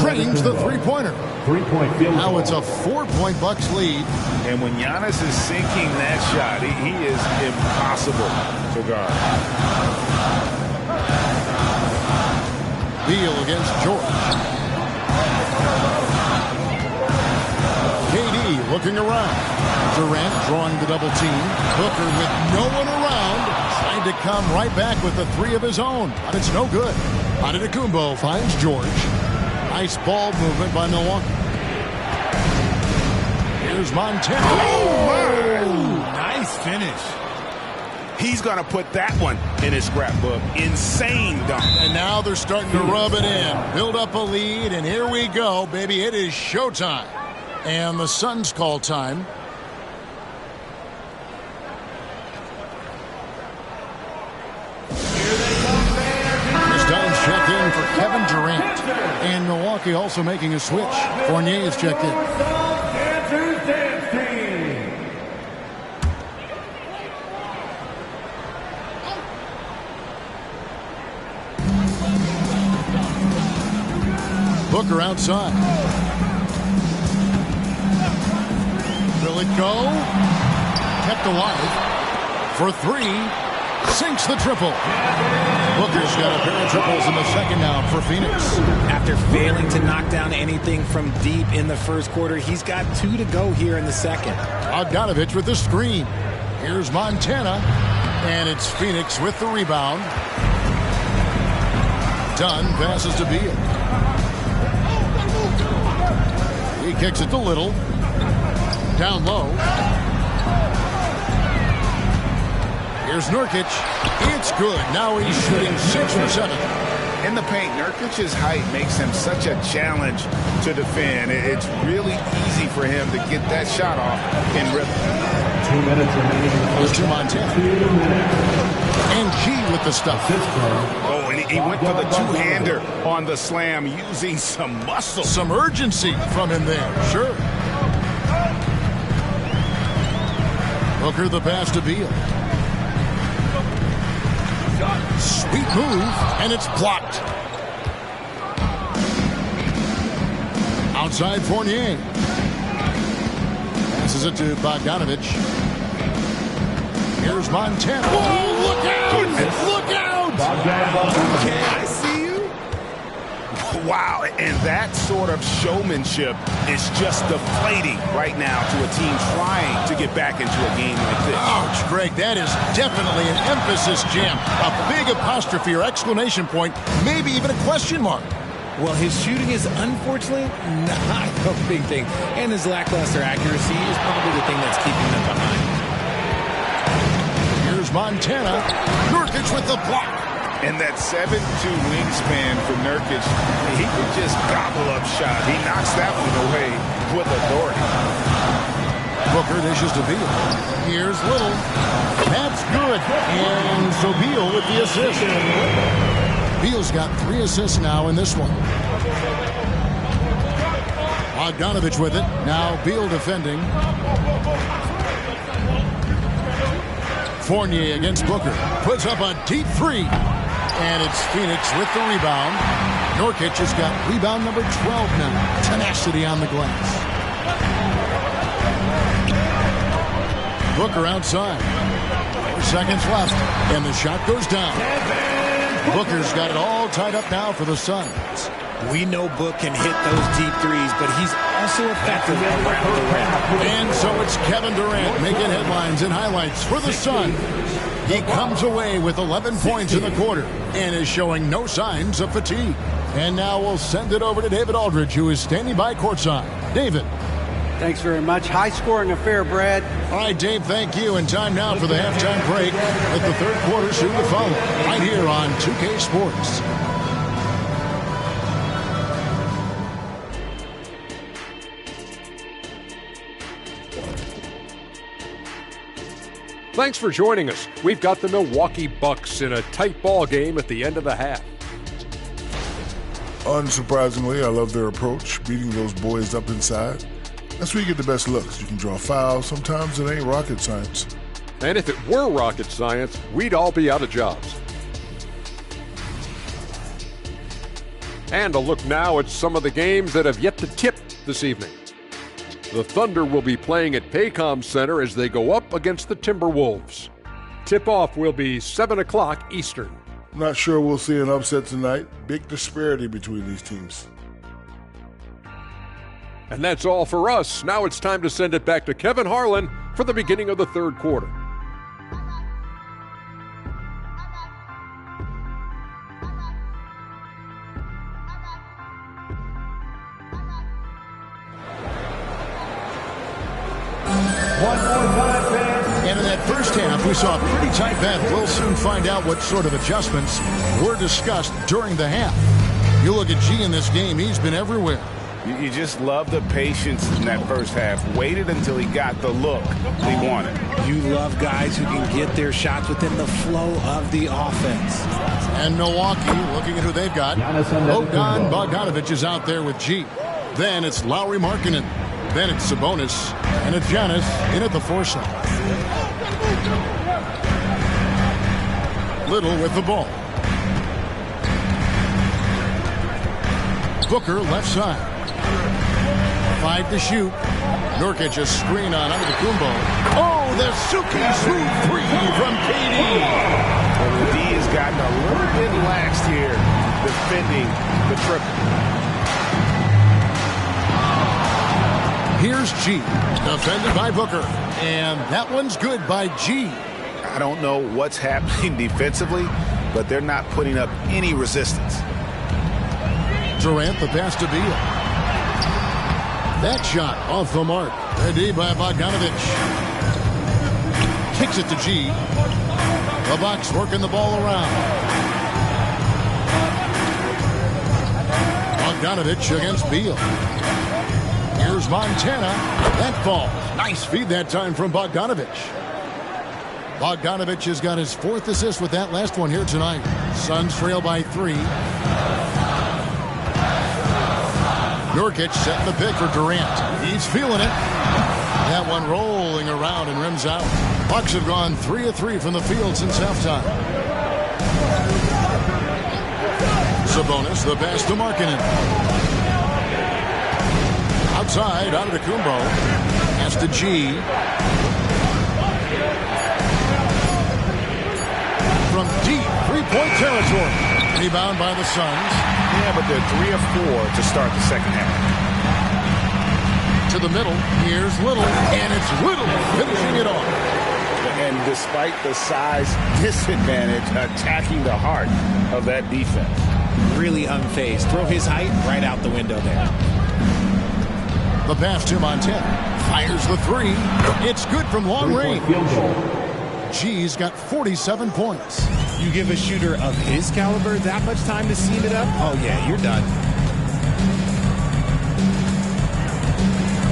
Drains the three-pointer. 3-point field. Now it's a 4-point Bucks lead. And when Giannis is sinking that shot, he is impossible to guard. Beal against George. KD looking around. Durant drawing the double team. Booker with no one around. Trying to come right back with the 3 of his own. But it's no good. Antetokounmpo finds George. Nice ball movement by Milwaukee. Here's Montana. Oh, nice finish. He's going to put that one in his scrapbook. Insane dunk. And now they're starting to rub it in. Build up a lead, and here we go, baby. It is showtime. And the Suns call time. It's Dunn's check in for Kevin Durant. And Milwaukee also making a switch. Fournier is checked in. Booker outside. Will it go? Kept alive for 3. Sinks the triple. Booker's got a pair of triples in the second now for Phoenix. After failing to knock down anything from deep in the first quarter, he's got 2 to go here in the second. Bogdanovich with the screen. Here's Montana. And it's Phoenix with the rebound. Dunn passes to Beal. He kicks it to Little. Down low. Here's Nurkic. It's good. Now he's shooting 6 from 7. In the paint, Nurkic's height makes him such a challenge to defend. It's really easy for him to get that shot off in rhythm. 2 minutes remaining. Goes to Montana. And G with the stuff. Oh, and he went for the two-hander on the slam using some muscle. Some urgency from him there. Sure. Booker the pass to Beal. Sweet move, and it's blocked. Outside Fournier. Passes it to Bogdanovich. Here's Montana. Oh, look out! Look out! Okay, I see you. Wow, and that sort of showmanship is just deflating right now to a team trying to get back into a game like this. Ouch, Greg, that is definitely an emphasis jam. A big apostrophe or exclamation point, maybe even a question mark. Well, his shooting is unfortunately not a big thing, and his lackluster accuracy is probably the thing that's keeping them behind. Here's Montana. Nurkic with the block. And that 7'2" wingspan for Nurkic, he could just gobble up shots. He knocks that one away with authority. Booker dishes to Beal. Here's Little. That's good. And so Beal with the assist. Beal's got 3 assists now in this one. Bogdanovich with it. Now Beal defending. Fournier against Booker. Puts up a deep 3. And it's Phoenix with the rebound. Nurkic has got rebound number 12 now. Tenacity on the glass. Booker outside. 4 seconds left. And the shot goes down. Booker's got it all tied up now for the Suns. We know Book can hit those deep threes, but he's also effective around the rim. And so it's Kevin Durant making headlines and highlights for the Suns. He comes away with 11 points in the quarter and is showing no signs of fatigue. And now we'll send it over to David Aldridge, who is standing by courtside. David. Thanks very much. High-scoring affair, Brad. All right, Dave, thank you. And time now for the halftime break with the third quarter soon to follow right here on 2K Sports. Thanks for joining us. We've got the Milwaukee Bucks in a tight ball game at the end of the half. Unsurprisingly, I love their approach, beating those boys up inside. That's where you get the best looks. You can draw fouls. Sometimes it ain't rocket science. And if it were rocket science, we'd all be out of jobs. And a look now at some of the games that have yet to tip this evening. The Thunder will be playing at Paycom Center as they go up against the Timberwolves. Tip-off will be 7 o'clock Eastern. Not sure we'll see an upset tonight. Big disparity between these teams. And that's all for us. Now it's time to send it back to Kevin Harlan for the beginning of the third quarter. And in that first half, we saw a pretty tight bet. We'll soon find out what sort of adjustments were discussed during the half. You look at G in this game, he's been everywhere. You just love the patience in that first half. Waited until he got the look he wanted. You love guys who can get their shots within the flow of the offense. And Milwaukee, looking at who they've got. Bogdanovich is out there with G. Then it's Lowry Markkanen. Then it's Sabonis. And it's Giannis in at the 4 side. Little with the ball. Booker left side. 5 to shoot. Nurkic a screen on Antetokounmpo. Oh, the Suki smooth three from KD. Well, the D has gotten a little bit laxed here defending the triple. Here's G, defended by Booker. And that one's good by G. I don't know what's happening defensively, but they're not putting up any resistance. Durant the pass to Beal. That shot off the mark. A D by Bogdanovic. Kicks it to G. The Bucks working the ball around. Bogdanovic against Beal. Here's Montana. That ball. Nice feed that time from Bogdanovic. Bogdanovic has got his 4th assist with that last one here tonight. Suns trail by 3. Nurkic setting the pick for Durant. He's feeling it. That one rolling around and rims out. Bucks have gone 3 of 3 from the field since halftime. Sabonis, the pass to Markkanen. Outside, Antetokounmpo. Pass to G. From deep three-point territory. Rebound by the Suns. Yeah, but they're 3 of 4 to start the second half. To the middle. Here's Little. And it's Little finishing it off. And despite the size disadvantage, attacking the heart of that defense. Really unfazed. Throw his height right out the window there. The pass to Montana. Fires the three. It's good from long range. G's got 47 points. You give a shooter of his caliber that much time to seam it up? Oh, yeah, you're done.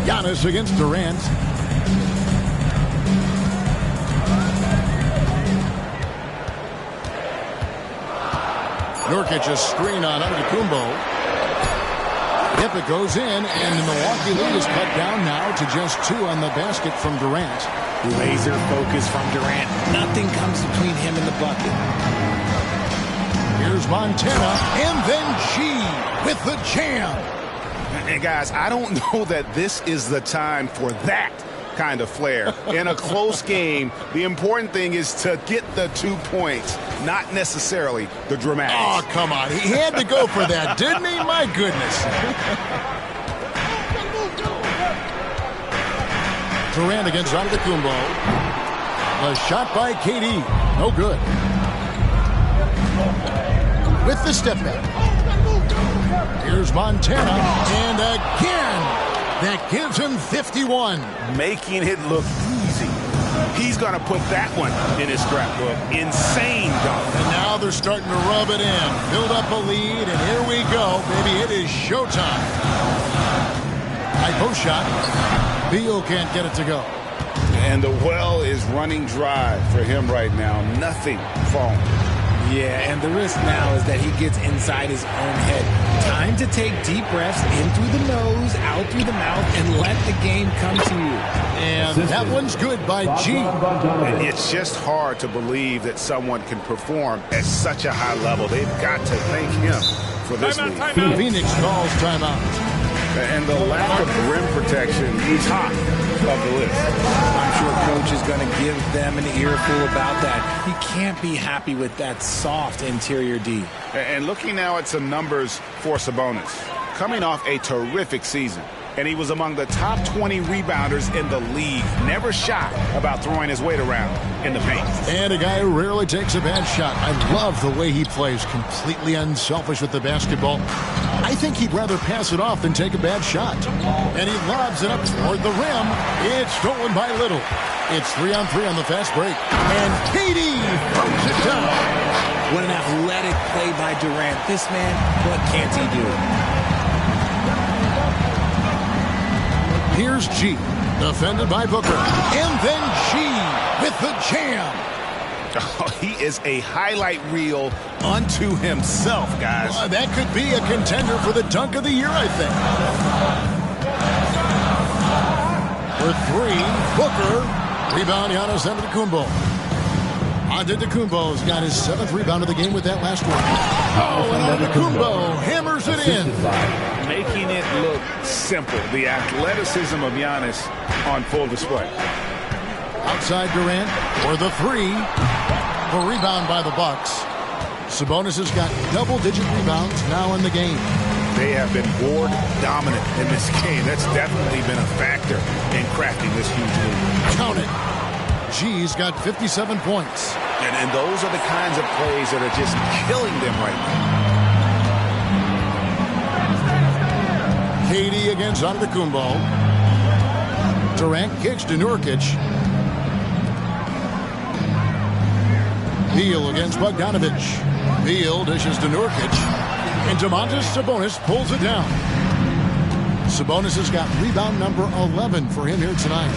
Giannis against Durant. Nurkic a screen on Antetokounmpo. Yep, it goes in, and the Milwaukee lead is cut down now to just 2 on the basket from Durant. Laser focus from Durant. Nothing comes between him and the bucket. Here's Montana, and then G with the jam. And guys, I don't know that this is the time for that kind of flair. In a close game, the important thing is to get the 2 points, not necessarily the dramatics. Oh, come on. He had to go for that, didn't he? My goodness. Durant against Antetokounmpo. A shot by KD. No good. With the step back. Here's Montana. And again, that gives him 51. Making it look easy. He's going to put that one in his scrapbook. Insane dunk. And now they're starting to rub it in. Build up a lead, and here we go. Baby, it is showtime. High post shot. Beal can't get it to go. And the well is running dry for him right now. Nothing falling. Yeah, and the risk now is that he gets inside his own head. Time to take deep breaths in through the nose, out through the mouth, and let the game come to you. And that one's good by G. And it's just hard to believe that someone can perform at such a high level. They've got to thank him for this lead. Phoenix calls timeout. And the lack of rim protection, top of the list. I'm sure coach is going to give them an earful about that. He can't be happy with that soft interior D. And looking now at some numbers for Sabonis. Coming off a terrific season. And he was among the top 20 rebounders in the league. Never shy about throwing his weight around in the paint. And a guy who rarely takes a bad shot. I love the way he plays. Completely unselfish with the basketball. I think he'd rather pass it off than take a bad shot. And he lobs it up toward the rim. It's stolen by Little. It's 3-on-3 on the fast break. And KD throws it down. What an athletic play by Durant. This man, what can't he do? Here's G, defended by Booker. And then G with the jam. Oh, he is a highlight reel unto himself, guys. That could be a contender for the dunk of the year, I think. For 3, Booker. Rebound, Giannis Antetokounmpo. Antetokounmpo's got his 7th rebound of the game with that last one. Oh, and Antetokounmpo hammers it in. making it look simple. The athleticism of Giannis on full display. Outside Durant for the three. The rebound by the Bucks. Sabonis has got double-digit rebounds now in the game. They have been board dominant in this game. That's definitely been a factor in crafting this huge lead. Count it. G's got 57 points. And those are the kinds of plays that are just killing them right now. KD against Antetokounmpo. Durant kicks to Nurkic. Beal against Bogdanovic. Beal dishes to Nurkic. And Domantas Sabonis pulls it down. Sabonis has got rebound number 11 for him here tonight.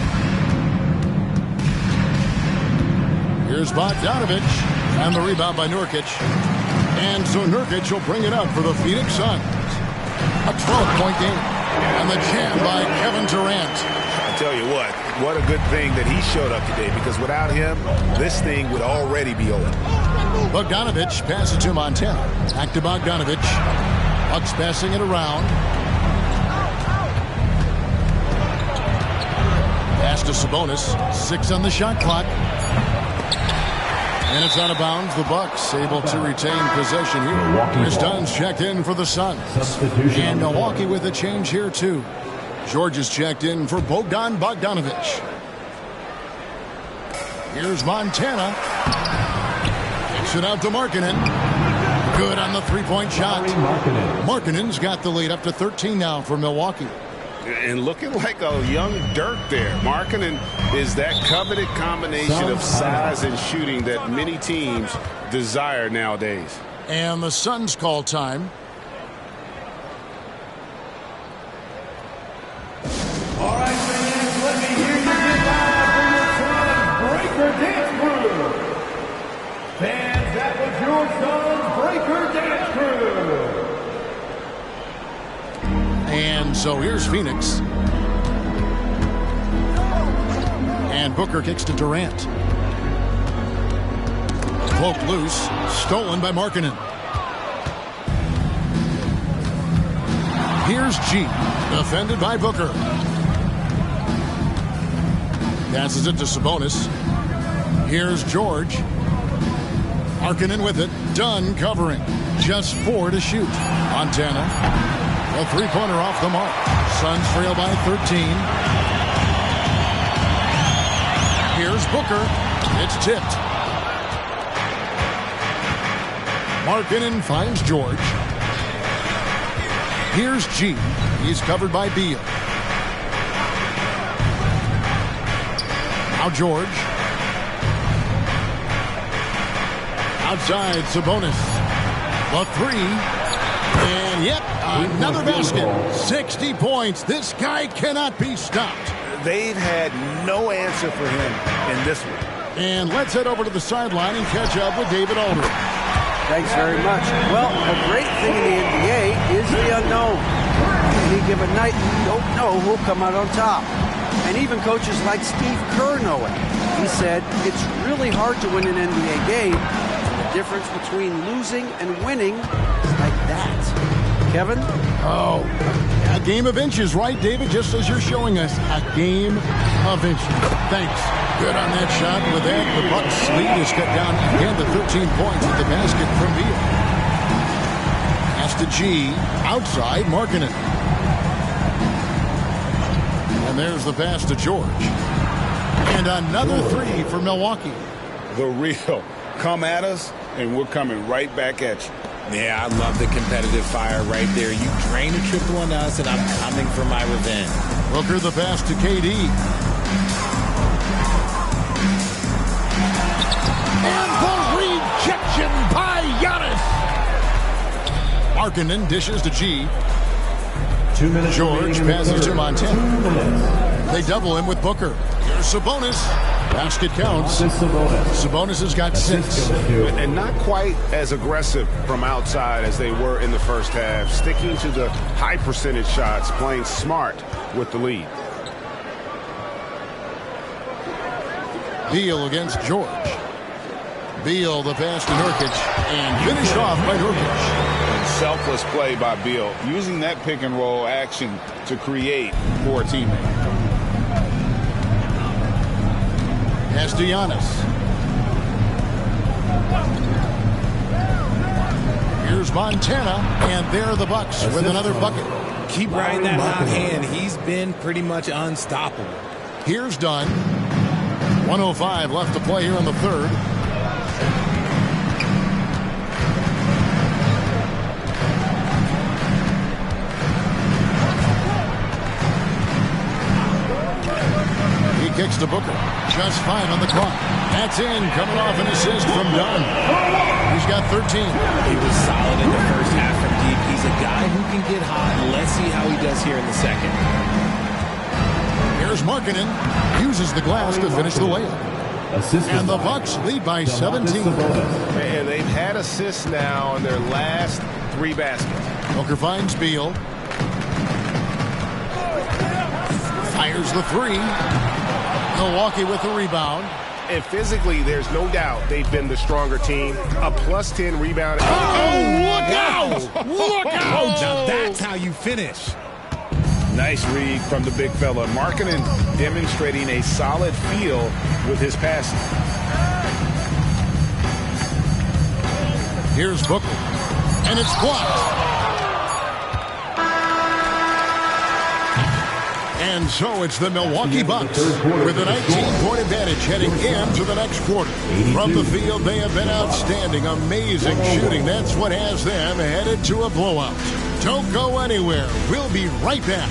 Here's Bogdanovic. And the rebound by Nurkic. And so Nurkic will bring it up for the Phoenix Suns. A 12-point game. And the jam by Kevin Durant. I tell you what a good thing that he showed up today, because without him, this thing would already be over. Bogdanovic passes to Montana. Back to Bogdanovic. Bucks passing it around. Pass to Sabonis. 6 on the shot clock. And it's out of bounds. The Bucks able to retain possession here. Chris Dunn's checked in for the Suns. And Milwaukee with a change here too. George is checked in for Bogdan Bogdanovic. Here's Montana. Kicks it out to Markkanen. Good on the three-point shot. Markkanen's got the lead up to 13 now for Milwaukee. And looking like a young Dirk there. Markkanen is that coveted combination of size and shooting that many teams desire nowadays. And the Suns call time. All right, fans, let me hear you get loud for your Suns Breaker Dance Crew. Fans, that was your Suns Breaker Dance Crew. And so here's Phoenix. And Booker kicks to Durant. Poked loose. Stolen by Markkanen. Here's G. Defended by Booker. Passes it to Sabonis. Here's George. Markkanen with it. Dunn covering. Just 4 to shoot. Montana. A three-pointer off the mark. Suns trail by 13. Here's Booker. It's tipped. Markkanen finds George. Here's G. He's covered by Beal. Now George. Outside Sabonis. The three. And yep, another basket. 60 points. This guy cannot be stopped. They've had no answer for him in this one. And let's head over to the sideline and catch up with David Aldridge. Thanks very much. Well, the great thing in the NBA is the unknown. Any given night, you don't know who'll come out on top. And even coaches like Steve Kerr know it. He said, it's really hard to win an NBA game. The difference between losing and winning is like that. Kevin? Oh, a game of inches, right, David? Just as you're showing us, a game of inches. Thanks. Good on that shot. With that, the Bucks lead is cut down again to 13 points with the basket from Beal. Pass to G. Outside, Markkanen. And there's the pass to George. And another three for Milwaukee. The real. Come at us, and we're coming right back at you. Yeah, I love the competitive fire right there. You drain a triple on us, and I'm coming for my revenge. Booker the pass to KD. And the rejection by Giannis. Markkanen dishes to G. 2 minutes. George passes to Montana. They double him with Booker. Here's Sabonis. Basket counts. Sabonis has got 6. And not quite as aggressive from outside as they were in the first half. Sticking to the high percentage shots, playing smart with the lead. Beal against George. Beal the pass to Nurkic. And finished off by Nurkic. selfless play by Beal, using that pick and roll action to create for a teammate. As to Giannis. Here's Montana, and there are the Bucks with another bucket. Keep riding that hot hand. He's been pretty much unstoppable. Here's Dunn. 1:05 left to play here in the third. He kicks to Booker. Just 5 on the clock. That's in, coming off an assist from Dunn. He's got 13. He was solid in the first half from deep. He's a guy who can get hot. Let's see how he does here in the second. Here's Markkanen. Uses the glass to finish the layup. And the Bucks lead by 17. And they've had assists now in their last 3 baskets. Booker finds Beal. Fires the 3. Milwaukee with the rebound. And physically, there's no doubt they've been the stronger team. A +10 rebound. Oh, look out! Look out! Now that's how you finish. Nice read from the big fella. Markkanen demonstrating a solid feel with his passing. Here's Booker. And it's blocked. And so it's the Milwaukee Bucks with a 19-point advantage heading into the next quarter. From the field, they have been outstanding. Amazing shooting. That's what has them headed to a blowout. Don't go anywhere. We'll be right back.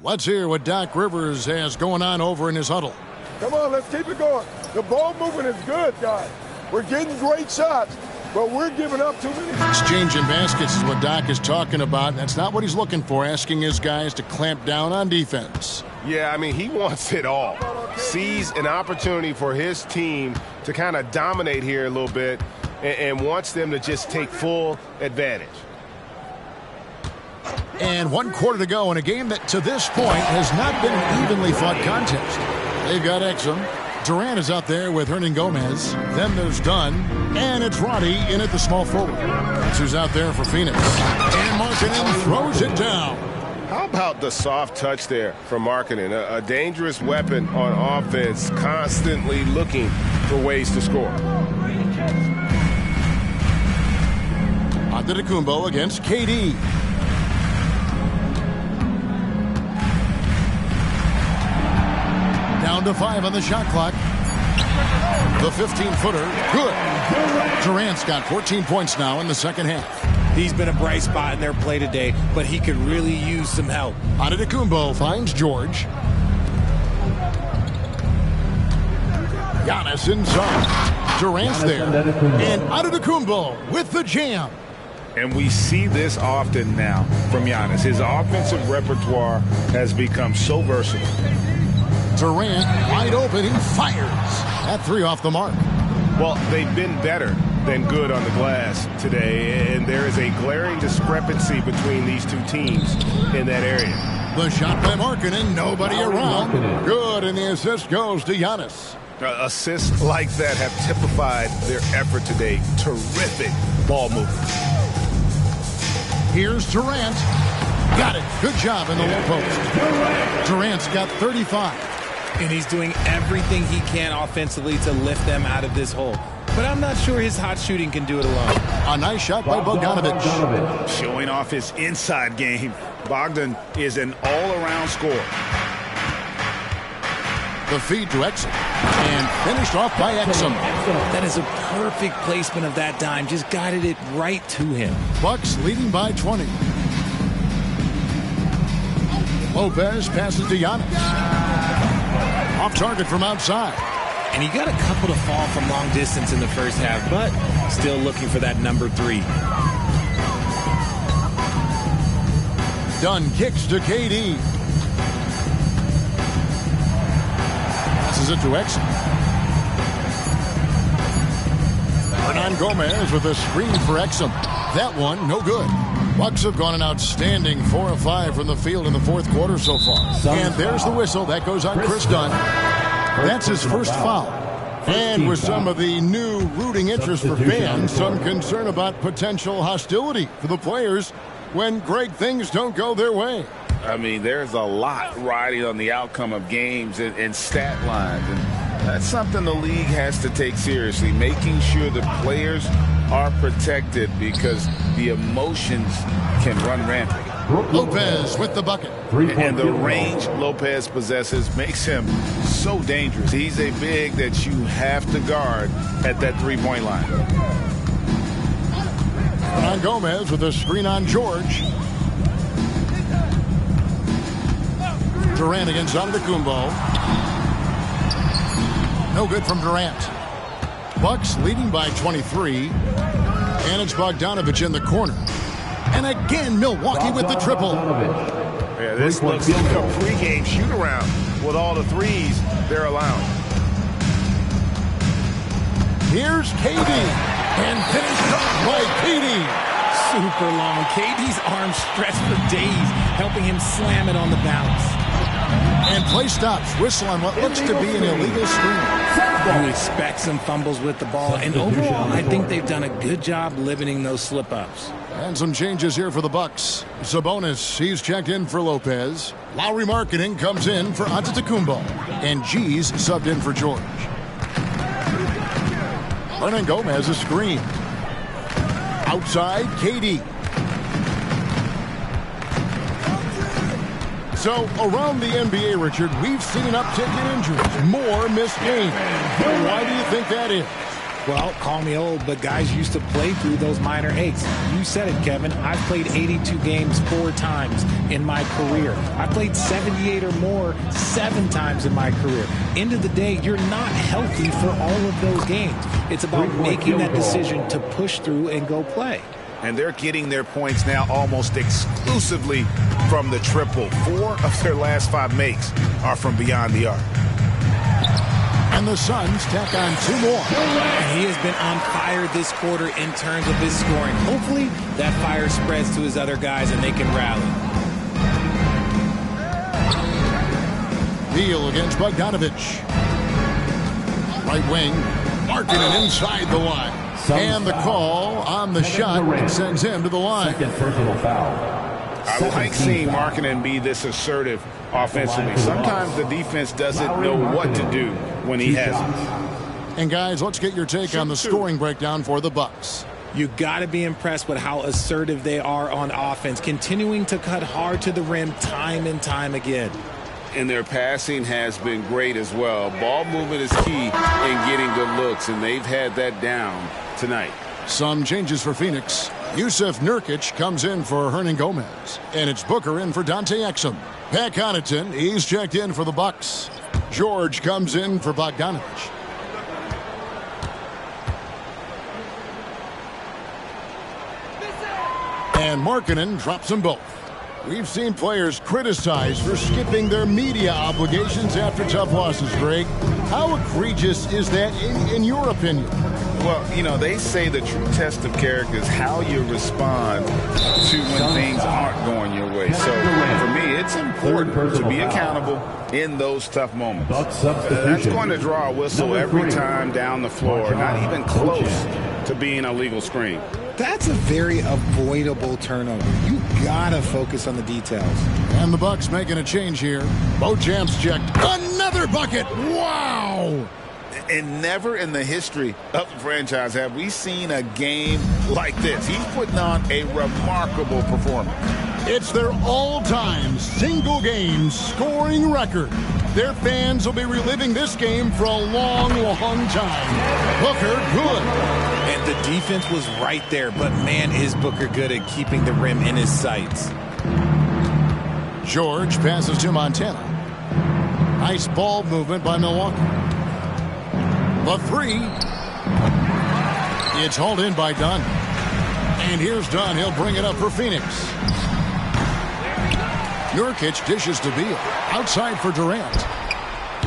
Let's hear what Doc Rivers has going on over in his huddle. Come on, let's keep it going. The ball movement is good, guys. We're getting great shots, but we're giving up too many. Exchanging baskets is what Doc is talking about. That's not what he's looking for, asking his guys to clamp down on defense. Yeah, I mean, he wants it all. Sees an opportunity for his team to kind of dominate here a little bit and wants them to just take full advantage. And 1 quarter to go in a game that to this point has not been an evenly fought contest. They've got Exum. Durant is out there with Hernan Gomez. Then there's Dunn. And it's Roddy in at the small forward. That's who's out there for Phoenix. And Markkanen throws it down. How about the soft touch there from Markkanen? A dangerous weapon on offense, constantly looking for ways to score. Antetokounmpo against KD. Down to 5 on the shot clock. The 15-footer, good. Durant's got 14 points now in the second half. He's been a bright spot in their play today, but he could really use some help. Antetokounmpo finds George. Giannis inside. Durant's there. And Antetokounmpo with the jam. And we see this often now from Giannis. His offensive repertoire has become so versatile. Durant wide open. He fires. That 3 off the mark. Well, they've been better than good on the glass today, and there is a glaring discrepancy between these two teams in that area. The shot by Markkanen, nobody around. Good, and the assist goes to Giannis. Assists like that have typified their effort today. Terrific ball movement. Here's Durant. Got it. Good job in the low post. Durant's got 35. And he's doing everything he can offensively to lift them out of this hole. But I'm not sure his hot shooting can do it alone. A nice shot by Bogdanovic. Showing off his inside game. Bogdan is an all-around scorer. The feed to Exum. And finished off by Exum. That is a perfect placement of that dime. Just guided it right to him. Bucks leading by 20. Lopez passes to Giannis. Off target from outside. And he got a couple to fall from long distance in the first half, but still looking for that number 3. Dunn kicks to KD. Passes it to Exum. Hernan Gomez with a screen for Exum. That one, no good. Bucks have gone an outstanding 4 of 5 from the field in the fourth quarter so far. And there's the whistle. That goes on Chris Dunn. That's his first foul. And with some of the new rooting interest for fans, some concern about potential hostility for the players when great things don't go their way. I mean, there's a lot riding on the outcome of games and stat lines. And that's something the league has to take seriously, making sure the players are protected because the emotions can run rampant. Lopez with the bucket. And the range Lopez possesses makes him so dangerous. He's a big that you have to guard at that three-point line. On Gomez with a screen on George. Durant against Antetokounmpo. No good from Durant. Bucks leading by 23. And it's Bogdanovich in the corner. And again, Milwaukee with the triple. Yeah, this looks like a pregame shoot-around with all the threes they're allowing. Here's KD. And finished off by KD. Super long. KD's arms stretched for days, helping him slam it on the bounce. And play stops. Whistle on what looks to be an illegal screen. You expect some fumbles with the ball. And overall, I think they've done a good job limiting those slip-ups. And some changes here for the Bucks. Sabonis, he's checked in for Lopez. Lowry Markkanen comes in for Antetokounmpo. And G's subbed in for George. Hernan Gomez a screen. Outside, KD. So, around the NBA, Richard, we've seen an uptick in injuries. More missed games. Why do you think that is? Well, call me old, but guys used to play through those minor aches. You said it, Kevin. I've played 82 games 4 times in my career. I played 78 or more 7 times in my career. End of the day, you're not healthy for all of those games. It's about making that decision to push through and go play. And they're getting their points now almost exclusively from the triple. 4 of their last 5 makes are from beyond the arc. And the Suns tack on 2 more. And he has been on fire this quarter in terms of his scoring. Hopefully that fire spreads to his other guys and they can rally. Beal against Bogdanovich. Right wing. Markkanen inside the line. And the call on the shot sends him to the line. Second personal foul. I like seeing Markkanen be this assertive offensively. Sometimes the defense doesn't know what to do when he has it. And guys, let's get your take on the scoring breakdown for the Bucks. You got to be impressed with how assertive they are on offense, continuing to cut hard to the rim time and time again. And their passing has been great as well. Ball movement is key in getting good looks, and they've had that down tonight. Some changes for Phoenix. Yusuf Nurkic comes in for Hernan Gomez. And it's Booker in for Dante Exum. Pat Connaughton, he's checked in for the Bucks. George comes in for Bogdanovich. And Markkanen drops them both. We've seen players criticized for skipping their media obligations after tough losses, Greg. How egregious is that in your opinion? Well, you know, they say the true test of character is how you respond to when things aren't going your way. So, for me, it's important to be accountable in those tough moments. That's going to draw a whistle every time down the floor, not even close to being a legal screen. That's a very avoidable turnover. You gotta focus on the details. And the Bucks making a change here. Beauchamp's checked. Another bucket. Wow. And never in the history of the franchise have we seen a game like this. He's putting on a remarkable performance. It's their all-time single-game scoring record. Their fans will be reliving this game for a long, long time. Booker, good. And the defense was right there, but man, is Booker good at keeping the rim in his sights. George passes to Montana. Nice ball movement by Milwaukee. The three. It's hauled in by Dunn. And here's Dunn. He'll bring it up for Phoenix. Nurkic dishes to Beal. Outside for Durant.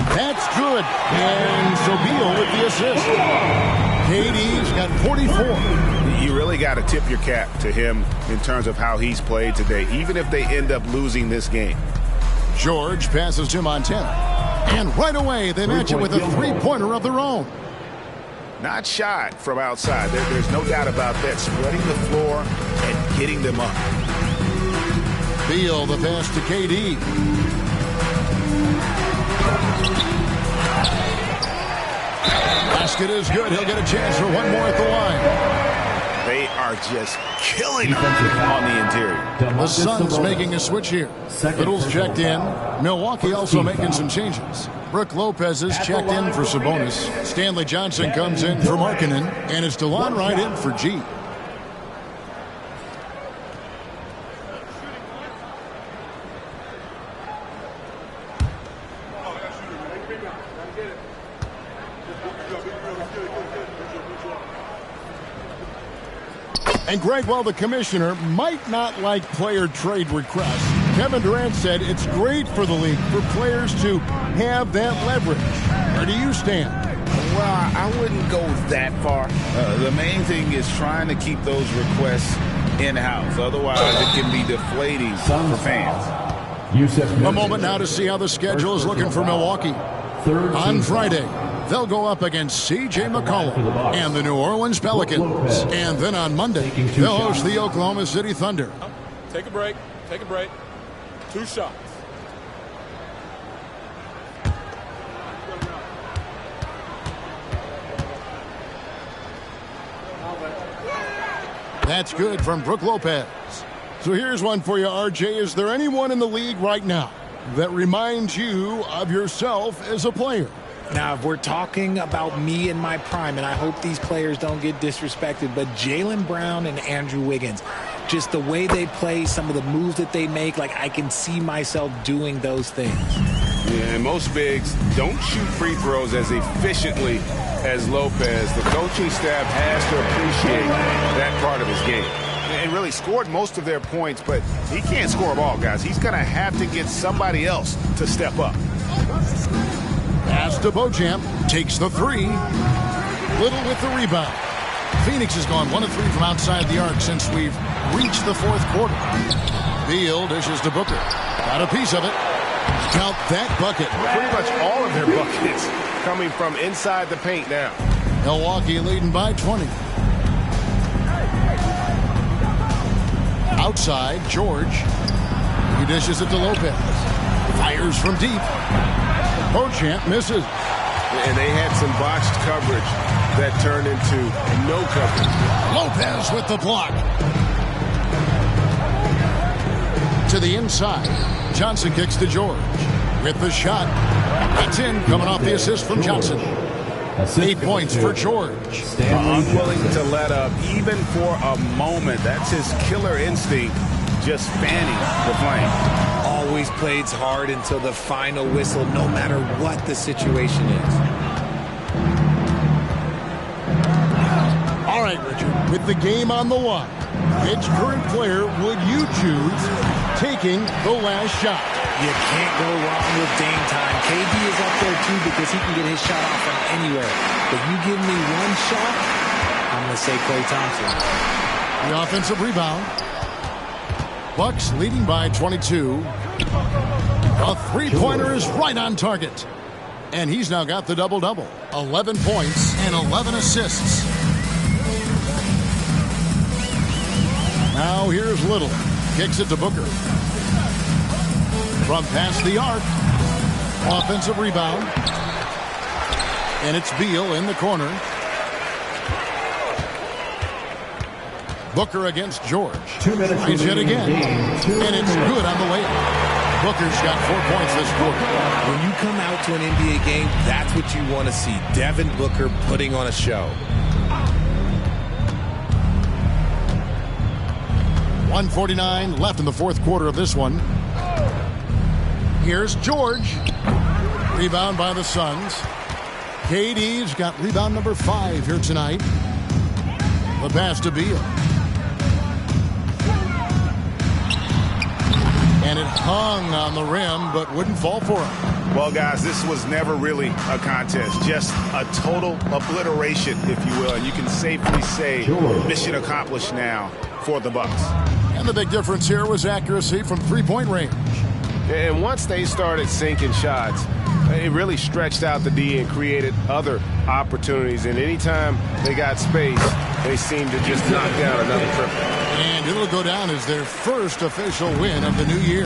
That's good. And so Beal with the assist. KD's got 44. You really got to tip your cap to him in terms of how he's played today, even if they end up losing this game. George passes to Montana. And right away, they match it with a three-pointer of their own. Not shot from outside. There's no doubt about that. Spreading the floor and getting them up. Beal, the pass to KD. Basket is good. He'll get a chance for one more at the line. They are just killing on the interior. The Suns making a switch here. Little's checked in. Milwaukee also making some changes. Brook Lopez is checked in for Sabonis. Stanley Johnson comes in for Markkanen. And it's DeLon Wright in for G. And Greg, while the commissioner might not like player trade requests, Kevin Durant said it's great for the league for players to have that leverage. Where do you stand? Well, I wouldn't go that far. The main thing is trying to keep those requests in-house. Otherwise, it can be deflating for fans. A moment now to see how the schedule is looking for Milwaukee. On Friday, they'll go up against C.J. McCollum and the New Orleans Pelicans. And then on Monday, they'll host the Oklahoma City Thunder. Take a break. Take a break. 2 shots. That's good from Brook Lopez. So here's one for you, RJ. Is there anyone in the league right now that reminds you of yourself as a player? Now, if we're talking about me in my prime, and I hope these players don't get disrespected, but Jaylen Brown and Andrew Wiggins, just the way they play, some of the moves that they make, like I can see myself doing those things. Yeah, and most bigs don't shoot free throws as efficiently as Lopez. The coaching staff has to appreciate that part of his game. And really scored most of their points, but he can't score them all, guys. He's going to have to get somebody else to step up. Pass to Beauchamp, takes the three. Little with the rebound. Phoenix has gone 1 of 3 from outside the arc since we've reached the fourth quarter. Beal dishes to Booker. Got a piece of it. Count that bucket. Pretty much all of their buckets coming from inside the paint now. Milwaukee leading by 20. Outside, George. He dishes it to Lopez. Fires from deep. Beauchamp misses. And they had some botched coverage that turned into no coverage. Lopez with the block. To the inside. Johnson kicks to George. With the shot. That's in, coming off the assist from Johnson. 8 points for George. Unwilling to let up, even for a moment. That's his killer instinct, just fanning the flame. Always plays hard until the final whistle, no matter what the situation is. All right, Richard, with the game on the line, which current player would you choose taking the last shot? You can't go wrong with Dame time. KD is up there, too, because he can get his shot off from anywhere. But you give me one shot, I'm going to say Klay Thompson. The offensive rebound. Bucks leading by 22. A three-pointer is right on target. And he's now got the double-double. 11 points and 11 assists. Now here's Little. Kicks it to Booker. From past the arc. Offensive rebound. And it's Beal in the corner. Booker against George. 2 minutes. Tries it again. And it's good on the layup. Booker's got 4 points this quarter. When you come out to an NBA game, that's what you want to see. Devin Booker putting on a show. 1:49 left in the fourth quarter of this one. Here's George. Rebound by the Suns. KD's got rebound number 5 here tonight. The pass to Beal. And it hung on the rim, but wouldn't fall for him. Well, guys, this was never really a contest. Just a total obliteration, if you will. And you can safely say mission accomplished now for the Bucks. And the big difference here was accuracy from three-point range. And once they started sinking shots, it really stretched out the D and created other opportunities. And anytime they got space, they seemed to just knock down another triple. And it'll go down as their first official win of the new year.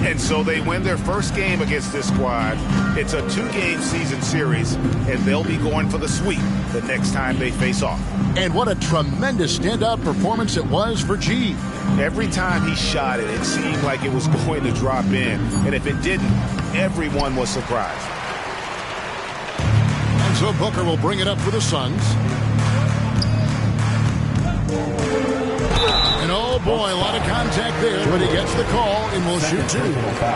And so they win their first game against this squad. It's a 2-game season series, and they'll be going for the sweep the next time they face off. And what a tremendous standout performance it was for G. Every time he shot it, it seemed like it was going to drop in. And if it didn't, everyone was surprised. And so Booker will bring it up for the Suns. And oh boy, a lot of contact there, but he gets the call and will shoot 2.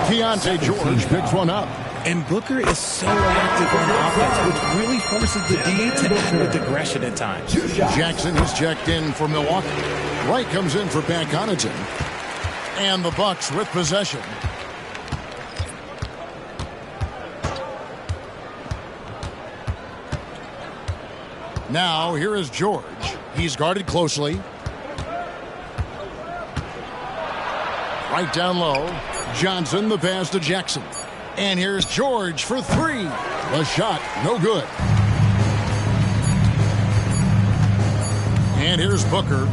Keontae George picks one up. And Booker is so electric on offense, which really forces the D to act with aggression at times. Jackson has checked in for Milwaukee. Wright comes in for Pat Connaughton. And the Bucks with possession. Now, here is George. He's guarded closely. Right down low. Johnson, the pass to Jackson. And here's George for 3. The shot, no good. And here's Booker.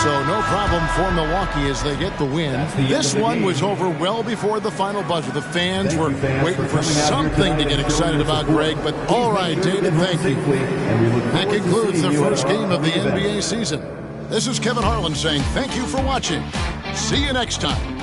So no problem for Milwaukee as they get the win. This one was over well before the final buzzer. The fans were waiting for something to get excited about, Greg. But all right, David, thank you. That concludes the first game of the NBA season. This is Kevin Harlan saying thank you for watching. See you next time.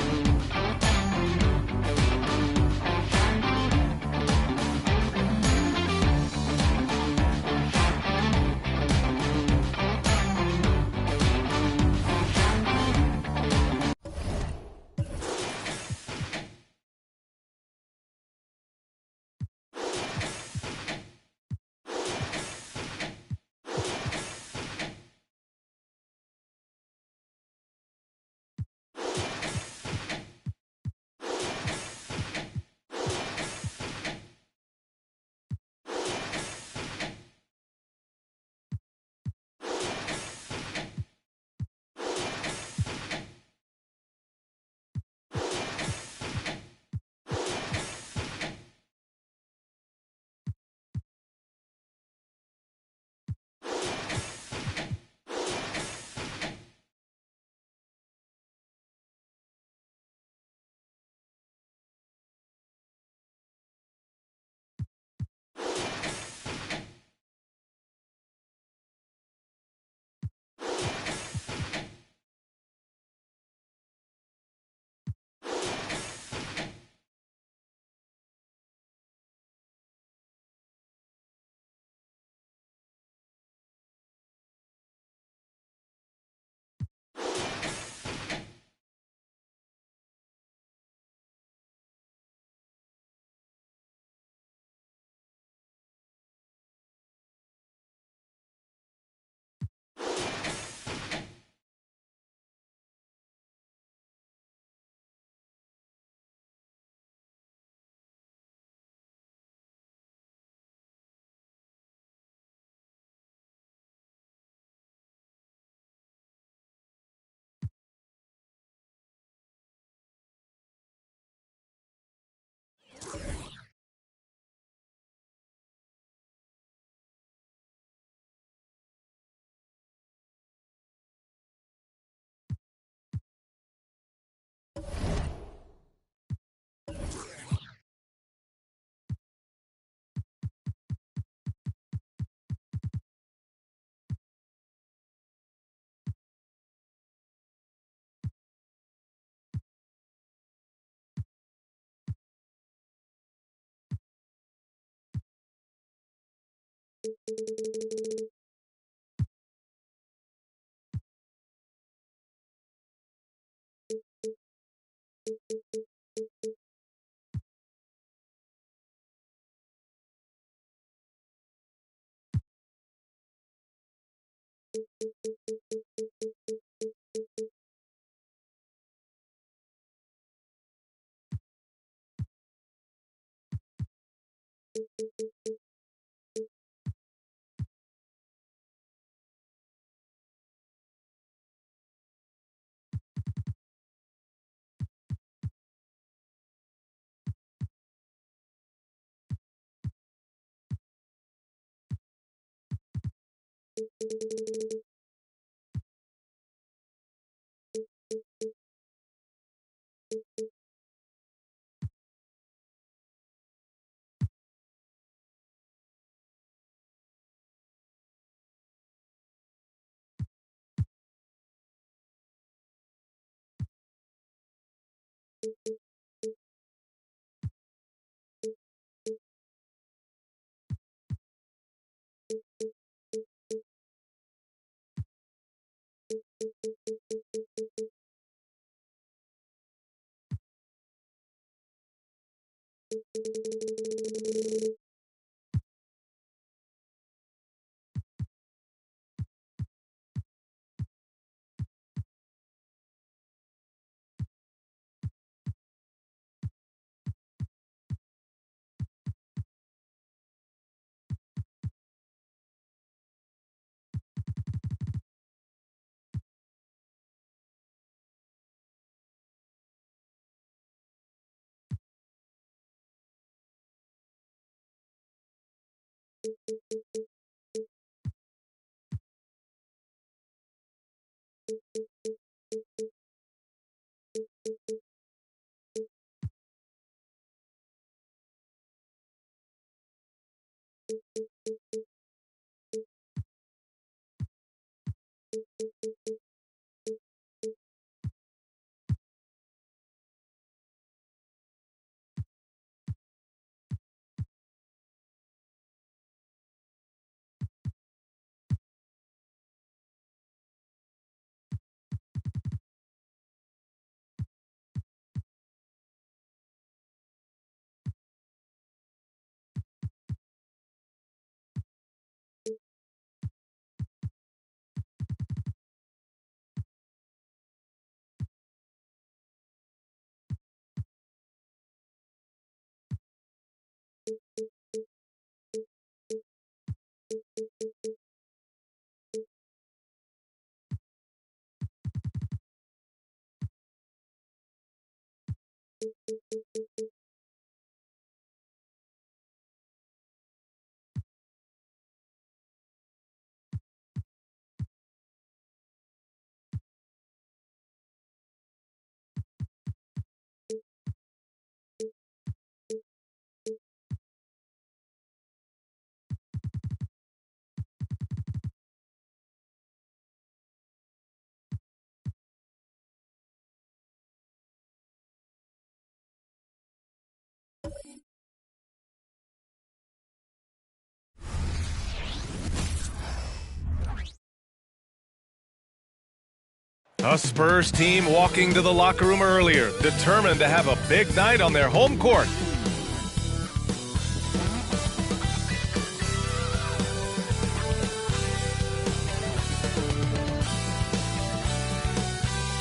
A Spurs team walking to the locker room earlier, determined to have a big night on their home court.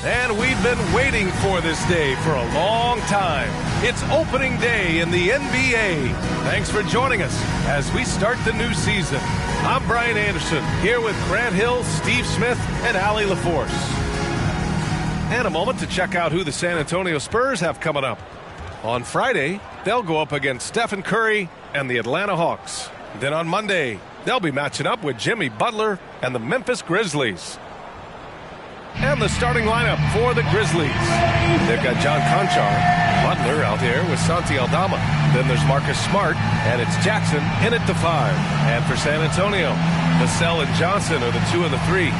And we've been waiting for this day for a long time. It's opening day in the NBA. Thanks for joining us as we start the new season. I'm Brian Anderson, here with Grant Hill, Steve Smith, and Allie LaForce. And a moment to check out who the San Antonio Spurs have coming up. On Friday, they'll go up against Stephen Curry and the Atlanta Hawks. Then on Monday, they'll be matching up with Jimmy Butler and the Memphis Grizzlies. And the starting lineup for the Grizzlies. They've got John Conchar, Butler out there with Santi Aldama. Then there's Marcus Smart, and it's Jackson in at the 5. And for San Antonio, Vassell and Johnson are the 2 and the 3.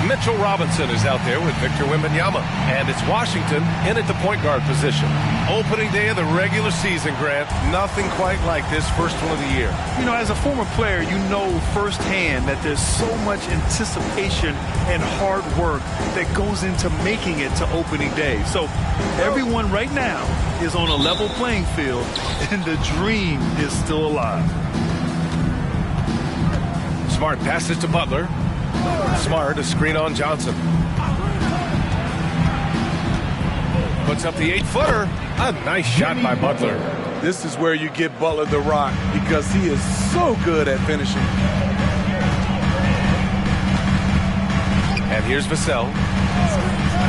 Mitchell Robinson is out there with Victor Wembanyama. And it's Washington in at the point guard position. Opening day of the regular season, Grant. Nothing quite like this first one of the year. You know, as a former player, you know firsthand that there's so much anticipation and hard work that goes into making it to opening day. So everyone right now is on a level playing field, and the dream is still alive. Smart passes to Butler. Smart, a screen on Johnson. Puts up the 8-footer. A nice shot by Butler. This is where you get Butler the rock because he is so good at finishing. And here's Vassell.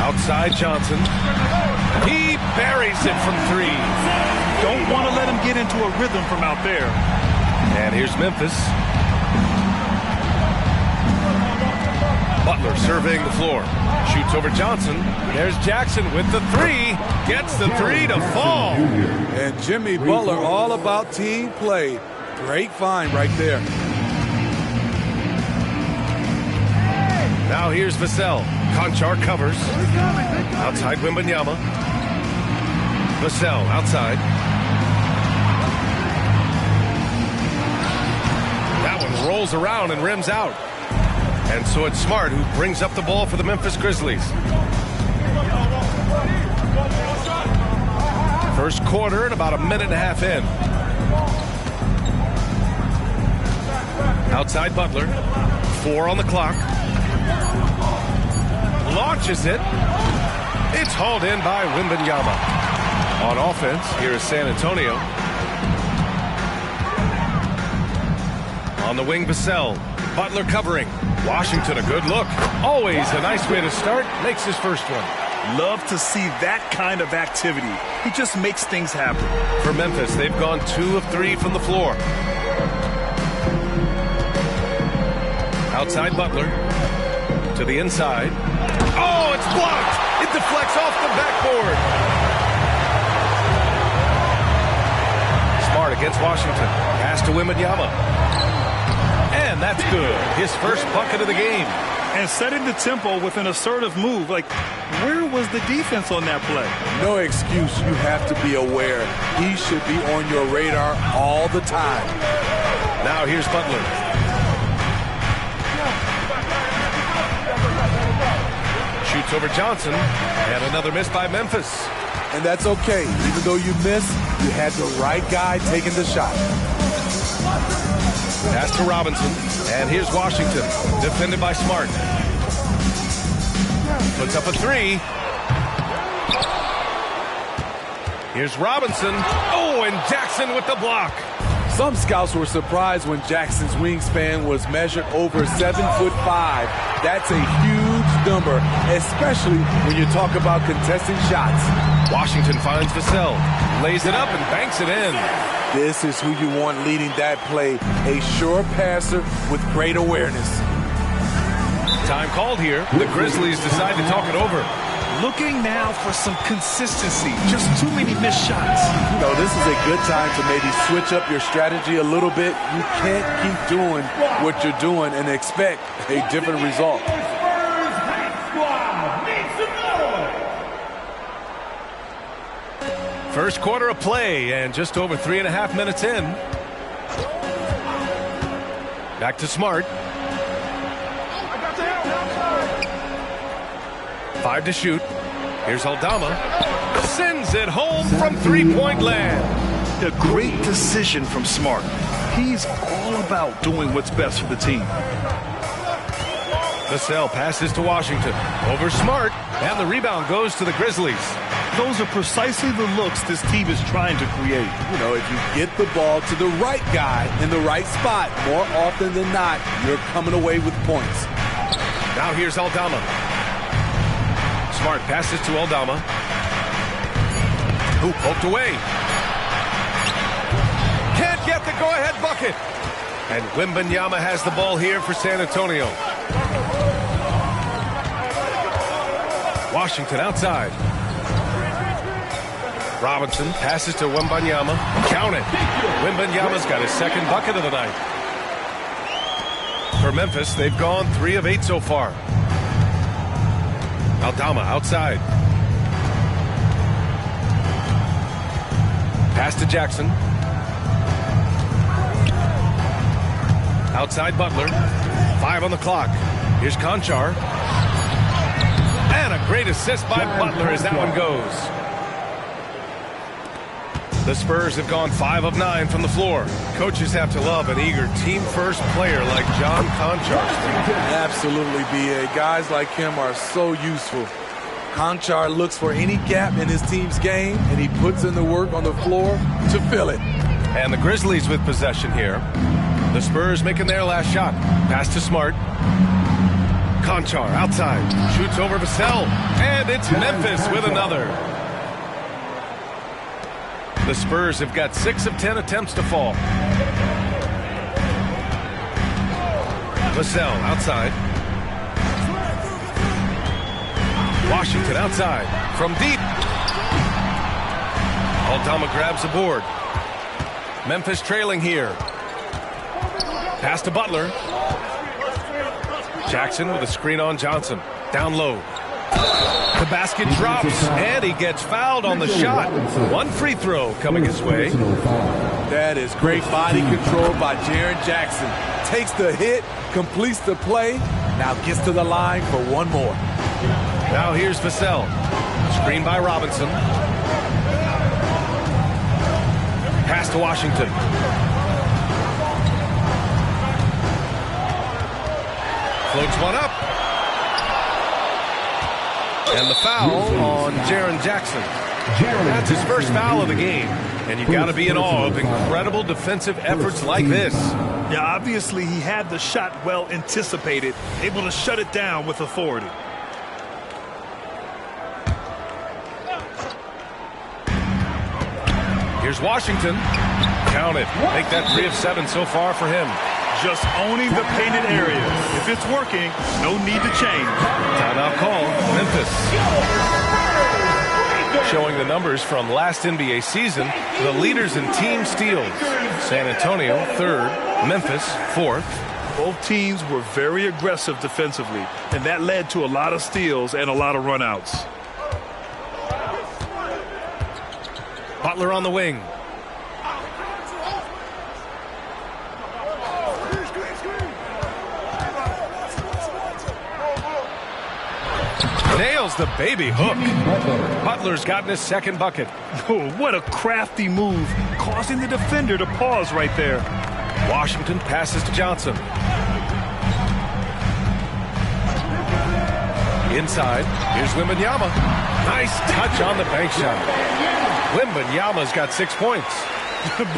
Outside Johnson. He buries it from 3. Don't want to let him get into a rhythm from out there. And here's Memphis. Butler surveying the floor. Shoots over Johnson. There's Jackson with the three. Gets the three to fall. And Jimmy Butler, all about team play. Great find right there. Now here's Vassell. Conchar covers. Outside Wembanyama. Vassell outside. That one rolls around and rims out. And so it's Smart who brings up the ball for the Memphis Grizzlies. First quarter and about a minute and a half in. Outside Butler. 4 on the clock. Launches it. It's hauled in by Wembanyama. On offense, here is San Antonio. On the wing, Vassell. Butler covering. Washington, a good look. Always a nice way to start. Makes his first one. Love to see that kind of activity. He just makes things happen. For Memphis, they've gone 2 of 3 from the floor. Outside Butler. To the inside. Oh, it's blocked. It deflects off the backboard. Smart against Washington. Pass to Wembanyama. And that's good. His first bucket of the game. And setting the tempo with an assertive move. Like, where was the defense on that play? No excuse. You have to be aware. He should be on your radar all the time. Now here's Butler. Shoots over Johnson. And another miss by Memphis. And that's okay. Even though you missed, you had the right guy taking the shot. Pass to Robinson. And here's Washington. Defended by Smart. Puts up a 3. Here's Robinson. Oh, and Jackson with the block. Some scouts were surprised when Jackson's wingspan was measured over 7'5". That's a huge number, especially when you talk about contesting shots. Washington finds Vassell. Lays it up and banks it in. This is who you want leading that play. A sure passer with great awareness. Time called here. The Grizzlies decide to talk it over. Looking now for some consistency. Just too many missed shots. You know, this is a good time to maybe switch up your strategy a little bit. You can't keep doing what you're doing and expect a different result. First quarter of play and just over 3.5 minutes in. Back to Smart. 5 to shoot. Here's Aldama. Sends it home from three-point land. A great decision from Smart. He's all about doing what's best for the team. Vassell passes to Washington. Over Smart. And the rebound goes to the Grizzlies. Those are precisely the looks this team is trying to create. You know, if you get the ball to the right guy in the right spot, more often than not, you're coming away with points. Now here's Aldama. Smart passes to Aldama. Who poked away. Can't get the go-ahead bucket. And Wembanyama has the ball here for San Antonio. Washington outside. Robinson passes to Wembanyama. Count it. Wembanyama's got his second bucket of the night. For Memphis, they've gone 3 of 8 so far. Aldama outside. Pass to Jackson. Outside Butler. 5 on the clock. Here's Conchar. And a great assist by Butler as that one goes. The Spurs have gone 5 of 9 from the floor. Coaches have to love an eager team-first player like John Conchar. Absolutely, B.A. Guys like him are so useful. Conchar looks for any gap in his team's game, and he puts in the work on the floor to fill it. And the Grizzlies with possession here. The Spurs making their last shot. Pass to Smart. Conchar outside. Shoots over Vassell. And it's Memphis with another. The Spurs have got 6 of 10 attempts to fall. Vassell outside. Washington outside from deep. Aldama grabs the board. Memphis trailing here. Pass to Butler. Jackson with a screen on Johnson. Down low. The basket drops, and he gets fouled on the shot. One free throw coming his way. That is great body control by Jaren Jackson. Takes the hit, completes the play, now gets to the line for one more. Now here's Vassell. Screen by Robinson. Pass to Washington. Floats one up. And the foul on Jaren Jackson. That's his first foul of the game. And you've got to be in awe of incredible defensive efforts like this. Yeah, obviously he had the shot well anticipated, able to shut it down with authority. Here's Washington. Count it. Make that 3 of 7 so far for him. Just owning the painted area. If it's working, no need to change. Timeout call, Memphis. Showing the numbers from last NBA season, the leaders in team steals. San Antonio, 3rd. Memphis, 4th. Both teams were very aggressive defensively, and that led to a lot of steals and a lot of runouts. Butler on the wing. Nails the baby hook. Butler's gotten his second bucket. Oh, what a crafty move, causing the defender to pause right there. Washington passes to Johnson. Inside, here's Wembanyama. Nice touch on the bank shot. Wembanyama's got 6 points.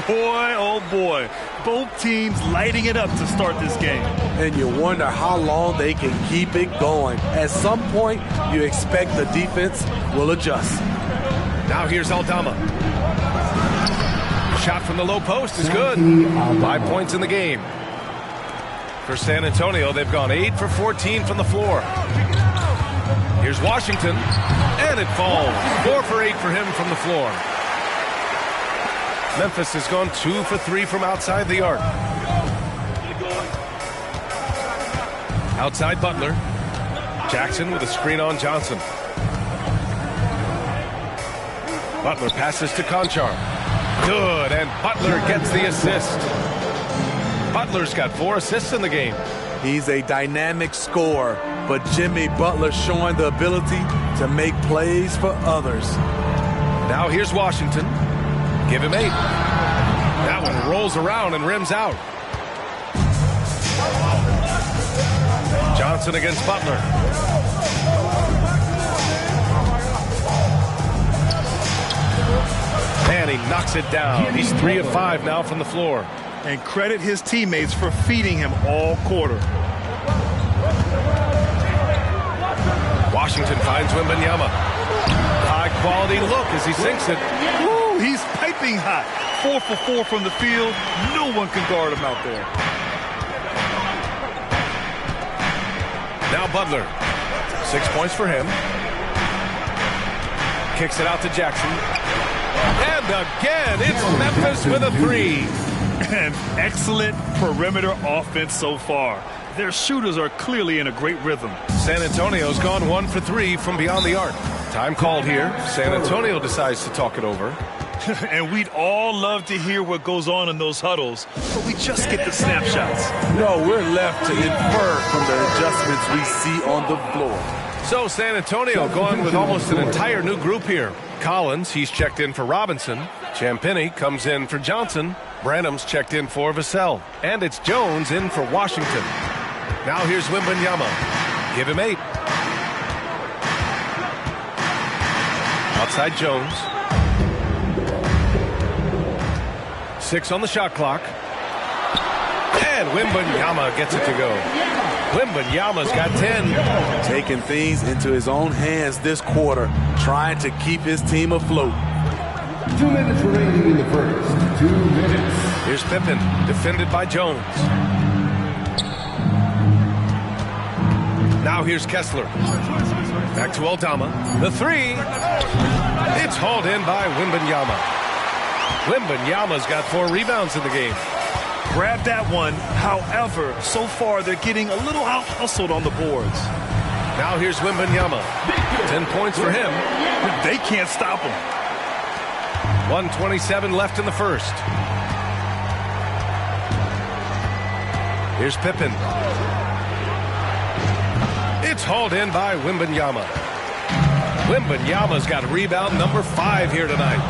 Boy, oh boy. Both teams lighting it up to start this game. And you wonder how long they can keep it going. At some point, you expect the defense will adjust. Now here's Aldama. Shot from the low post is good. 5 points in the game. For San Antonio, they've gone 8 for 14 from the floor. Here's Washington, and it falls. 4 for 8 for him from the floor. Memphis has gone 2 for 3 from outside the arc. Outside Butler. Jackson with a screen on Johnson. Butler passes to Conchar. Good, and Butler gets the assist. Butler's got 4 assists in the game. He's a dynamic scorer, but Jimmy Butler showing the ability to make plays for others. Now here's Washington. Give him 8. That one rolls around and rims out. Johnson against Butler. And he knocks it down. He's 3 of 5 now from the floor. And credit his teammates for feeding him all quarter. Washington finds Wembanyama. High quality look as he sinks it. Woo, he's piping hot. 4 for 4 from the field. No one can guard him out there. Now Butler. 6 points for him. Kicks it out to Jackson. And again, it's Memphis with a 3. An excellent perimeter offense so far. Their shooters are clearly in a great rhythm. San Antonio's gone 1 for 3 from beyond the arc. Time called here. San Antonio decides to talk it over. And we'd all love to hear what goes on in those huddles, but we just get the snapshots. No, we're left to infer from the adjustments we see on the floor. So San Antonio going with almost an entire new group here. Collins, he's checked in for Robinson. Champagnie comes in for Johnson. Branham's checked in for Vassell. And it's Jones in for Washington. Now here's Wembanyama. Give him 8. Outside Jones. 6 on the shot clock. And Wembanyama gets it to go. Wembanyama's got 10. Taking things into his own hands this quarter, trying to keep his team afloat. 2 minutes remaining in the first. 2 minutes. Here's Pippen, defended by Jones. Now here's Kessler. Back to Aldama. The three. It's hauled in by Wembanyama. Wembanyama's got 4 rebounds in the game. Grab that one. However, so far they're getting a little out-hustled on the boards. Now here's Wembanyama. 10 points for him. They can't stop him. 1:27 left in the first. Here's Pippen. It's hauled in by Wembanyama. Wembanyama's got rebound number 5 here tonight.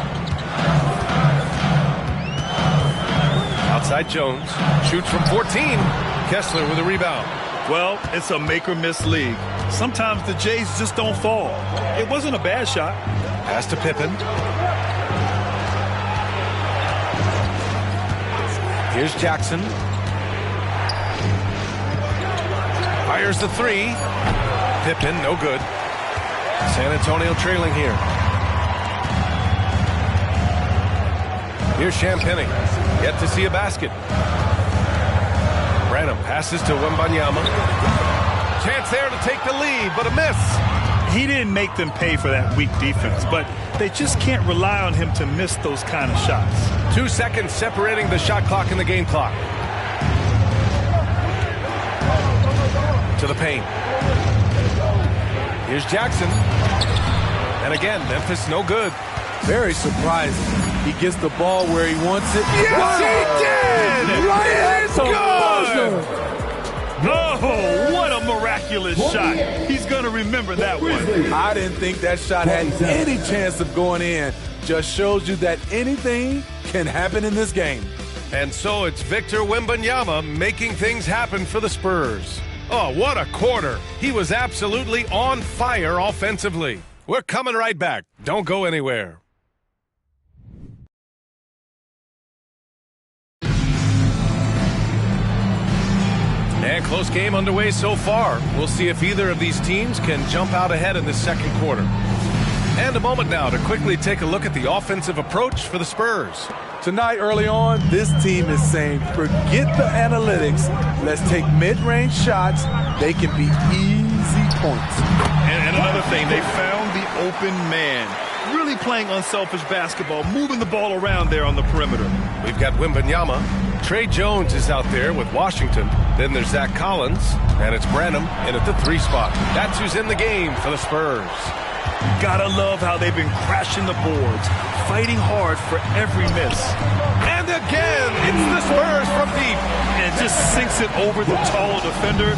Outside Jones. Shoots from 14. Kessler with a rebound. Well, it's a make-or-miss league. Sometimes the Jays just don't fall. It wasn't a bad shot. Pass to Pippen. Here's Jackson. Fires the 3. Pippen, no good. San Antonio trailing here. Here's Champagnie. Yet to see a basket. Branham passes to Wembanyama. Chance there to take the lead, but a miss. He didn't make them pay for that weak defense, but they just can't rely on him to miss those kind of shots. 2 seconds separating the shot clock and the game clock. To the paint. Here's Jackson. And again, Memphis no good. Very surprising. He gets the ball where he wants it. Yes, he did! Right it's good! Oh, what a miraculous shot. He's going to remember that one. I didn't think that shot had any chance of going in. Just shows you that anything can happen in this game. And so it's Victor Wembanyama making things happen for the Spurs. Oh, what a quarter. He was absolutely on fire offensively. We're coming right back. Don't go anywhere. And close game underway so far. We'll see if either of these teams can jump out ahead in this second quarter. And a moment now to quickly take a look at the offensive approach for the Spurs. Tonight, early on, this team is saying, forget the analytics. Let's take mid-range shots. They can be easy points. And another thing, they found the open man. Really playing unselfish basketball, moving the ball around there on the perimeter. We've got Wembanyama. Trey Jones is out there with Washington. Then there's Zach Collins, and it's Branham in at the 3 spot. That's who's in the game for the Spurs. Gotta love how they've been crashing the boards, fighting hard for every miss. And again, it's the Spurs from deep. And just sinks it over the tall defender.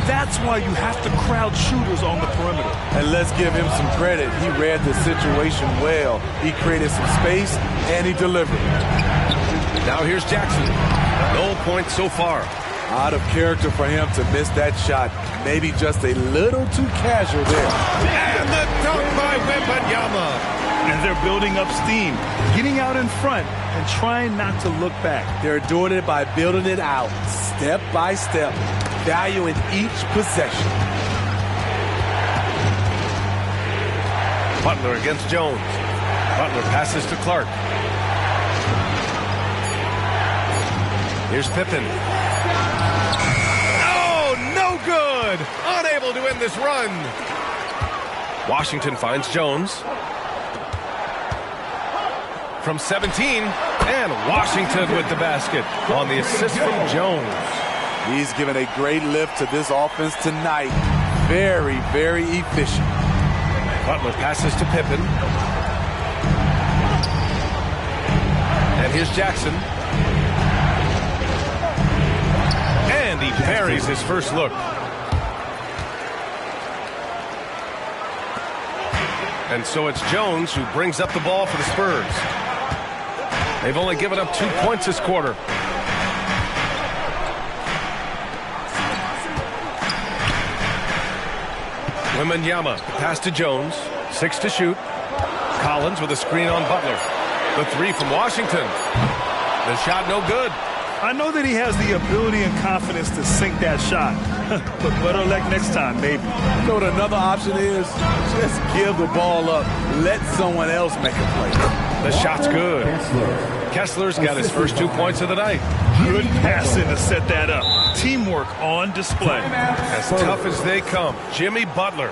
That's why you have to crowd shooters on the perimeter. And let's give him some credit. He read the situation well. He created some space, and he delivered. Now here's Jackson. No points so far. Out of character for him to miss that shot. Maybe just a little too casual there. And the dunk by Wembanyama. And they're building up steam, getting out in front and trying not to look back. They're doing it by building it out, step by step, valuing each possession. Butler against Jones. Butler passes to Clark. Here's Pippen. Oh, no good! Unable to end this run. Washington finds Jones. From 17, and Washington with the basket on the assist from Jones. He's given a great lift to this offense tonight. Very, very efficient. Butler passes to Pippen. And here's Jackson. And he buries his first look. And so it's Jones who brings up the ball for the Spurs. They've only given up 2 points this quarter. Wembanyama, pass to Jones. 6 to shoot. Collins with a screen on Butler. The 3 from Washington. The shot no good. I know that he has the ability and confidence to sink that shot. But better luck next time, maybe. You know what another option is? Just give the ball up. Let someone else make a play. The shot's good. Kessler's got his first 2 points of the night. Good passing to set that up. Teamwork on display. As tough as they come, Jimmy Butler.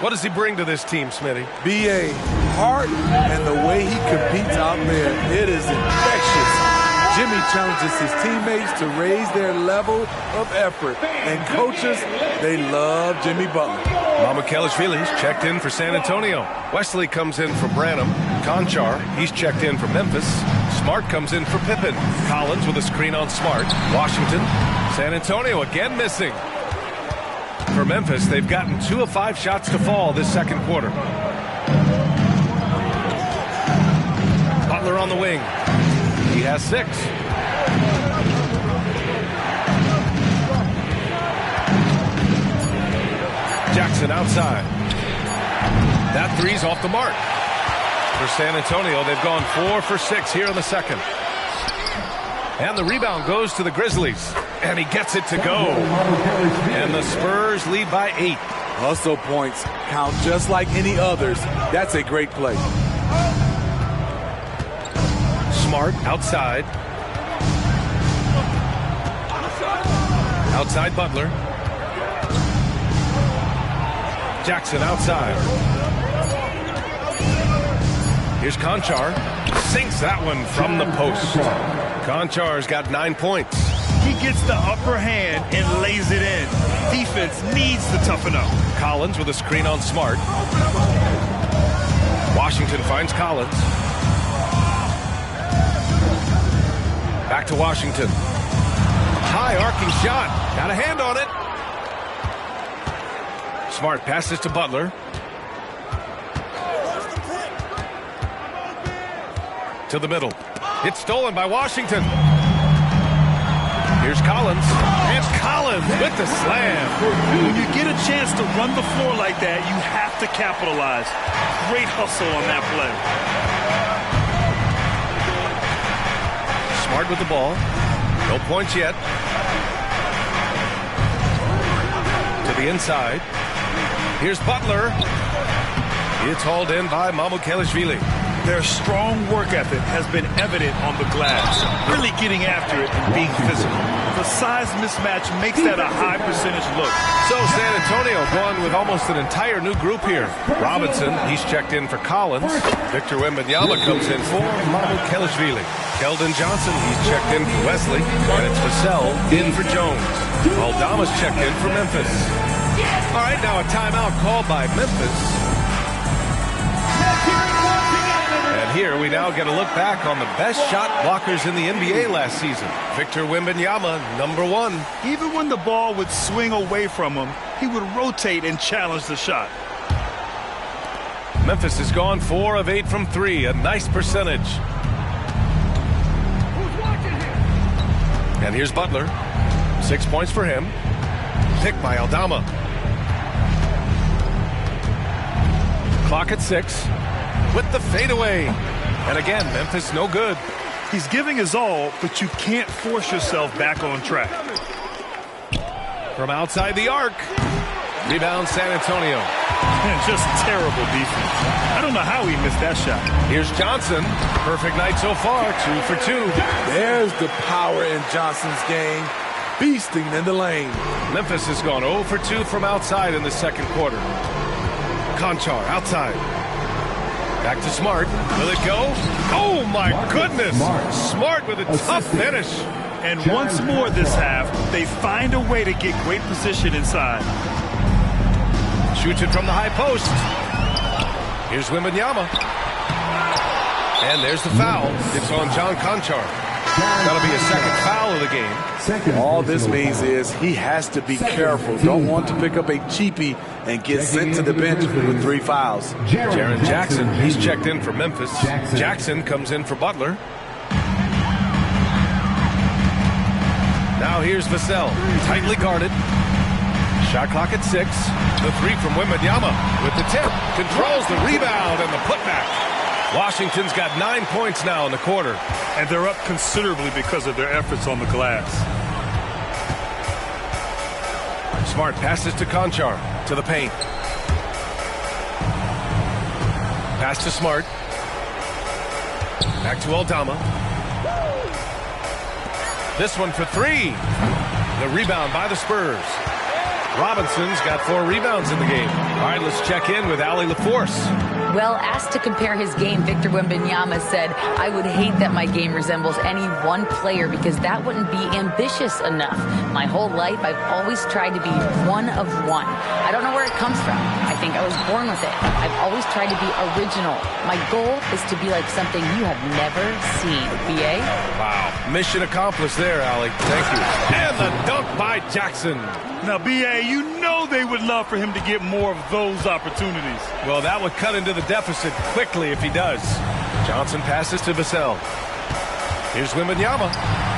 What does he bring to this team, Smitty? B.A. heart and the way he competes out there, it is infectious. Jimmy challenges his teammates to raise their level of effort. And coaches, they love Jimmy Butler. Mamukelashvili's checked in for San Antonio. Wesley comes in for Branham. Conchar, he's checked in for Memphis. Smart comes in for Pippen. Collins with a screen on Smart. Washington. San Antonio again missing. For Memphis, they've gotten 2 of 5 shots to fall this second quarter. Butler on the wing. He has 6. Jackson outside. That three's off the mark. For San Antonio, they've gone 4 for 6 here in the second. And the rebound goes to the Grizzlies. And he gets it to go. And the Spurs lead by 8. Hustle points count just like any others. That's a great play. Smart outside. Outside Butler. Jackson outside. Here's Conchar. Sinks that one from the post. Conchar's got 9 points. He gets the upper hand and lays it in. Defense needs to toughen up. Collins with a screen on Smart. Washington finds Collins. Back to Washington. High arcing shot. Got a hand on it. Smart passes to Butler. To the middle. It's stolen by Washington. Here's Collins. And Collins with the slam. When you get a chance to run the floor like that, you have to capitalize. Great hustle on that play. Smart with the ball. No points yet. To the inside. Here's Butler. It's hauled in by Mamukelashvili. Their strong work ethic has been evident on the glass, really getting after it and being physical. The size mismatch makes that a high percentage look. So San Antonio going with almost an entire new group here. Robinson, he's checked in for Collins. Victor Wembanyama comes in for Mamukelashvili. Keldon Johnson, he's checked in for Wesley. And it's Vassell in for Jones. Aldama's checked in for Memphis. All right, now a timeout called by Memphis. And here we now get a look back on the best shot blockers in the NBA last season. Victor Wembanyama, number 1. Even when the ball would swing away from him, he would rotate and challenge the shot. Memphis has gone 4 of 8 from 3, a nice percentage. And here's Butler. 6 points for him. Picked by Aldama. Clock at 6. With the fadeaway. And again, Memphis no good. He's giving his all, but you can't force yourself back on track. From outside the arc. Rebound San Antonio. And just terrible defense. I don't know how he missed that shot. Here's Johnson. Perfect night so far. 2 for 2. There's the power in Johnson's game. Beasting in the lane. Memphis has gone 0 for 2 from outside in the second quarter. Conchar outside. Back to Smart. Will it go? Oh, my goodness. Smart with a tough finish. And once more this half, they find a way to get great position inside. Shoots it from the high post. Here's Wembanyama. And there's the foul. It's on John Conchar. That'll be a second foul of the game. All this means is he has to be careful. Don't want to pick up a cheapie and get sent to the bench with 3 fouls. Jaren Jackson, he's checked in for Memphis. Jackson comes in for Butler. Now here's Vassell, tightly guarded. Shot clock at 6. The 3 from Wembanyama with the tip. Controls the rebound and the putback. Washington's got 9 points now in the quarter. And they're up considerably because of their efforts on the glass. Smart passes to Conchar, to the paint. Pass to Smart. Back to Aldama. This one for 3. The rebound by the Spurs. Robinson's got 4 rebounds in the game. All right, let's check in with Allie LaForce. Well, asked to compare his game, Victor Wembanyama said, "I would hate that my game resembles any one player because that wouldn't be ambitious enough. My whole life, I've always tried to be one of one. I don't know where it comes from. I think I was born with it. I've always tried to be original. My goal is to be like something you have never seen." BA? Wow. Mission accomplished there, Allie. Thank you. And the dunk by Jackson. Now, BA, you know they would love for him to get more of those opportunities. Well, that would cut into the deficit quickly if he does. Johnson passes to Vassell. Here's Wembanyama.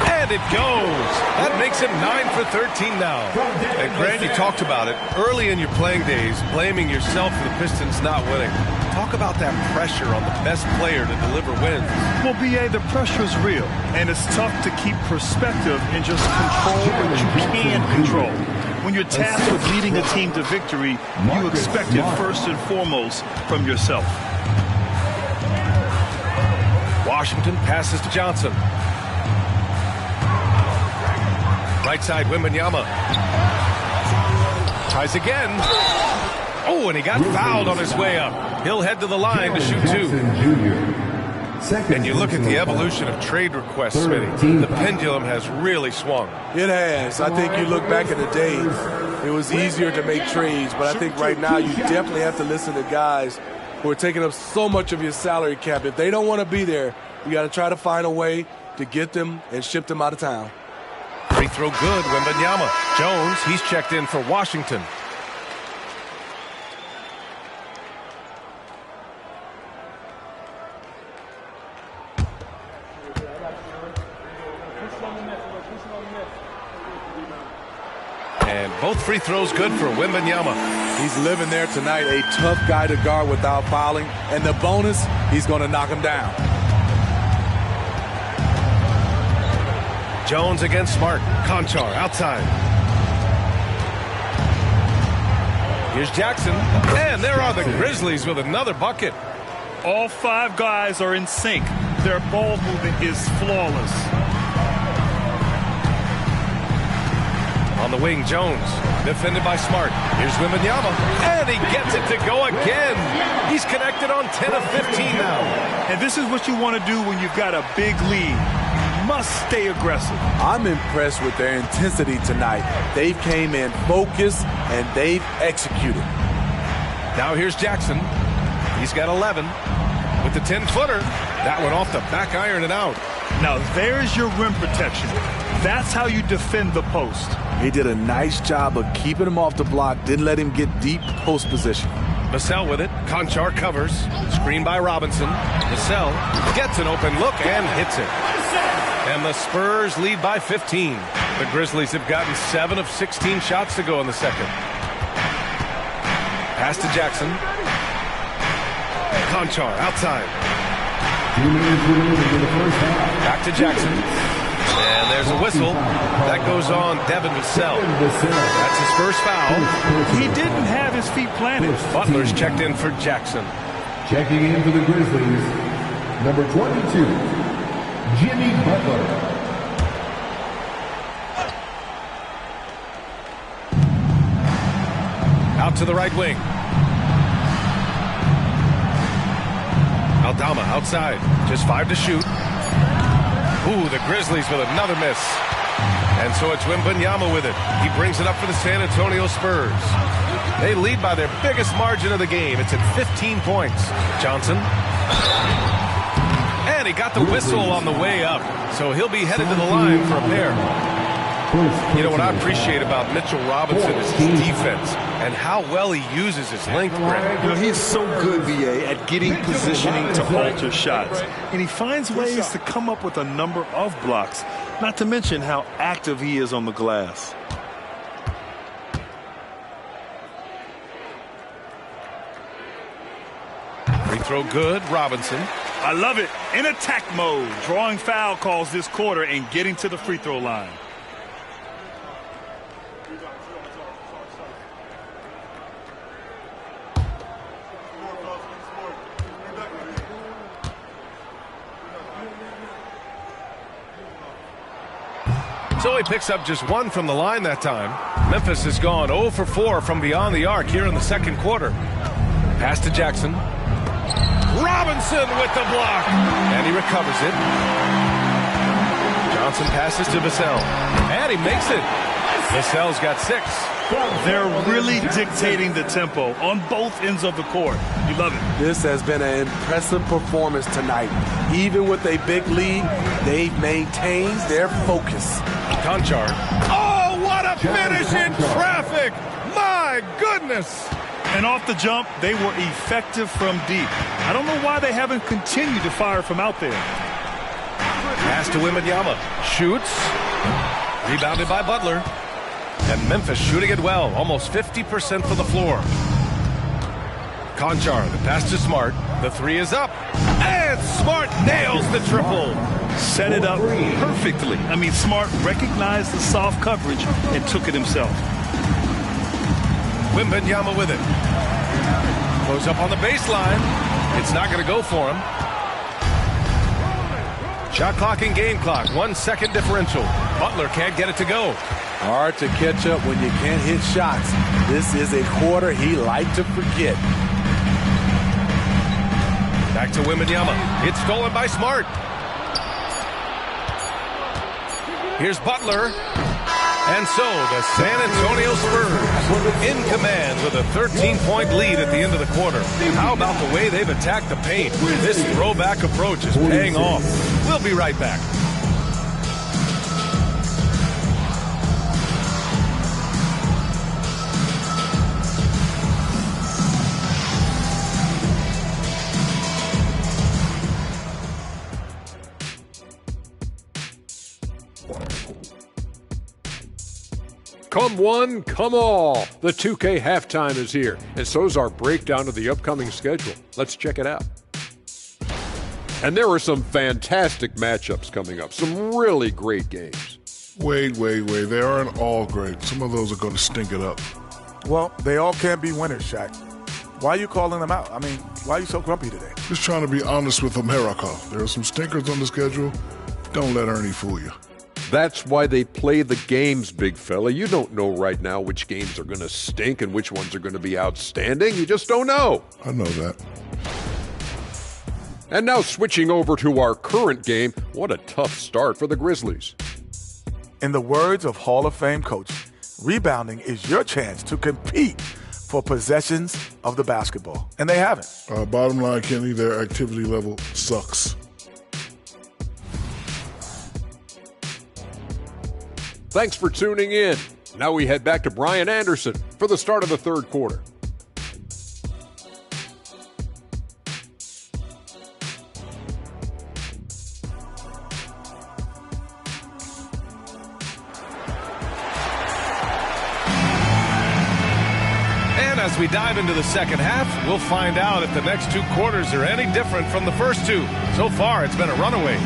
And it goes. That makes him 9 for 13 now. And Grant, you talked about it early in your playing days, blaming yourself for the Pistons not winning. Talk about that pressure on the best player to deliver wins. Well, BA, the pressure is real, and it's tough to keep perspective and just control what you can control. When you're tasked with leading a team to victory, you expect it first and foremost from yourself. Washington passes to Johnson. Right side, Wembanyama. Tries again. Oh, and he got fouled on his way up. He'll head to the line to shoot 2. And you look at the evolution of trade requests, Smitty. The pendulum has really swung. It has. I think you look back at the day, it was easier to make trades, but I think right now you definitely have to listen to guys who are taking up so much of your salary cap. If they don't want to be there, you got to try to find a way to get them and ship them out of town. Free throw good, Wembanyama. Jones, he's checked in for Washington. And both free throws good for Wembanyama. He's living there tonight, a tough guy to guard without fouling. And the bonus, he's going to knock him down. Jones against Smart. Conchar outside. Here's Jackson. And there are the Grizzlies with another bucket. All 5 guys are in sync. Their ball movement is flawless. On the wing, Jones, defended by Smart. Here's Wembanyama, and he gets it to go again. He's connected on 10 of 15 now. And this is what you want to do when you've got a big lead. You must stay aggressive. I'm impressed with their intensity tonight. They came in focused, and they've executed. Now here's Jackson. He's got 11 with the 10-footer. That one off the back iron and out. Now there's your rim protection. That's how you defend the post. He did a nice job of keeping him off the block, didn't let him get deep post position. Vassell with it. Conchar covers. Screen by Robinson. Vassell gets an open look and hits it. And the Spurs lead by 15. The Grizzlies have gotten 7 of 16 shots to go in the second. Pass to Jackson. Conchar outside. Back to Jackson. And there's a whistle. That goes on Devin Vassell. That's his first foul. He didn't have his feet planted. Butler's checked in for Jackson. Checking in for the Grizzlies, number 22, Jimmy Butler. Out to the right wing. Aldama outside. Just 5 to shoot. Ooh, the Grizzlies with another miss. And so it's Wembanyama with it. He brings it up for the San Antonio Spurs. They lead by their biggest margin of the game. It's at 15 points. Johnson. And he got the whistle on the way up. So he'll be headed to the line for a pair. You know what I appreciate about Mitchell Robinson is his defense and how well he uses his length, Brent. You know, he's so good, VA, at getting positioning to alter shots. And he finds ways to come up with a number of blocks, not to mention how active he is on the glass. Free throw good, Robinson. I love it. In attack mode, drawing foul calls this quarter and getting to the free throw line. So he picks up just 1 from the line that time. Memphis has gone 0 for 4 from beyond the arc here in the second quarter. Pass to Jackson. Robinson with the block. And he recovers it. Johnson passes to Vassell. And he makes it. Vassell's got 6. They're really dictating the tempo on both ends of the court. You love it. This has been an impressive performance tonight. Even with a big lead, they've maintained their focus. Conchar. Oh, what a finish in traffic! My goodness! And off the jump, they were effective from deep. I don't know why they haven't continued to fire from out there. Pass to Wembanyama. Shoots. Rebounded by Butler. And Memphis shooting it well. Almost 50% from the floor. Conchar, the pass to Smart. The 3 is up. And Smart nails the triple. Set it up perfectly. I mean, Smart recognized the soft coverage and took it himself. Wembanyama with it. Goes up on the baseline. It's not going to go for him. Shot clock and game clock. 1 second differential. Butler can't get it to go. Hard to catch up when you can't hit shots. This is a quarter he liked to forget. Back to Wembanyama. It's stolen by Smart. Here's Butler. And so the San Antonio Spurs in command with a 13-point lead at the end of the quarter. How about the way they've attacked the paint? This throwback approach is paying off. We'll be right back. Come one, come all. The 2K halftime is here, and so's our breakdown of the upcoming schedule. Let's check it out. And there are some fantastic matchups coming up, some really great games. Wait. They aren't all great. Some of those are going to stink it up. Well, they all can't be winners, Shaq. Why are you calling them out? I mean, why are you so grumpy today? Just trying to be honest with America. There are some stinkers on the schedule. Don't let Ernie fool you. That's why they play the games, big fella. You don't know right now which games are going to stink and which ones are going to be outstanding. You just don't know. I know that. And now switching over to our current game, what a tough start for the Grizzlies. In the words of Hall of Fame coach, rebounding is your chance to compete for possessions of the basketball. And they haven't. Bottom line, Kenny, their activity level sucks. Thanks for tuning in. Now we head back to Brian Anderson for the start of the third quarter. And as we dive into the second half, we'll find out if the next 2 quarters are any different from the first 2. So far, it's been a runaway.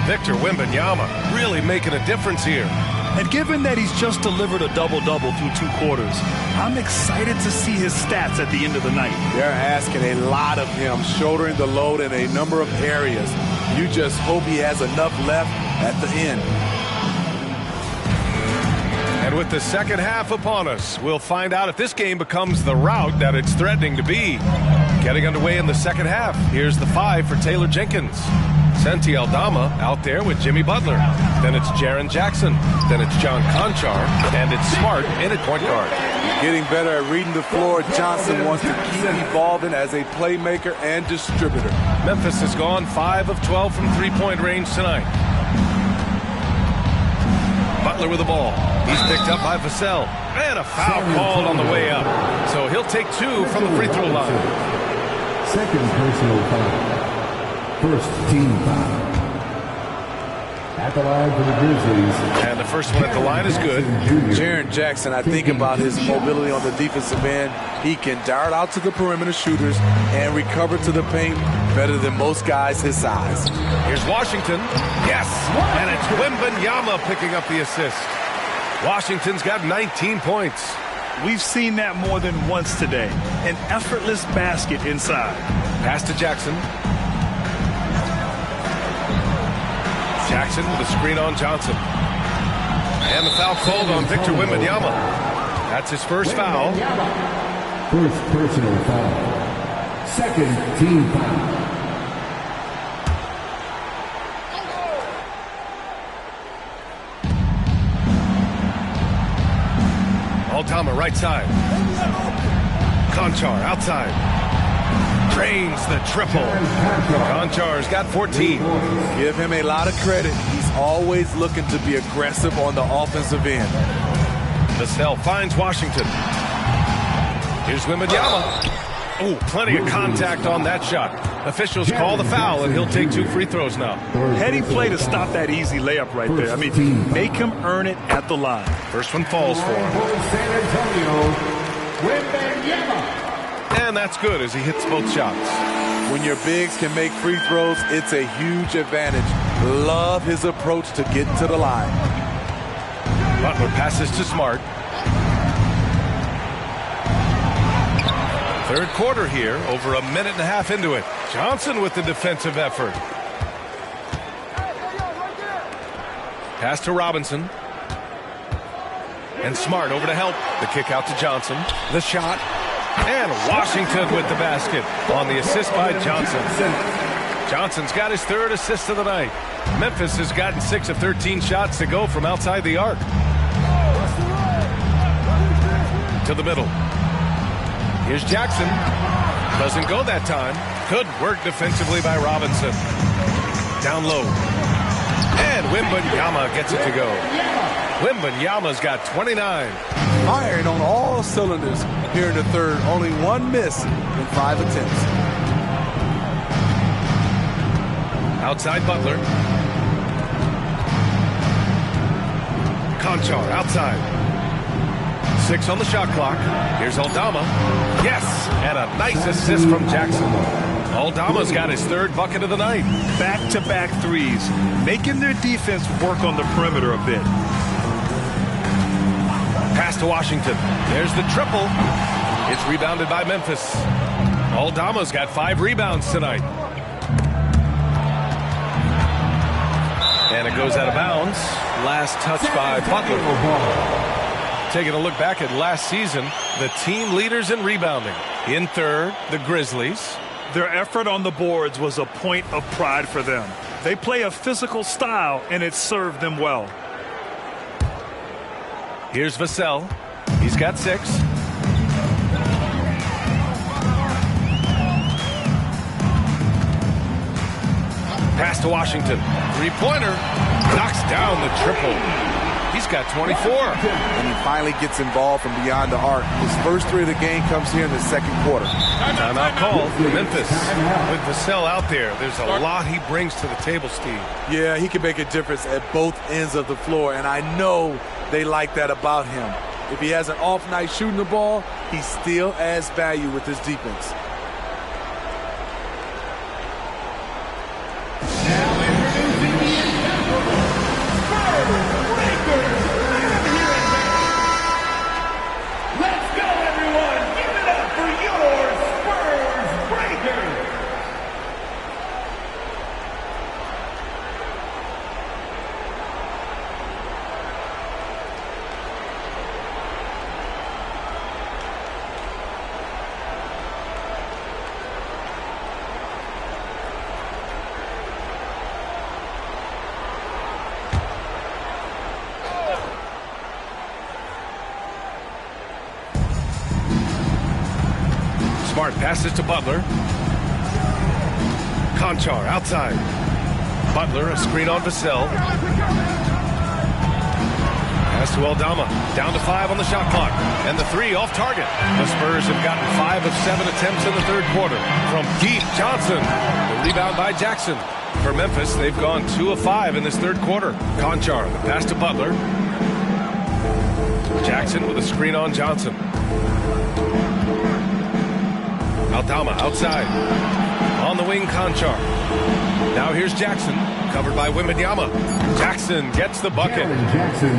Victor Wembanyama really making a difference here. And given that he's just delivered a double-double through 2 quarters, I'm excited to see his stats at the end of the night. They're asking a lot of him, shouldering the load in a number of areas. You just hope he has enough left at the end. And with the second half upon us, we'll find out if this game becomes the rout that it's threatening to be. Getting underway in the second half, here's the 5 for Taylor Jenkins. Santi Aldama out there with Jimmy Butler. Then it's Jaren Jackson. Then it's John Conchar. And it's Smart in at point guard. Getting better at reading the floor, Johnson wants to keep evolving as a playmaker and distributor. Memphis has gone 5 of 12 from three-point range tonight. Butler with the ball. He's picked up by Vassell. And a foul called on the way up. So he'll take 2 from the free throw line. Second personal foul. First team foul. At the line for the Grizzlies. And the first one at the line is good. Jaren Jackson, I think about his mobility on the defensive end. He can dart out to the perimeter shooters and recover to the paint better than most guys his size. Here's Washington. Yes! And it's Wembanyama picking up the assist. Washington's got 19 points. We've seen that more than once today. An effortless basket inside. Pass to Jackson. Jackson with a screen on Johnson. And the foul called on Victor Wembanyama. That's his first foul. First personal foul. Second team foul. Aldama right side. Conchar outside. Drains the triple. Konchar's got 14. Give him a lot of credit. He's always looking to be aggressive on the offensive end. Vassell finds Washington. Here's Wembanyama. Oh, plenty of contact on that shot. Officials call the foul, and he'll take 2 free throws now. Heady play to stop that easy layup right there. I mean, make him earn it at the line. First one falls for him. San Antonio, Wembanyama. And that's good as he hits both shots. When your bigs can make free throws, it's a huge advantage. Love his approach to getting to the line. Butler passes to Smart. Third quarter here, over a minute and a half into it. Johnson with the defensive effort. Pass to Robinson. And Smart over to help. The kick out to Johnson. The shot. And Washington with the basket on the assist by Johnson. Johnson's got his 3rd assist of the night. Memphis has gotten 6 of 13 shots to go from outside the arc. To the middle. Here's Jackson. Doesn't go that time. Good work defensively by Robinson. Down low. And Wembanyama gets it to go. Wembanyama's got 29. Firing on all cylinders here in the third. Only 1 miss in 5 attempts. Outside Butler. Conchar outside. 6 on the shot clock. Here's Aldama. Yes! And a nice assist from Jackson. Aldama's got his 3rd bucket of the night. Back-to-back threes, making their defense work on the perimeter a bit. Pass to Washington. There's the triple. It's rebounded by Memphis. Aldama's got 5 rebounds tonight. And it goes out of bounds. Last touch by Butler. Taking a look back at last season, the team leaders in rebounding. In third, the Grizzlies. Their effort on the boards was a point of pride for them. They play a physical style, and it served them well. Here's Vassell. He's got 6. Pass to Washington. 3-pointer. Knocks down the triple. He's got 24. And he finally gets involved from beyond the arc. His first 3 of the game comes here in the second quarter. Timeout call for Memphis. With Vassell out there, there's a lot he brings to the table, Steve. Yeah, he can make a difference at both ends of the floor, and I know they like that about him. If he has an off night shooting the ball, he still adds value with his defense. Smart passes to Butler. Conchar outside. Butler, a screen on Vassell. Pass to Aldama. Down to 5 on the shot clock. And the 3 off target. The Spurs have gotten 5 of 7 attempts in the third quarter. From deep, Johnson. The rebound by Jackson. For Memphis, they've gone 2 of 5 in this third quarter. Conchar, the pass to Butler. Jackson with a screen on Johnson. Aldama outside. On the wing, Conchar. Now here's Jackson, covered by Wembanyama. Jackson gets the bucket.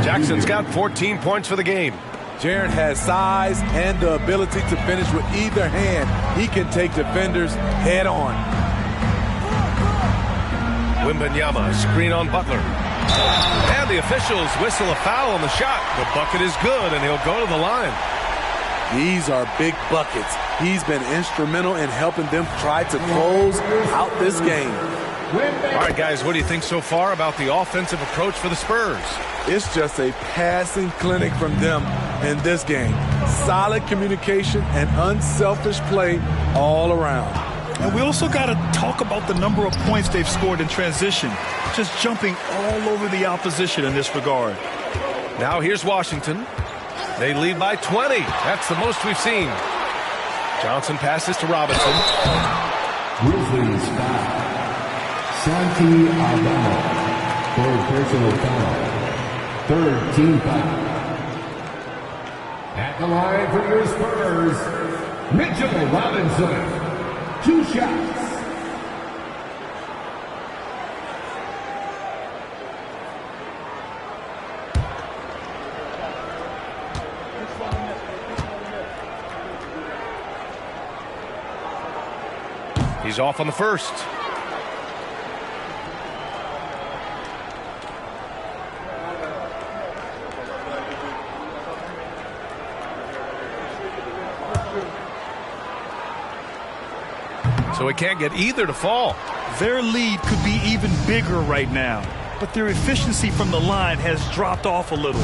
Jackson's got 14 points for the game. Jaren has size and the ability to finish with either hand. He can take defenders head on. Wembanyama, screen on Butler. And the officials whistle a foul on the shot. The bucket is good, and he'll go to the line. These are big buckets. He's been instrumental in helping them try to close out this game. All right, guys, what do you think so far about the offensive approach for the Spurs? It's just a passing clinic from them in this game. Solid communication and unselfish play all around. And we also got to talk about the number of points they've scored in transition. Just jumping all over the opposition in this regard. Now here's Washington. They lead by 20. That's the most we've seen. Johnson passes to Robinson. Grizzlies foul. Santi Aldama for a personal foul. Third team foul. At the line for your Spurs, Mitchell Robinson. 2 shots. He's off on the first. So he can't get either to fall. Their lead could be even bigger right now, but their efficiency from the line has dropped off a little.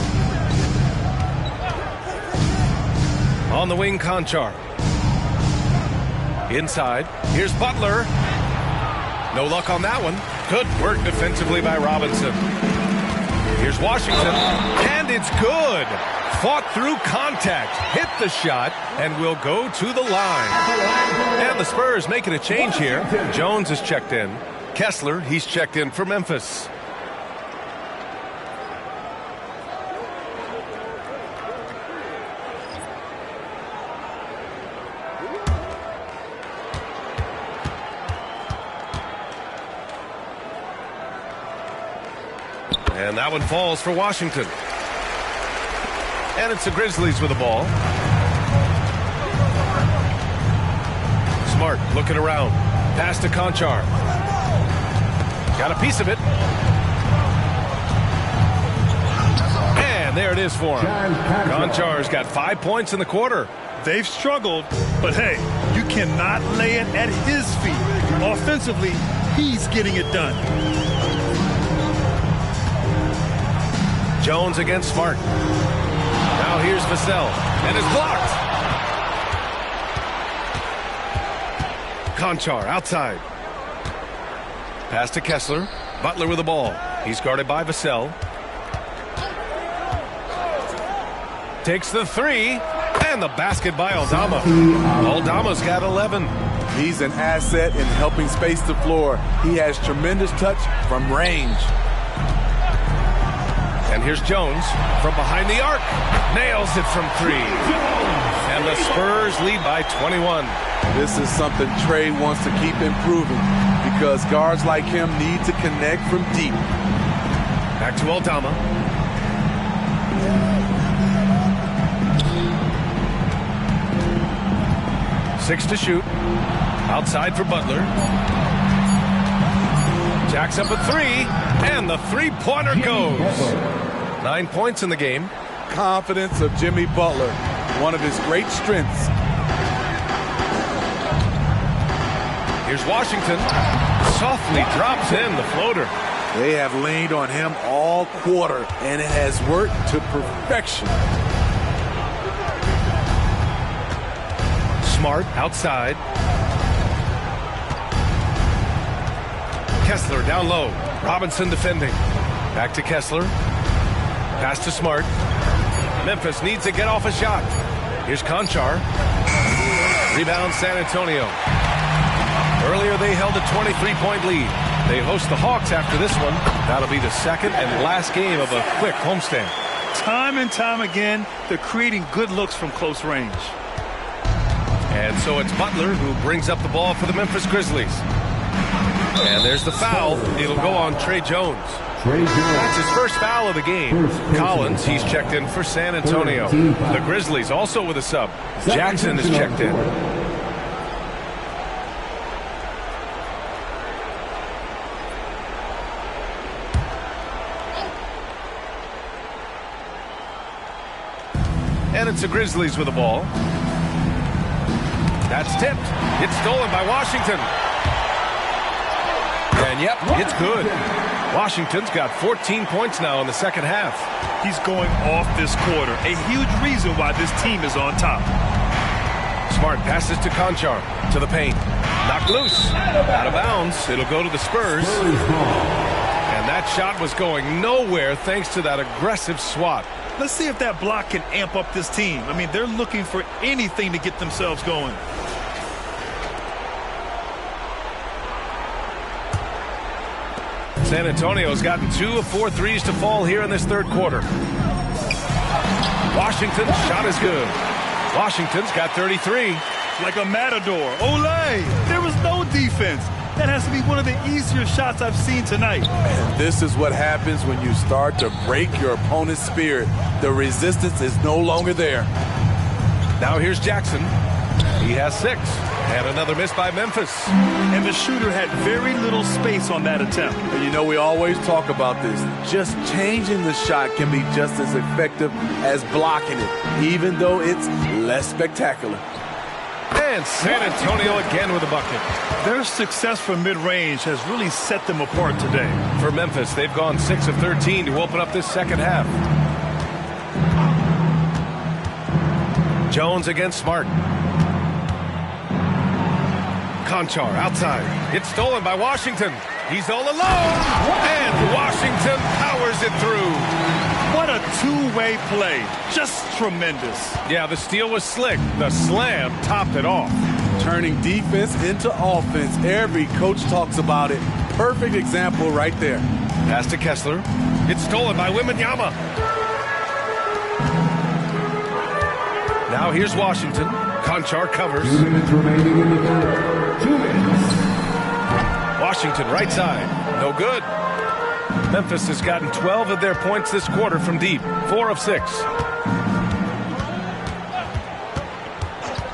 On the wing, Conchar. Inside, here's Butler. No luck on that one. Good work defensively by Robinson. Here's Washington, and it's good. Fought through contact, hit the shot, and will go to the line. And the Spurs making a change here. Jones is checked in. Kessler, he's checked in for Memphis. And that one falls for Washington. And it's the Grizzlies with the ball. Smart looking around. Pass to Conchar. Got a piece of it. And there it is for him. Conchar's got 5 points in the quarter. They've struggled, but hey, you cannot lay it at his feet. Offensively, he's getting it done. Jones against Smart. Now here's Vassell, and it's blocked. Conchar outside. Pass to Kessler. Butler with the ball. He's guarded by Vassell. Takes the three, and the basket by Aldama. Aldama's got 11. He's an asset in helping space the floor. He has tremendous touch from range. And here's Jones from behind the arc. Nails it from 3. And the Spurs lead by 21. This is something Trey wants to keep improving because guards like him need to connect from deep. Back to Aldama. Six to shoot. Outside for Butler. Jacks up a 3, and the three-pointer goes. 9 points in the game. Confidence of Jimmy Butler, one of his great strengths. Here's Washington. Softly drops in the floater. They have leaned on him all quarter, and it has worked to perfection. Smart outside. Kessler down low. Robinson defending. Back to Kessler. Pass to Smart. Memphis needs to get off a shot. Here's Conchar. Rebound San Antonio. Earlier they held a 23-point lead. They host the Hawks after this one. That'll be the second and last game of a quick homestand. Time and time again, they're creating good looks from close range. And so it's Butler who brings up the ball for the Memphis Grizzlies. And there's the foul. It'll go on Trey Jones. That's his first foul of the game. Collins, he's checked in for San Antonio. The Grizzlies also with a sub. Jackson is checked in. And it's the Grizzlies with the ball. That's tipped. It's stolen by Washington. And yep, it's good. Washington's got 14 points now in the second half. He's going off this quarter. A huge reason why this team is on top. Smart passes to Conchar. To the paint. Knocked loose. Out of bounds. It'll go to the Spurs. And that shot was going nowhere thanks to that aggressive swat. Let's see if that block can amp up this team. I mean, they're looking for anything to get themselves going. San Antonio's gotten 2 of 4 threes to fall here in this third quarter. Washington's shot is good. Washington's got 33. Like a matador. Olay! There was no defense. That has to be one of the easier shots I've seen tonight. And this is what happens when you start to break your opponent's spirit. The resistance is no longer there. Now here's Jackson. He has 6. And another miss by Memphis. And the shooter had very little space on that attempt. And you know, we always talk about this. Just changing the shot can be just as effective as blocking it, even though it's less spectacular. And San Antonio again with a bucket. Their success from mid-range has really set them apart today. For Memphis, they've gone 6 of 13 to open up this second half. Jones against Smart. Conchar outside. It's stolen by Washington. He's all alone. And Washington powers it through. What a two-way play. Just tremendous. Yeah, the steal was slick. The slam topped it off. Turning defense into offense. Every coach talks about it. Perfect example right there. Pass to Kessler. It's stolen by Wembanyama. Now here's Washington. Conchar covers. 2 minutes remaining in the third. 2 minutes. Washington right side. No good. Memphis has gotten 12 of their points this quarter from deep. 4 of 6.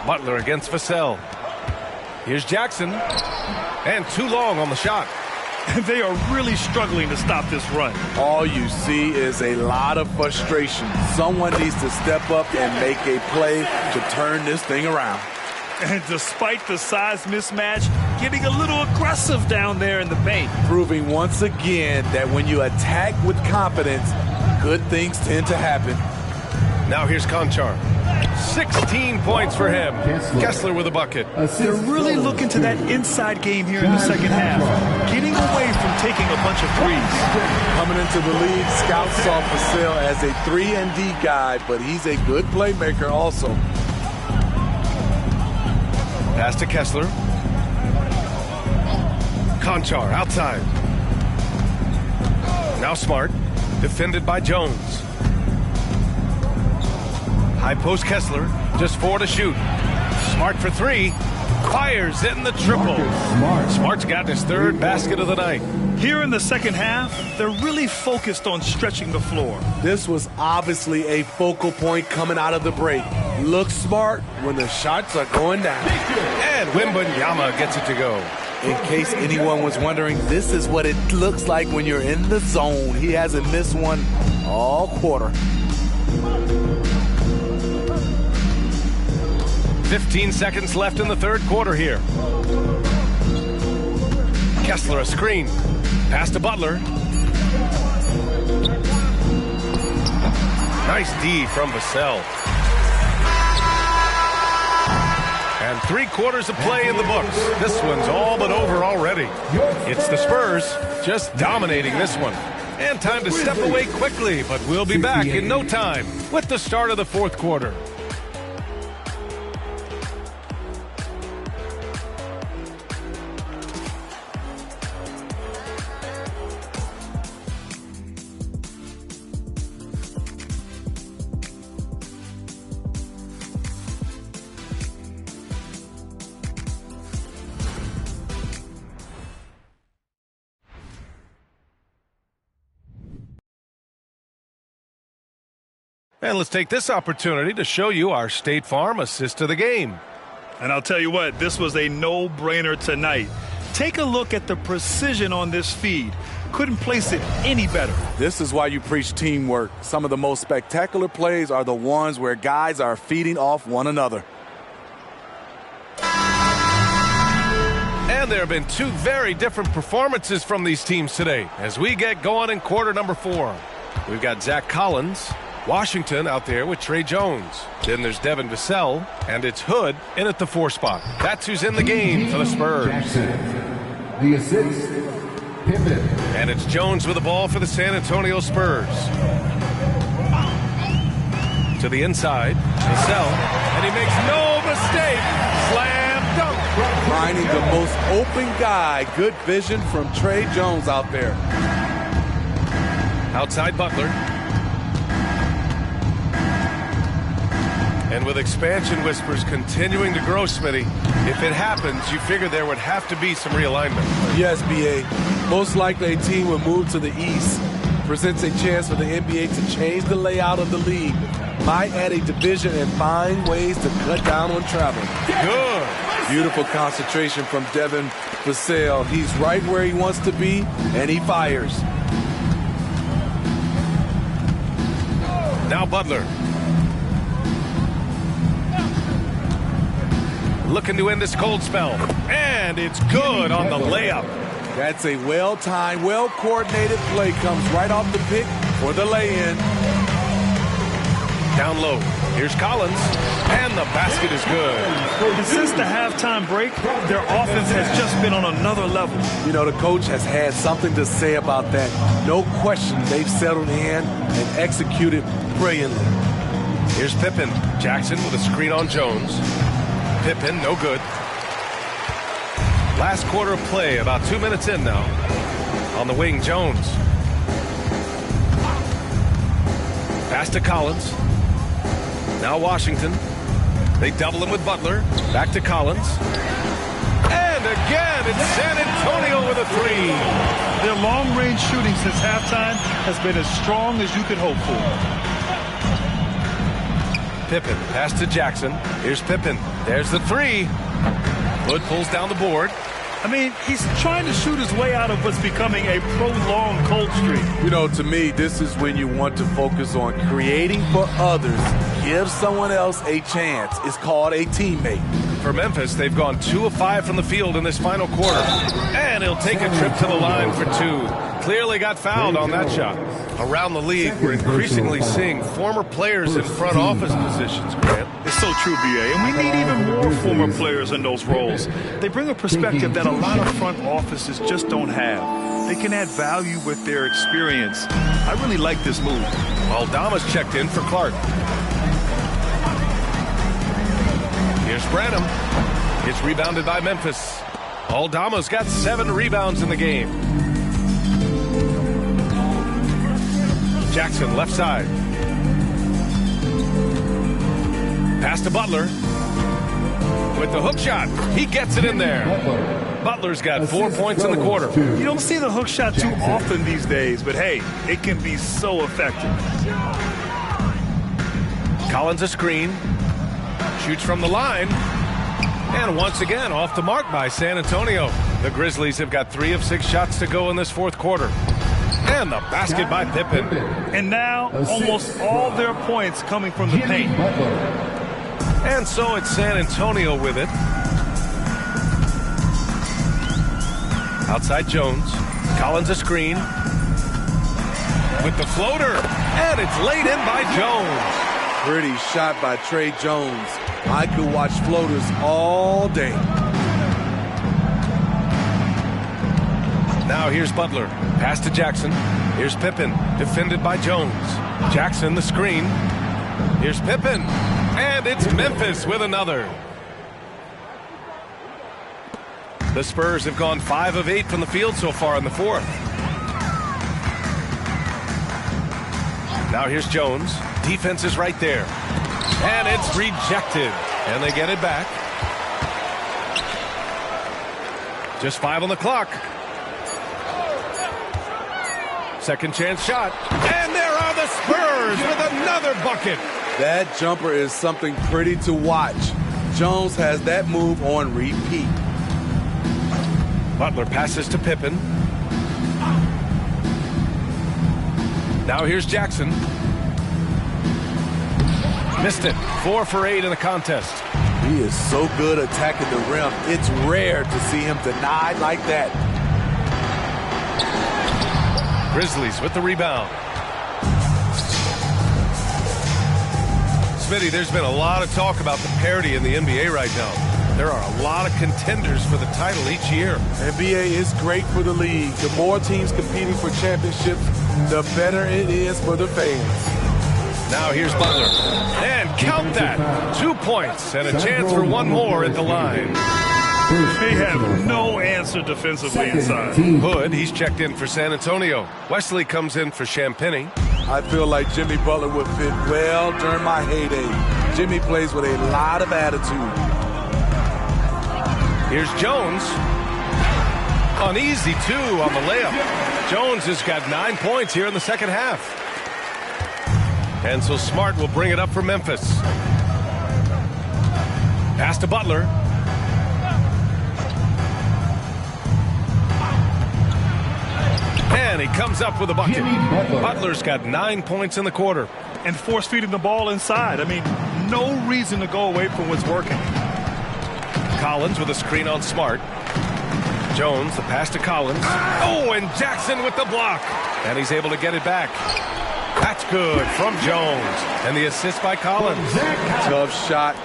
Butler against Vassell. Here's Jackson. And too long on the shot. They are really struggling to stop this run. All you see is a lot of frustration. Someone needs to step up and make a play to turn this thing around. And despite the size mismatch, getting a little aggressive down there in the paint. Proving once again that when you attack with confidence, good things tend to happen. Now here's Conchar. 16 points for him. Kessler with a bucket. They're really looking to that inside game here in the second half. Getting away from taking a bunch of threes. Coming into the league, scouts saw Vassell as a 3-and-D guy, but he's a good playmaker also. Pass to Kessler. Conchar outside. Now Smart. Defended by Jones. High post Kessler. Just 4 to shoot. Smart for 3. Fires in the triple. Smart's got his 3rd basket of the night. Here in the second half, they're really focused on stretching the floor. This was obviously a focal point coming out of the break. Look smart when the shots are going down. And Wembanyama gets it to go. In case anyone was wondering, this is what it looks like when you're in the zone. He hasn't missed one all quarter. 15 seconds left in the third quarter here. Kessler a screen. Pass to Butler. Nice D from Vassell. And 3 quarters of play in the books. This one's all but over already. It's the Spurs just dominating this one. And time to step away quickly, but we'll be back in no time with the start of the fourth quarter. And let's take this opportunity to show you our State Farm assist of the game. And I'll tell you what, this was a no-brainer tonight. Take a look at the precision on this feed. Couldn't place it any better. This is why you preach teamwork. Some of the most spectacular plays are the ones where guys are feeding off one another. And there have been two very different performances from these teams today as we get going in quarter number 4. We've got Zach Collins, Washington out there with Trey Jones. Then there's Devin Vassell, and it's Hood in at the 4 spot. That's who's in the game for the Spurs. The assist, Pippen. And it's Jones with the ball for the San Antonio Spurs. To the inside, Vassell, and he makes no mistake. Slam dunk. Finding the most open guy. Good vision from Trey Jones out there. Outside Butler. And with expansion whispers continuing to grow, Smitty, if it happens, you figure there would have to be some realignment. Yes, B.A. Most likely a team will move to the east. Presents a chance for the NBA to change the layout of the league. Might add a division and find ways to cut down on travel. Good. Beautiful concentration from Devin Vassell. He's right where he wants to be, and he fires. Now Butler. Looking to end this cold spell. And it's good on the layup. That's a well-timed, well-coordinated play. Comes right off the pick for the lay-in. Down low. Here's Collins. And the basket is good. And since the halftime break, their offense has just been on another level. You know, the coach has had something to say about that. No question, they've settled in and executed brilliantly. Here's Pippen. Jackson with a screen on Jones. Pippen, no good. Last quarter of play, about 2 minutes in now. On the wing, Jones. Pass to Collins. Now Washington. They double him with Butler. Back to Collins. And again, it's San Antonio with a 3. Their long-range shooting since halftime has been as strong as you could hope for. Pippen, pass to Jackson. Here's Pippen. There's the 3. Hood pulls down the board. I mean, he's trying to shoot his way out of what's becoming a prolonged cold streak. You know, to me, this is when you want to focus on creating for others. Give someone else a chance. It's called a teammate. For Memphis, they've gone 2 of 5 from the field in this final quarter. And he'll take a trip to the line for 2. Clearly got fouled on that shot. Around the league, we're increasingly seeing former players in front office positions, Grant. It's so true, B.A., and we need even more former players in those roles. They bring a perspective that a lot of front offices just don't have. They can add value with their experience. I really like this move. Aldama's checked in for Clark. Here's Branham. It's rebounded by Memphis. Aldama's got 7 rebounds in the game. Jackson, left side. Pass to Butler. With the hook shot. He gets it in there. Butler's got 4 points in the quarter. You don't see the hook shot too often these days, but hey, it can be so effective. Collins a screen. Shoots from the line. And once again, off the mark by San Antonio. The Grizzlies have got 3 of 6 shots to go in this fourth quarter. And the basket by Pippen. And now almost all their points coming from the paint. And so it's San Antonio with it. Outside Jones. Collins a screen. With the floater. And it's laid in by Jones. Pretty shot by Trey Jones. I could watch floaters all day. Now here's Butler. Pass to Jackson. Here's Pippen. Defended by Jones. Jackson the screen. Here's Pippen. And it's Memphis with another. The Spurs have gone 5 of 8 from the field so far in the fourth. Now here's Jones. Defense is right there. And it's rejected. And they get it back. Just 5 on the clock. Second chance shot. And there are the Spurs with another bucket. That jumper is something pretty to watch. Jones has that move on repeat. Butler passes to Pippen. Now here's Jackson. Missed it. 4 for 8 in the contest. He is so good attacking the rim. It's rare to see him denied like that. Grizzlies with the rebound. Smitty, there's been a lot of talk about the parity in the NBA right now. There are a lot of contenders for the title each year. NBA is great for the league. The more teams competing for championships, the better it is for the fans. Now here's Butler. And count that. 2 points and a chance for one more at the line. They have no answer defensively inside. Hood, he's checked in for San Antonio. Wesley comes in for Champagny. I feel like Jimmy Butler would fit well during my heyday. Jimmy plays with a lot of attitude. Here's Jones. Uneasy, too, on the layup. Jones has got 9 points here in the second half. And so Smart will bring it up for Memphis. Pass to Butler. And he comes up with a bucket. Butler's got 9 points in the quarter. And force feeding the ball inside. I mean, no reason to go away from what's working. Collins with a screen on Smart. Jones, the pass to Collins. Oh, and Jackson with the block. And he's able to get it back. That's good from Jones. And the assist by Collins. Tough shot.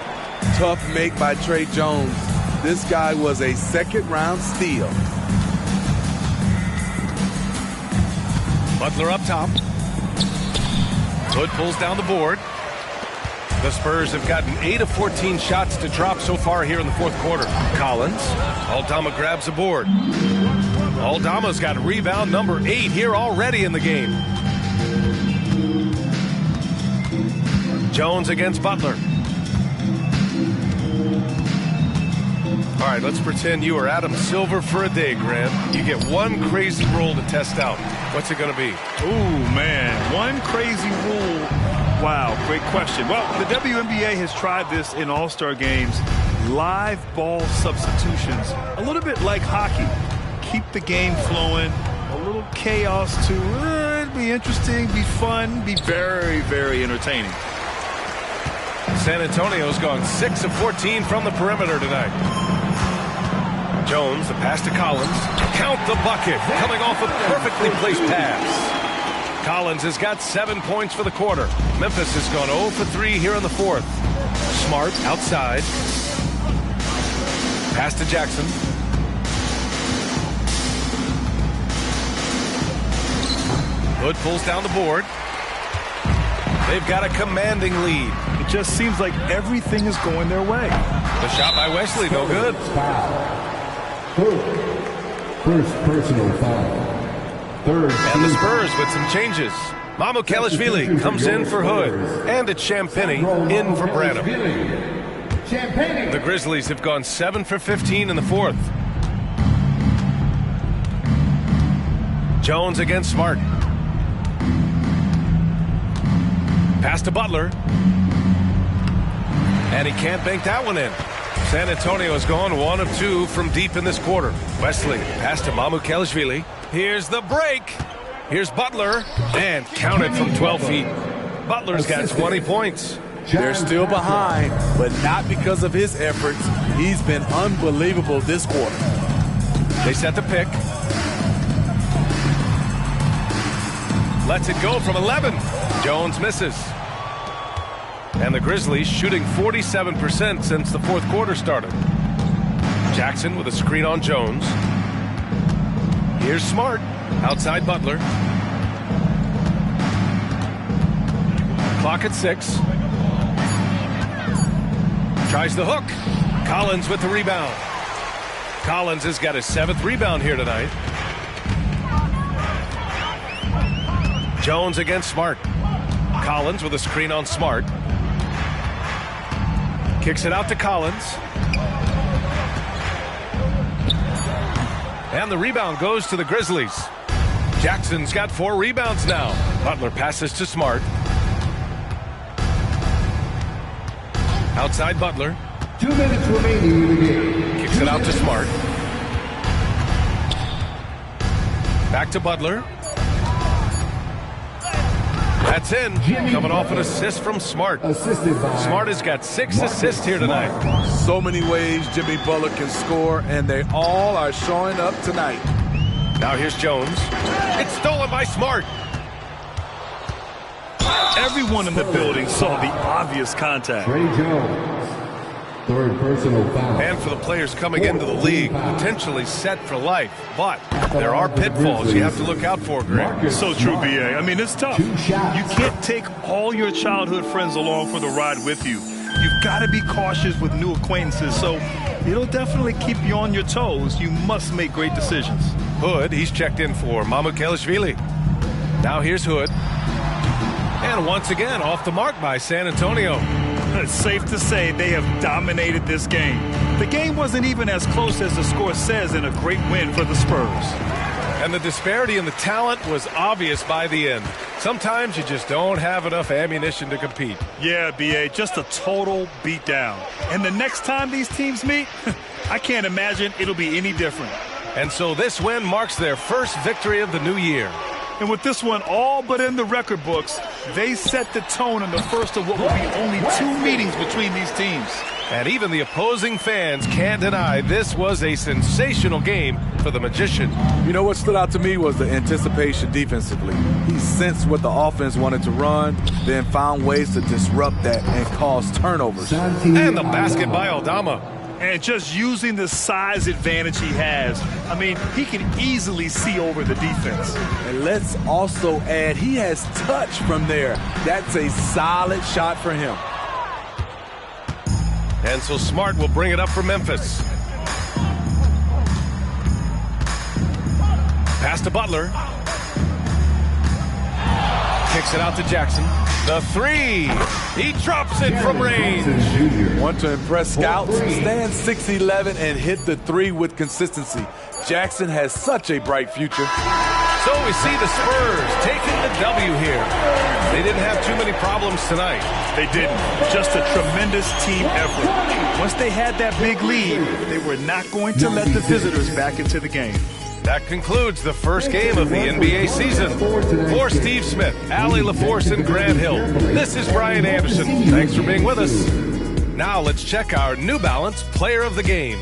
Tough make by Trey Jones. This guy was a second-round steal. Butler up top. Hood pulls down the board. The Spurs have gotten 8 of 14 shots to drop so far here in the fourth quarter. Collins. Aldama grabs the board. Aldama's got rebound number 8 here already in the game. Jones against Butler. All right, let's pretend you are Adam Silver for a day, Grant. You get one crazy rule to test out. What's it going to be? Ooh, man. One crazy rule. Wow, great question. Well, the WNBA has tried this in All-Star games. Live ball substitutions. A little bit like hockey. Keep the game flowing. A little chaos to it. Be interesting, be fun, be very, very entertaining. San Antonio's gone 6 of 14 from the perimeter tonight. Jones, the pass to Collins. Count the bucket. Coming off a perfectly placed pass. Collins has got 7 points for the quarter. Memphis has gone 0 for 3 here in the fourth. Smart outside. Pass to Jackson. Hood pulls down the board. They've got a commanding lead. It just seems like everything is going their way. The shot by Wesley, no good. First personal foul. Third. And the Spurs with some changes. Mamukelashvili comes in for Hood. And it's Champagny in for Branham. The Grizzlies have gone 7 for 15 in the fourth. Jones against Smart. Pass to Butler. And he can't bank that one in. San Antonio has gone 1 of 2 from deep in this quarter. Wesley, pass to Mamukelashvili. Here's the break. Here's Butler. And counted from 12 feet. Butler's got 20 points. They're still behind, but not because of his efforts. He's been unbelievable this quarter. They set the pick. Lets it go from 11. Jones misses. And the Grizzlies shooting 47% since the fourth quarter started. Jackson with a screen on Jones. Here's Smart. Outside Butler. Clock at 6. Tries the hook. Collins with the rebound. Collins has got his 7th rebound here tonight. Jones against Smart. Collins with a screen on Smart. Kicks it out to Collins. And the rebound goes to the Grizzlies. Jackson's got 4 rebounds now. Butler passes to Smart. Outside Butler. 2 minutes remaining in the game. Kicks it out to Smart. Back to Butler. That's in. Coming off an assist from Smart. Smart has got 6 assists here tonight. So many ways Jimmy Butler can score, and they all are showing up tonight. Now here's Jones. It's stolen by Smart. Everyone in the building saw the obvious contact. Trey Jones. Third personal foul. And for the players coming into the league, potentially set for life. But there are pitfalls you have to look out for, Greg. So true, B.A. I mean, it's tough. You can't take all your childhood friends along for the ride with you. You've got to be cautious with new acquaintances, so it'll definitely keep you on your toes. You must make great decisions. Hood, he's checked in for Mamukelashvili. Now here's Hood. And once again, off the mark by San Antonio. It's safe to say they have dominated this game. The game wasn't even as close as the score says in a great win for the Spurs. And the disparity in the talent was obvious by the end. Sometimes you just don't have enough ammunition to compete. Yeah, B.A., just a total beatdown. And the next time these teams meet, I can't imagine it'll be any different. And so this win marks their first victory of the new year. And with this one all but in the record books, they set the tone in the first of what will be only 2 meetings between these teams. And even the opposing fans can't deny this was a sensational game for the Magician. You know what stood out to me was the anticipation defensively. He sensed what the offense wanted to run, then found ways to disrupt that and cause turnovers. And the basket by Aldama. And just using the size advantage he has, I mean, he can easily see over the defense. And let's also add, he has touch from there. That's a solid shot for him. And so Smart will bring it up for Memphis. Pass to Butler. Kicks it out to Jackson. The 3. He drops it from range. Want to impress scouts? Stand 6'11" and hit the 3 with consistency. Jackson has such a bright future. So we see the Spurs taking the W here. They didn't have too many problems tonight. They didn't. Just a tremendous team effort. Once they had that big lead, they were not going to let the visitors back into the game. That concludes the first game of the NBA season. For Steve Smith, Allie LaForce, and Grant Hill, this is Brian Anderson. Thanks for being with us. Now let's check our New Balance Player of the Game.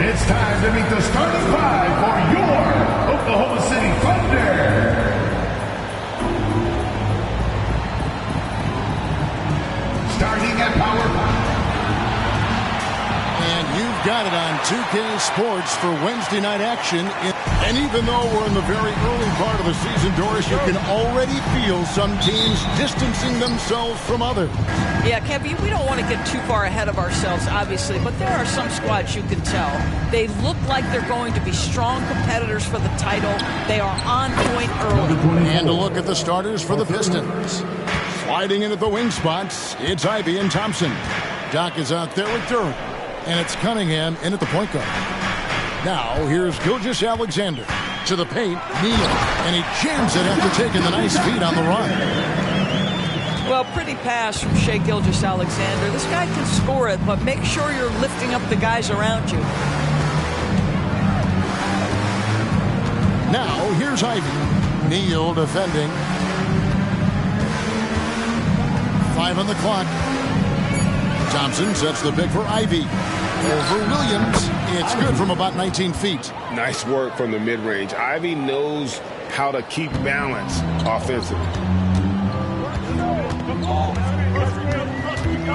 It's time to meet the starting five for your Oklahoma City Thunder. Starting at power. And you've got it on 2K Sports for Wednesday night action. And even though we're in the very early part of the season, Doris, you can already feel some teams distancing themselves from others. Yeah, Kevin, we don't want to get too far ahead of ourselves, obviously, but there are some squads you can tell. They look like they're going to be strong competitors for the title. They are on point early. And a look at the starters for the Pistons. Sliding into the wing spots, it's Ivy and Thompson. Doc is out there with Durham. And it's Cunningham in at the point guard. Now, here's Gilgeous-Alexander to the paint, Neal, and he jams it after taking the nice feed on the run. Well, pretty pass from Shai Gilgeous-Alexander. This guy can score it, but make sure you're lifting up the guys around you. Now, here's Ivy. Neal defending. 5 on the clock. Thompson sets the pick for Ivy. Over Williams. It's good from about 19 feet. Nice work from the mid-range. Ivy knows how to keep balance offensively.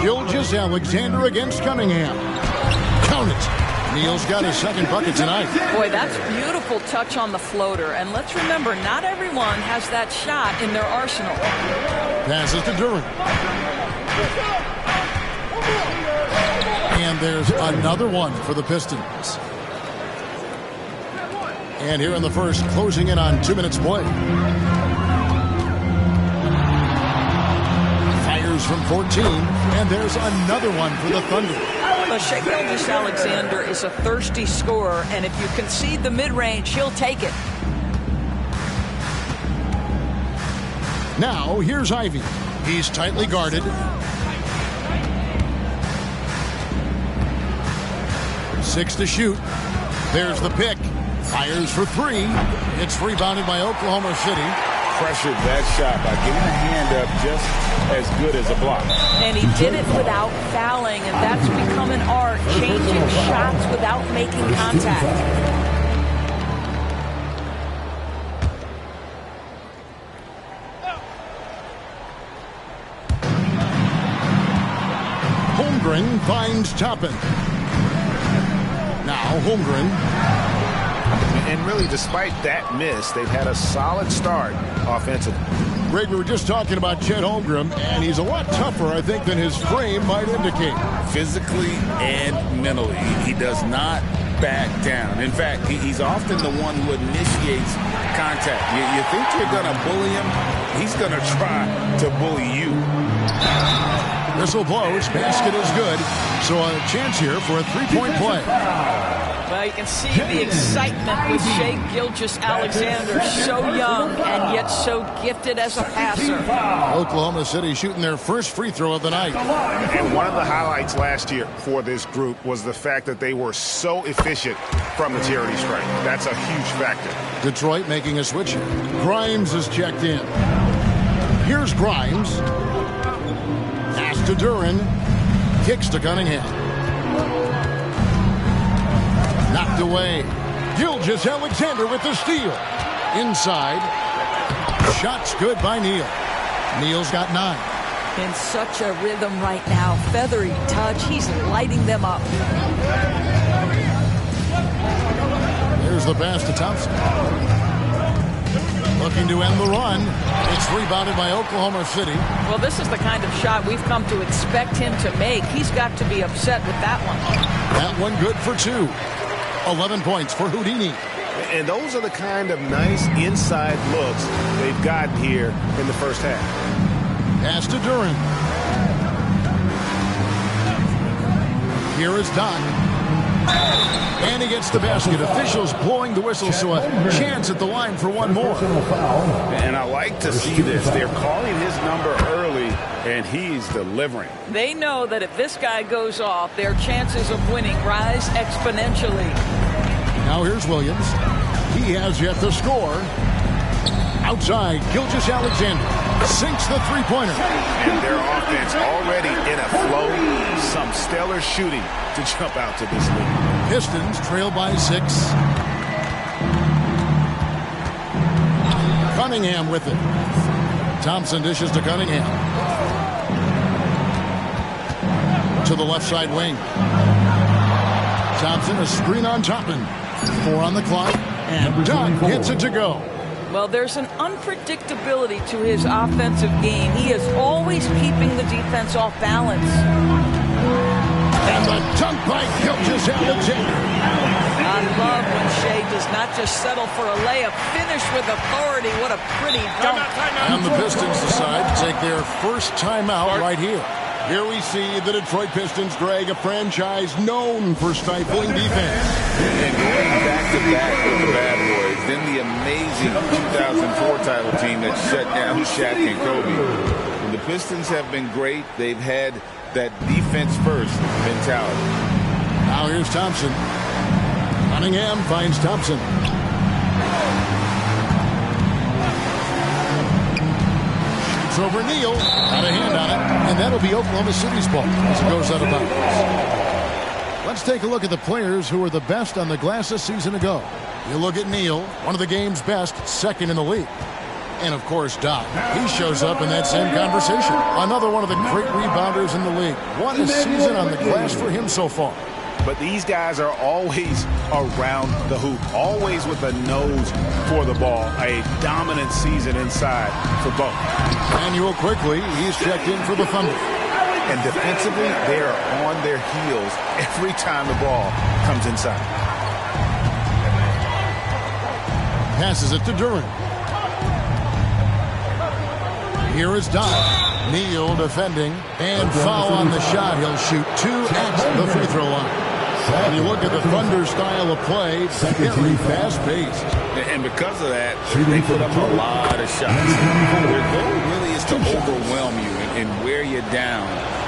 Gilgeous-Alexander against Cunningham. Count it. Neal's got his second bucket tonight. Boy, that's beautiful touch on the floater. And let's remember, not everyone has that shot in their arsenal. Passes to Duran. And there's another one for the Pistons. And here in the first, closing in on 2 minutes play. Fires from 14, and there's another one for the Thunder. Well, Shai Gilgeous-Alexander is a thirsty scorer, and if you concede the mid-range, he'll take it. Now, here's Ivy. He's tightly guarded. 6 to shoot. There's the pick. Fires for 3. It's rebounded by Oklahoma City. Pressured that shot by getting a hand up just as good as a block. And he did it without fouling, and that's become an art, changing shots without making contact. Holmgren finds Toppin. Now Holmgren. And really, despite that miss, they've had a solid start offensively. Greg, we were just talking about Chet Holmgren, and he's a lot tougher, I think, than his frame might indicate. Physically and mentally, he does not back down. In fact, he's often the one who initiates contact. You think you're going to bully him, he's going to try to bully you. Whistle blows, basket is good, so a chance here for a three-point play. Well, you can see the excitement with Shai Gilgeous-Alexander, so young and yet so gifted as a passer. Oklahoma City shooting their first free throw of the night. And one of the highlights last year for this group was the fact that they were so efficient from the charity stripe. That's a huge factor. Detroit making a switch. Grimes is checked in. Here's Grimes. Pass to Duran. Kicks to Cunningham. Knocked away. Gilgeous-Alexander with the steal. Inside. Shots good by Neal. Neal's got 9. In such a rhythm right now. Feathery touch. He's lighting them up. There's the pass to Thompson. Looking to end the run. It's rebounded by Oklahoma City. Well, this is the kind of shot we've come to expect him to make. He's got to be upset with that one. That one good for 2. 11 points for Houdini. And those are the kind of nice inside looks they've gotten here in the first half. Pass to Duran. Here is Doc. And he gets the basket. Officials blowing the whistle, so a chance at the line for one more. And I like to see this. They're calling his number early, and he's delivering. They know that if this guy goes off, their chances of winning rise exponentially. Now here's Williams. He has yet to score. Outside, Gilgeous-Alexander sinks the three-pointer. And their offense already in a flow. Some stellar shooting to jump out to this lead. Pistons trail by 6. Cunningham with it. Thompson dishes to Cunningham. To the left side wing. Thompson, a screen on Toppin. 4 on the clock. And Doug gets it to go. Well, there's an unpredictability to his offensive game. He is always keeping the defense off balance. And the dunk by Gilgeous-Alexander. I love when Shai does not just settle for a layup, finish with authority. What a pretty dunk. And the Pistons decide to take their first timeout right here. Here we see the Detroit Pistons, Greg, a franchise known for stifling defense. And going back-to-back with the Bad Boys, then the amazing 2004 title team that shut down Shaq and Kobe. And the Pistons have been great. They've had that defense-first mentality. Now here's Thompson. Cunningham finds Thompson. Shoots over Neal. Got a hand on it. And that'll be Oklahoma City's ball as it goes out of bounds. Let's take a look at the players who were the best on the glass a season ago. You look at Neal, one of the game's best, second in the league. And, of course, Doc. He shows up in that same conversation. Another one of the great rebounders in the league. What a season on the glass for him so far. But these guys are always around the hoop, always with a nose for the ball. A dominant season inside for both. Manuel quickly, he's checked in for the Thunder. And defensively, they are on their heels every time the ball comes inside. Passes it to Duran. Here is Doc. Neal defending. And foul on the shot. He'll shoot 2 at the free throw line. And you look at the Thunder style of play, very fast-paced. And because of that, they put up a lot of shots. Their goal really is to overwhelm you and wear you down.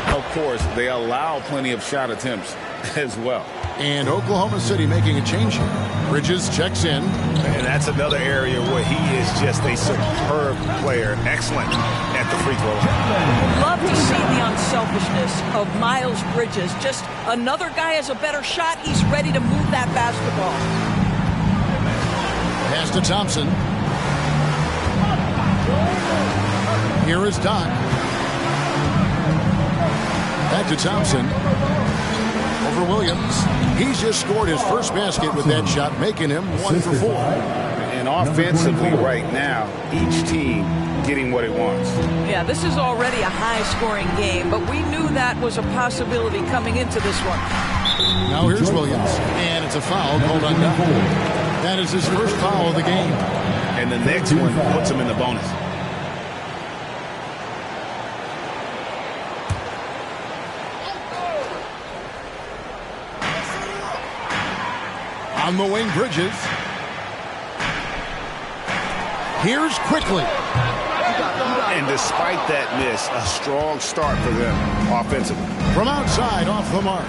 Of course, they allow plenty of shot attempts as well. And Oklahoma City making a change here. Bridges checks in. And that's another area where he is just a superb player. Excellent at the free throw line. Love to see the unselfishness of Miles Bridges. Just another guy has a better shot. He's ready to move that basketball. Pass to Thompson. Here is Doc. Back to Thompson. Over Williams. He's just scored his first basket with that shot, making him 1 for 4. And offensively right now, each team getting what it wants. Yeah, this is already a high-scoring game, but we knew that was a possibility coming into this one. Now here's Williams, and it's a foul called on Doc. That is his first foul of the game. And the next one puts him in the bonus. On the wing, Bridges. Here's quickly. And despite that miss, a strong start for them offensively. From outside, off the mark.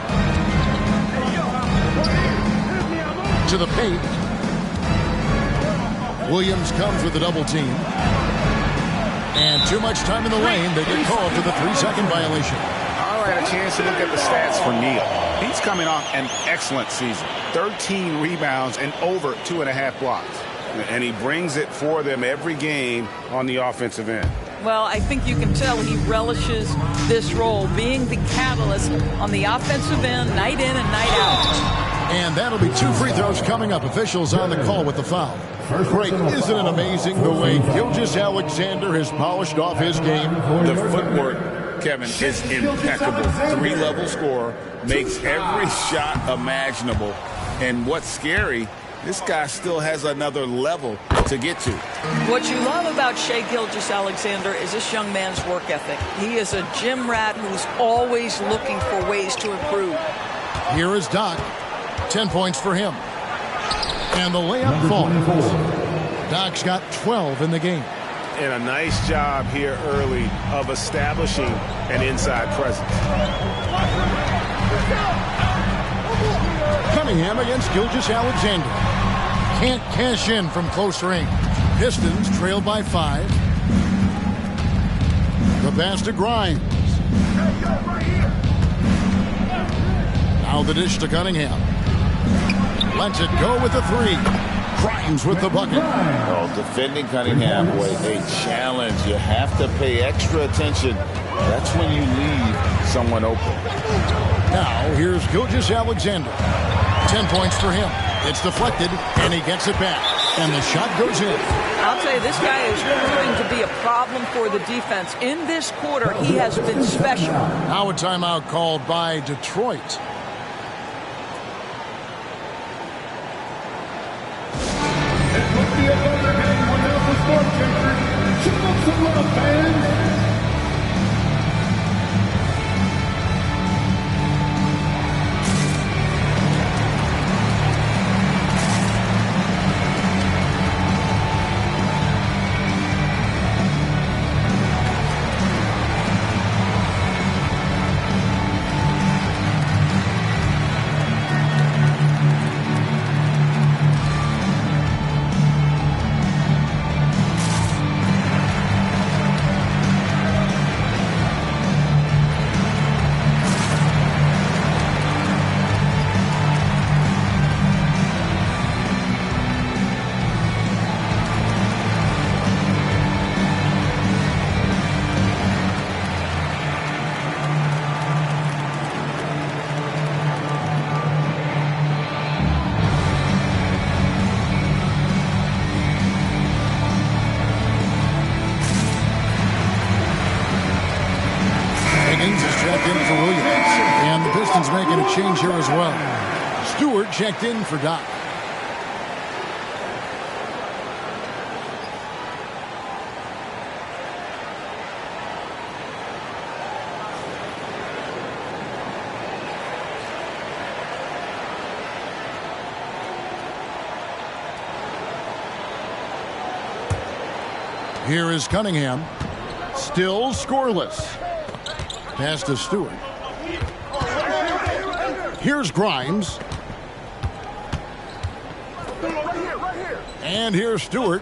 To the paint. Williams comes with a double team. And too much time in the lane. They get called for the 3-second violation. All right, a chance to look at the stats for Neal. He's coming off an excellent season. 13 rebounds and over 2.5 blocks. And he brings it for them every game on the offensive end. Well, I think you can tell he relishes this role, being the catalyst on the offensive end, night in and night out. And that'll be 2 free throws coming up. Officials on the call with the foul. Great. Isn't it amazing the way Gilgeous-Alexander has polished off his game? The footwork, Kevin, is impeccable. 3-level scorer, makes every shot imaginable. And what's scary, this guy still has another level to get to. What you love about Shai Gilgeous-Alexander is this young man's work ethic. He is a gym rat who's always looking for ways to improve. Here is Doc. 10 points for him. And the layup falls. Doc's got 12 in the game. And a nice job here early of establishing an inside presence. Cunningham against Gilgeous-Alexander. Can't cash in from close range. Pistons trail by 5. The pass to Grimes. Now the dish to Cunningham. Lets it go with the 3. Grimes with the bucket. Oh, defending Cunningham was a challenge. You have to pay extra attention. That's when you leave someone open. Now here's Gilgeous-Alexander. 10 points for him. It's deflected, and he gets it back. And the shot goes in. I'll tell you, this guy is proving to be a problem for the defense. In this quarter, he has been special. Now a timeout called by Detroit. Stewart's making a change here as well. Stewart checked in for Doc. Here is Cunningham. Still scoreless. Pass to Stewart. Here's Grimes. And here's Stewart.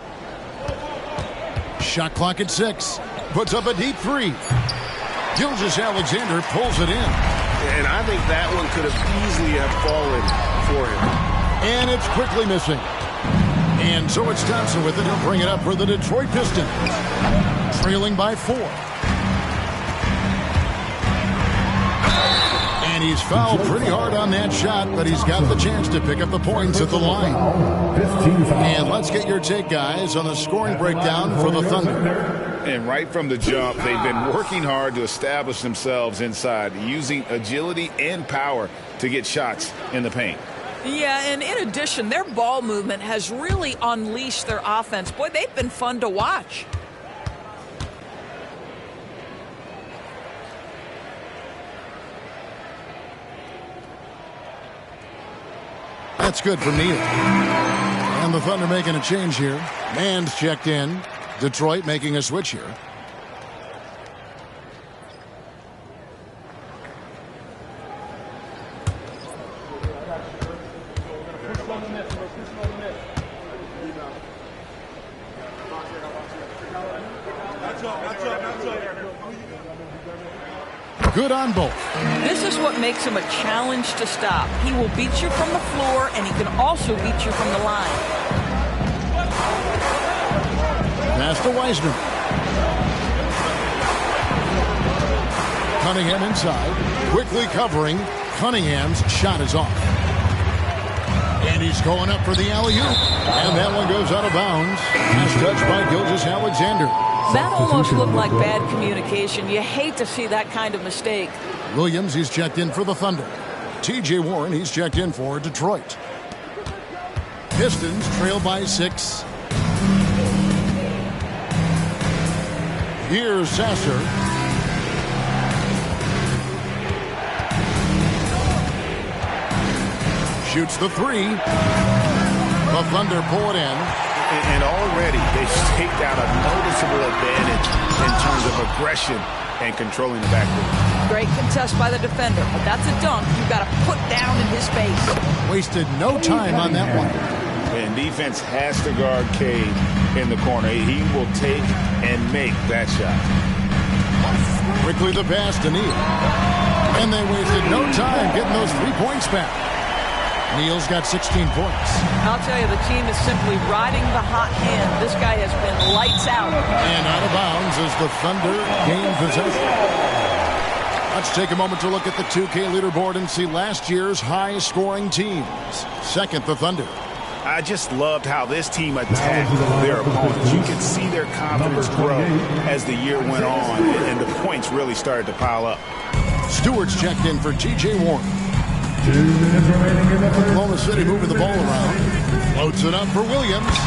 Shot clock at 6. Puts up a deep 3. Gilgeous-Alexander pulls it in. And I think that one could have easily have fallen for him. And it's quickly missing. And so it's Thompson with it. He'll bring it up for the Detroit Pistons. Trailing by 4. And he's fouled pretty hard on that shot, but he's got the chance to pick up the points at the line. And let's get your take, guys, on the scoring breakdown for the Thunder. And right from the jump, they've been working hard to establish themselves inside, using agility and power to get shots in the paint. Yeah, and in addition, their ball movement has really unleashed their offense. Boy, they've been fun to watch. That's good for Neal. And the Thunder making a change here. Mann's checked in. Detroit making a switch here. Good on both. This is what makes him a challenge to stop. He will beat you from the floor, and he can also beat you from the line. Pass to Wiseman. Cunningham inside. Quickly covering. Cunningham's shot is off. And he's going up for the alley-oop. And that one goes out of bounds. Pass touched by Gilgeous-Alexander. That almost looked like bad communication. You hate to see that kind of mistake. Williams, he's checked in for the Thunder. T.J. Warren, he's checked in for Detroit. Pistons trail by 6. Here's Sasser. Shoots the 3. The Thunder pull it in. And already they've staked out a noticeable advantage in terms of aggression and controlling the backcourt. Great contest by the defender, but that's a dunk you've got to put down in his face. Wasted no time on that one. And defense has to guard Cade in the corner. He will take and make that shot. Quickly the pass to Neal. And they wasted no time getting those 3 points back. Neal's got 16 points. I'll tell you, the team is simply riding the hot hand. This guy has been lights out. And out of bounds as the Thunder gain possession. Let's take a moment to look at the 2K leaderboard and see last year's high-scoring teams. Second, the Thunder. I just loved how this team attacked their opponents. You could see their confidence grow as the year went on, and the points really started to pile up. Stewart's checked in for T.J. Warren. 2 minutes remaining in the first. Oklahoma City moving the ball around. Floats it up for Williams.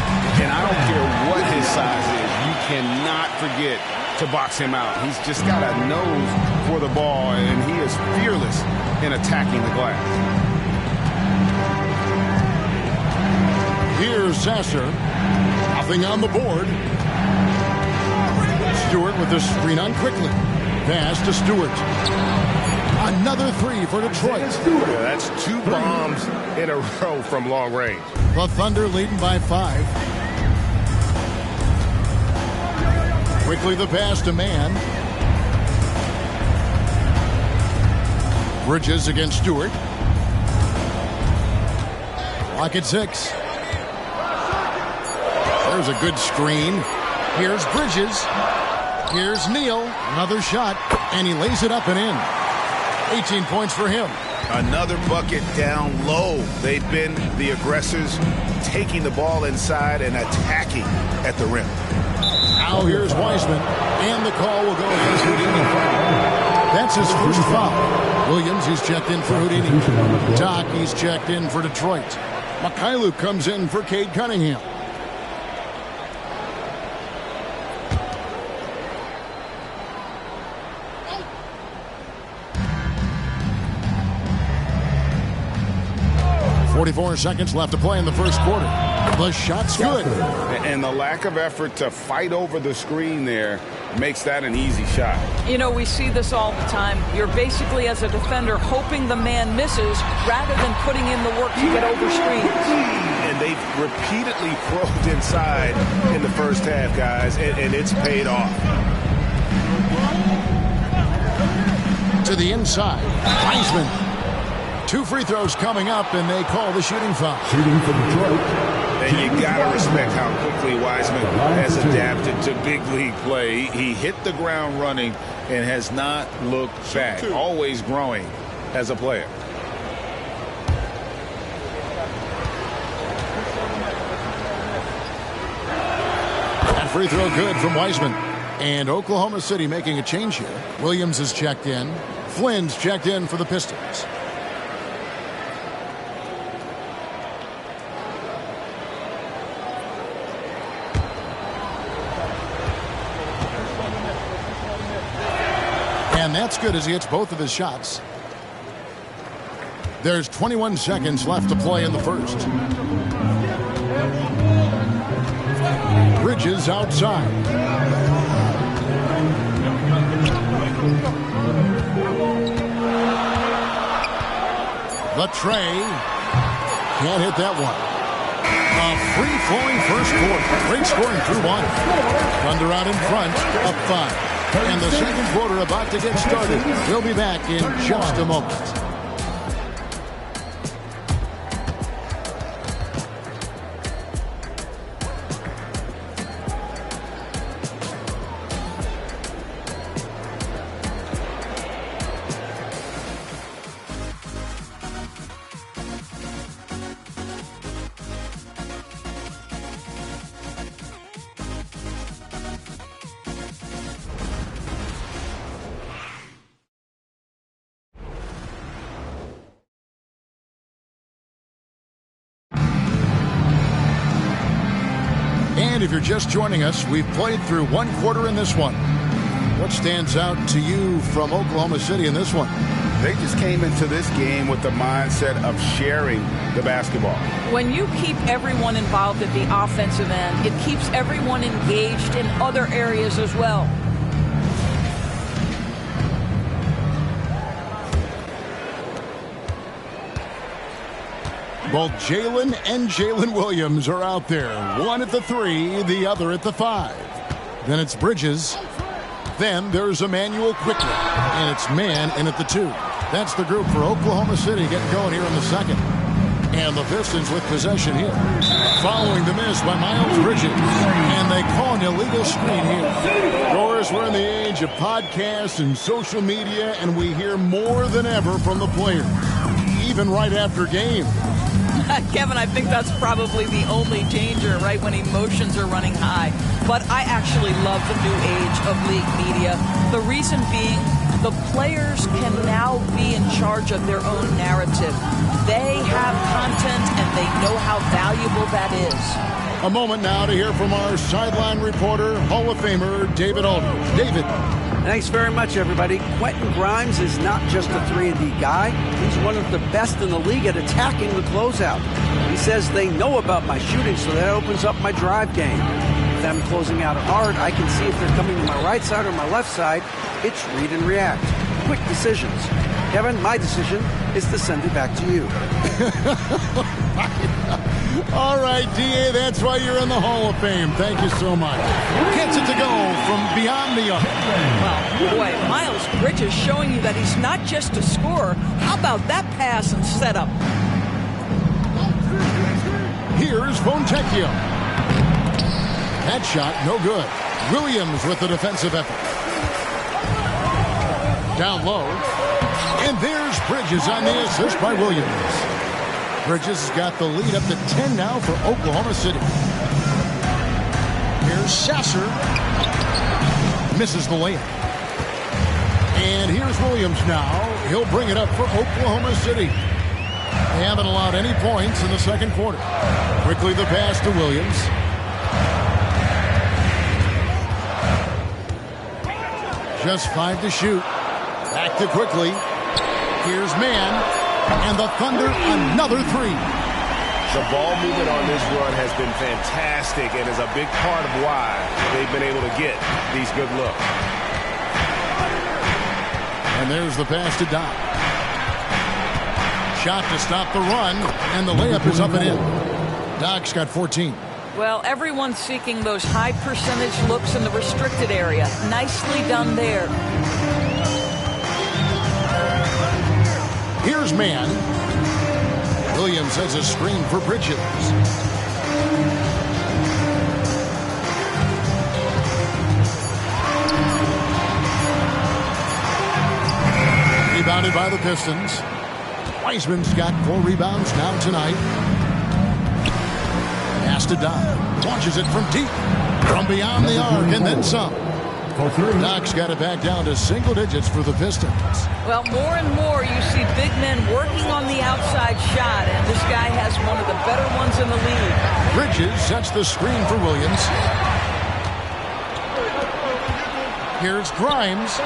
And I don't care what his size is, you cannot forget to box him out. He's just got a nose for the ball, and he is fearless in attacking the glass. Here's Sasser. Nothing on the board. Stewart with the screen on quickly. Pass to Stewart. Another 3 for Detroit. Yeah, that's 2 bombs in a row from long range. The Thunder leading by 5. Quickly the pass to Mann. Bridges against Stewart. Clock at 6. There's a good screen. Here's Bridges. Here's Neal. Another shot. And he lays it up and in. 18 points for him. Another bucket down low. They've been the aggressors, taking the ball inside and attacking at the rim. Now here's Wiseman. And the call will go against Houdini. That's his first foul. Williams, he's checked in for Houdini. Doc, he's checked in for Detroit. Mikhailuk comes in for Cade Cunningham. .44 seconds left to play in the first quarter. The shot's good. And the lack of effort to fight over the screen there makes that an easy shot. You know, we see this all the time. You're basically, as a defender, hoping the man misses rather than putting in the work to get over screens. And they've repeatedly probed inside in the first half, guys, and it's paid off. To the inside. Wiseman. 2 free throws coming up, and they call the shooting foul. Shooting for Detroit. And you got to respect how quickly Wiseman has adapted to big league play. He hit the ground running and has not looked back. Always growing as a player. That free throw good from Wiseman. And Oklahoma City making a change here. Williams is checked in. Flynn's checked in for the Pistons. And that's good as he hits both of his shots. There's 21 seconds left to play in the first. Bridges outside. The tray. Can't hit that one. A free-flowing first quarter. Great scoring through one. Thunder out in front, up 5. And the second quarter about to get started. We'll be back in just a moment. And if you're just joining us, we've played through one quarter in this one. What stands out to you from Oklahoma City in this one? They just came into this game with the mindset of sharing the basketball. When you keep everyone involved at the offensive end, it keeps everyone engaged in other areas as well. Both Jalen and Jalen Williams are out there. One at the 3, the other at the 5. Then it's Bridges. Then there's Emmanuel quickly. And it's man in at the 2. That's the group for Oklahoma City getting going here in the second. And the Pistons with possession here. Following the miss by Miles Bridges. And they call an illegal screen here. Of course, we're in the age of podcasts and social media, and we hear more than ever from the players, even right after game. Kevin, I think that's probably the only danger, right, when emotions are running high. But I actually love the new age of league media. The reason being, the players can now be in charge of their own narrative. They have content, and they know how valuable that is. A moment now to hear from our sideline reporter, Hall of Famer David Aldridge. David. Thanks very much, everybody. Quentin Grimes is not just a 3-and-D guy. He's one of the best in the league at attacking the closeout. He says they know about my shooting, so that opens up my drive game. If I'm closing out hard, I can see if they're coming to my right side or my left side. It's read and react. Quick decisions. Kevin, my decision is to send it back to you. All right, D.A., that's why you're in the Hall of Fame. Thank you so much. Gets it to go from beyond the arc. Well, boy, Miles Bridges showing you that he's not just a scorer. How about that pass and setup? Here's Fontecchio. That shot, no good. Williams with the defensive effort. Down low. And there's Bridges on the assist by Williams. Bridges has got the lead up to 10 now for Oklahoma City. Here's Sasser. Misses the layup. And here's Williams now. He'll bring it up for Oklahoma City. They haven't allowed any points in the second quarter. Quickly the pass to Williams. Just 5 to shoot. Back to Quickly. Here's Mann. And the Thunder, another 3. The ball movement on this run has been fantastic and is a big part of why they've been able to get these good looks. And there's the pass to Doc. Shot to stop the run, and the layup is up and in. Doc's got 14. Well, everyone's seeking those high percentage looks in the restricted area. Nicely done there. Here's Mann. Williams has a screen for Bridges. Rebounded by the Pistons. Wiseman's got 4 rebounds now tonight. Pass to Doc. Launches it from deep. From beyond the arc and then some. Doc's got it back down to single digits for the Pistons. Well, more and more you see big men working on the outside shot, and this guy has one of the better ones in the league. Bridges sets the screen for Williams. Here's Grimes.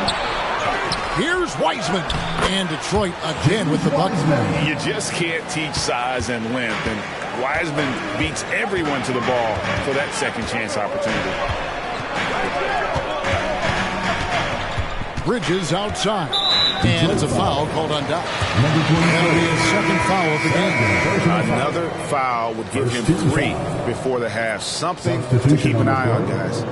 Here's Wiseman. And Detroit again with the bucket. You just can't teach size and length, and Wiseman beats everyone to the ball for that second chance opportunity. Bridges outside. And it's a foul called on Doc. That'll be his second foul of the game. Another foul would give him 3 before the half. Something to keep an eye on, guys.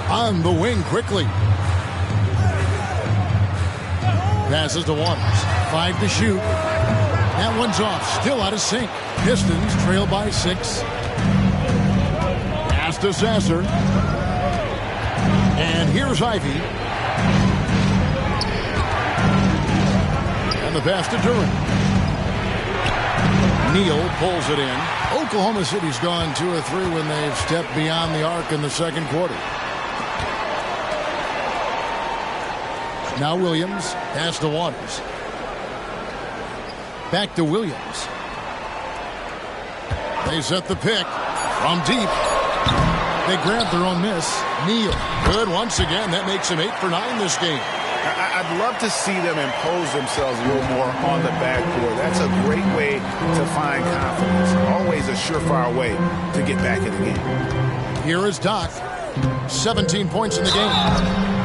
On the wing quickly. Passes to Waters. 5 to shoot. That one's off. Still out of sync. Pistons trail by 6. Pass to Sasser. And here's Ivy. And the pass to Durant. Neal pulls it in. Oklahoma City's gone 2 or 3 when they've stepped beyond the arc in the second quarter. Now Williams. Pass to Waters. Back to Williams. They set the pick from deep. They grab their own miss. Neal. Good once again. That makes him 8 for 9 this game. I'd love to see them impose themselves a little more on the backcourt. That's a great way to find confidence. Always a surefire way to get back in the game. Here is Doc. 17 points in the game.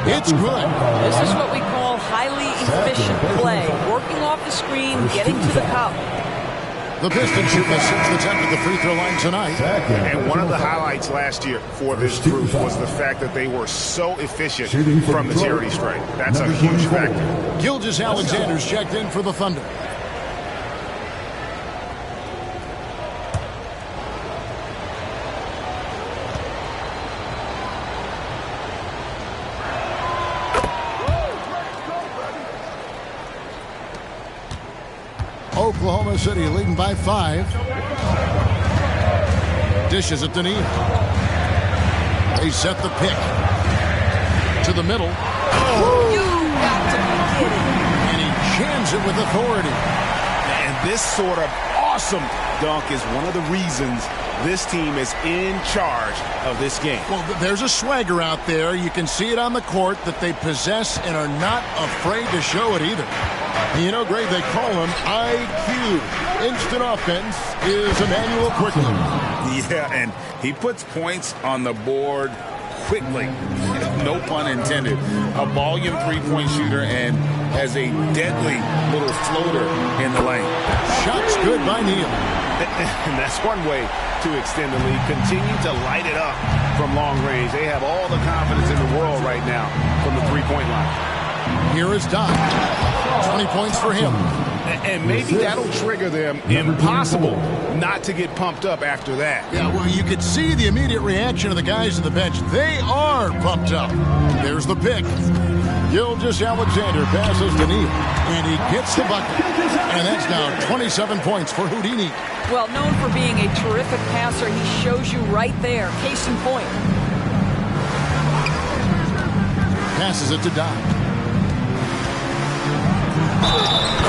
It's good. This is what we call highly efficient play. Working off the screen, getting to the cup. The Pistons shoot the 6th attempt at the free throw line tonight. And one of the highlights last year for this group was the fact that they were so efficient from the charity stripe. That's a huge factor. Gilgeous-Alexander's checked in for the Thunder. Oklahoma City leading by 5. Dishes it to Neal. They set the pick to the middle. Oh. You got to be kidding. And he jams it with authority. And this sort of awesome dunk is one of the reasons this team is in charge of this game. Well, there's a swagger out there. You can see it on the court that they possess and are not afraid to show it either. And you know, Greg, they call him IQ. Instant offense is Emmanuel Quickly. Yeah, and he puts points on the board quickly. No pun intended. A volume three-point shooter and has a deadly little floater in the lane. Shots good by Neal. And that's one way to extend the lead. Continue to light it up from long range. They have all the confidence in the world right now from the three-point line. Here is Doc. 20 points for him. And maybe that'll trigger them. Impossible not to get pumped up after that. Yeah, well, you could see the immediate reaction of the guys on the bench. They are pumped up. There's the pick. Gilgeous Alexander passes to Neal, and he gets the bucket. And that's now 27 points for Houdini. Well, known for being a terrific passer, he shows you right there. Case in point. Passes it to Doc.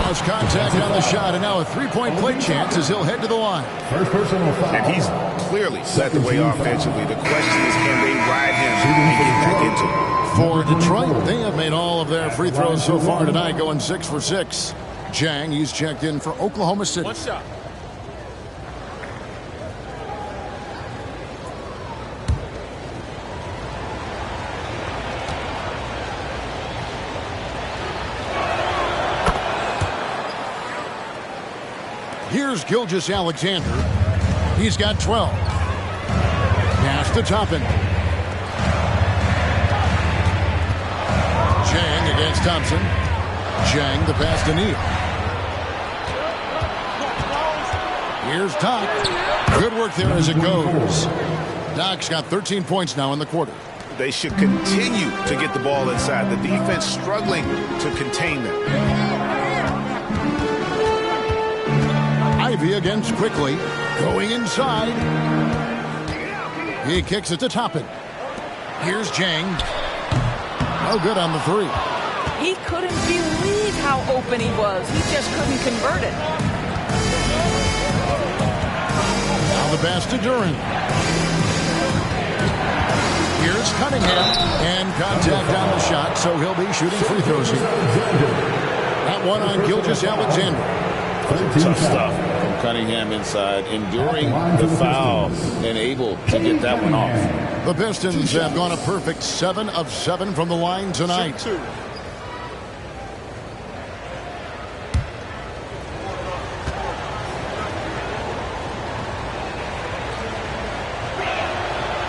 Lost contact on the shot, and now a three-point play chance as he'll head to the line. First personal foul. And he's clearly led the way offensively. The question is, can they ride him and get back into it? For Detroit, they have made all of their free throws so far tonight, going 6 for 6. Jang, he's checked in for Oklahoma City. One shot. Here's Gilgeous Alexander. He's got 12. Pass to Toppin. Jang against Thompson. Jang the pass to Neal. Here's Doc. Good work there as it goes. Doc's got 13 points now in the quarter. They should continue to get the ball inside. The defense struggling to contain them. Ivy against Quickly. Going inside. He kicks it to Toppin. Here's Jang. No good on the three. He couldn't believe how open he was. He just couldn't convert it. Now the pass to Duran. Here's Cunningham. And contact on the shot, so he'll be shooting free throws here. That one on Gilgeous Alexander. Tough stuff from Cunningham inside, enduring the foul and able to get that one off. The Pistons have gone a perfect 7 of 7 from the line tonight.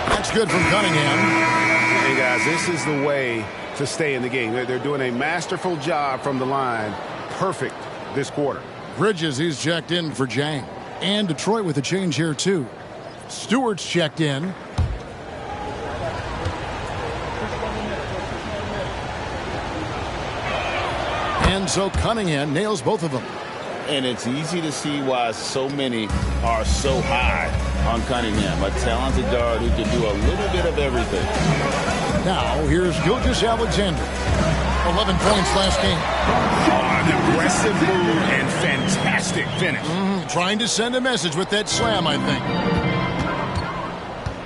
That's good from Cunningham. Hey, guys, this is the way to stay in the game. They're doing a masterful job from the line. Perfect this quarter. Bridges, he's checked in for Jang. And Detroit with a change here, too. Stewart's checked in. And so Cunningham nails both of them. And it's easy to see why so many are so high on Cunningham, a talented guard who can do a little bit of everything. Now, here's Gilgeous Alexander. 11 points last game. An aggressive move and fantastic finish. Trying to send a message with that slam, I think.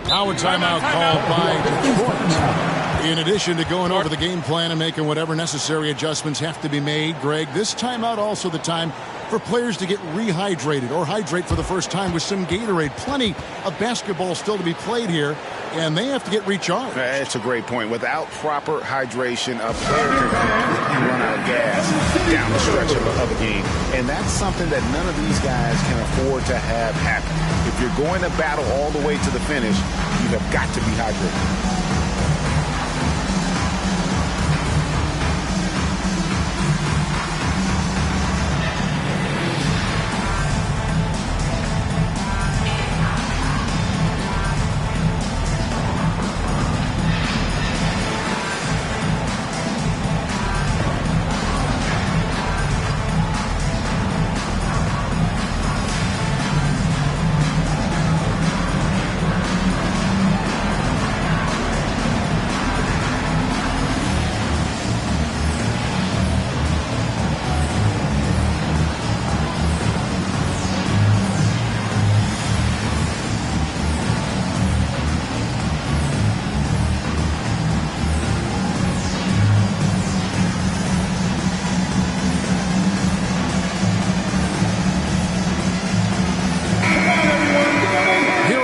Now a timeout called by Detroit. In addition to going over the game plan and making whatever necessary adjustments have to be made, Greg, this timeout also the time for players to get rehydrated or hydrate for the first time with some Gatorade. Plenty of basketball still to be played here, and they have to get recharged. That's a great point. Without proper hydration, a player can completely run out of gas down the stretch of a game. And that's something that none of these guys can afford to have happen. If you're going to battle all the way to the finish, you have got to be hydrated.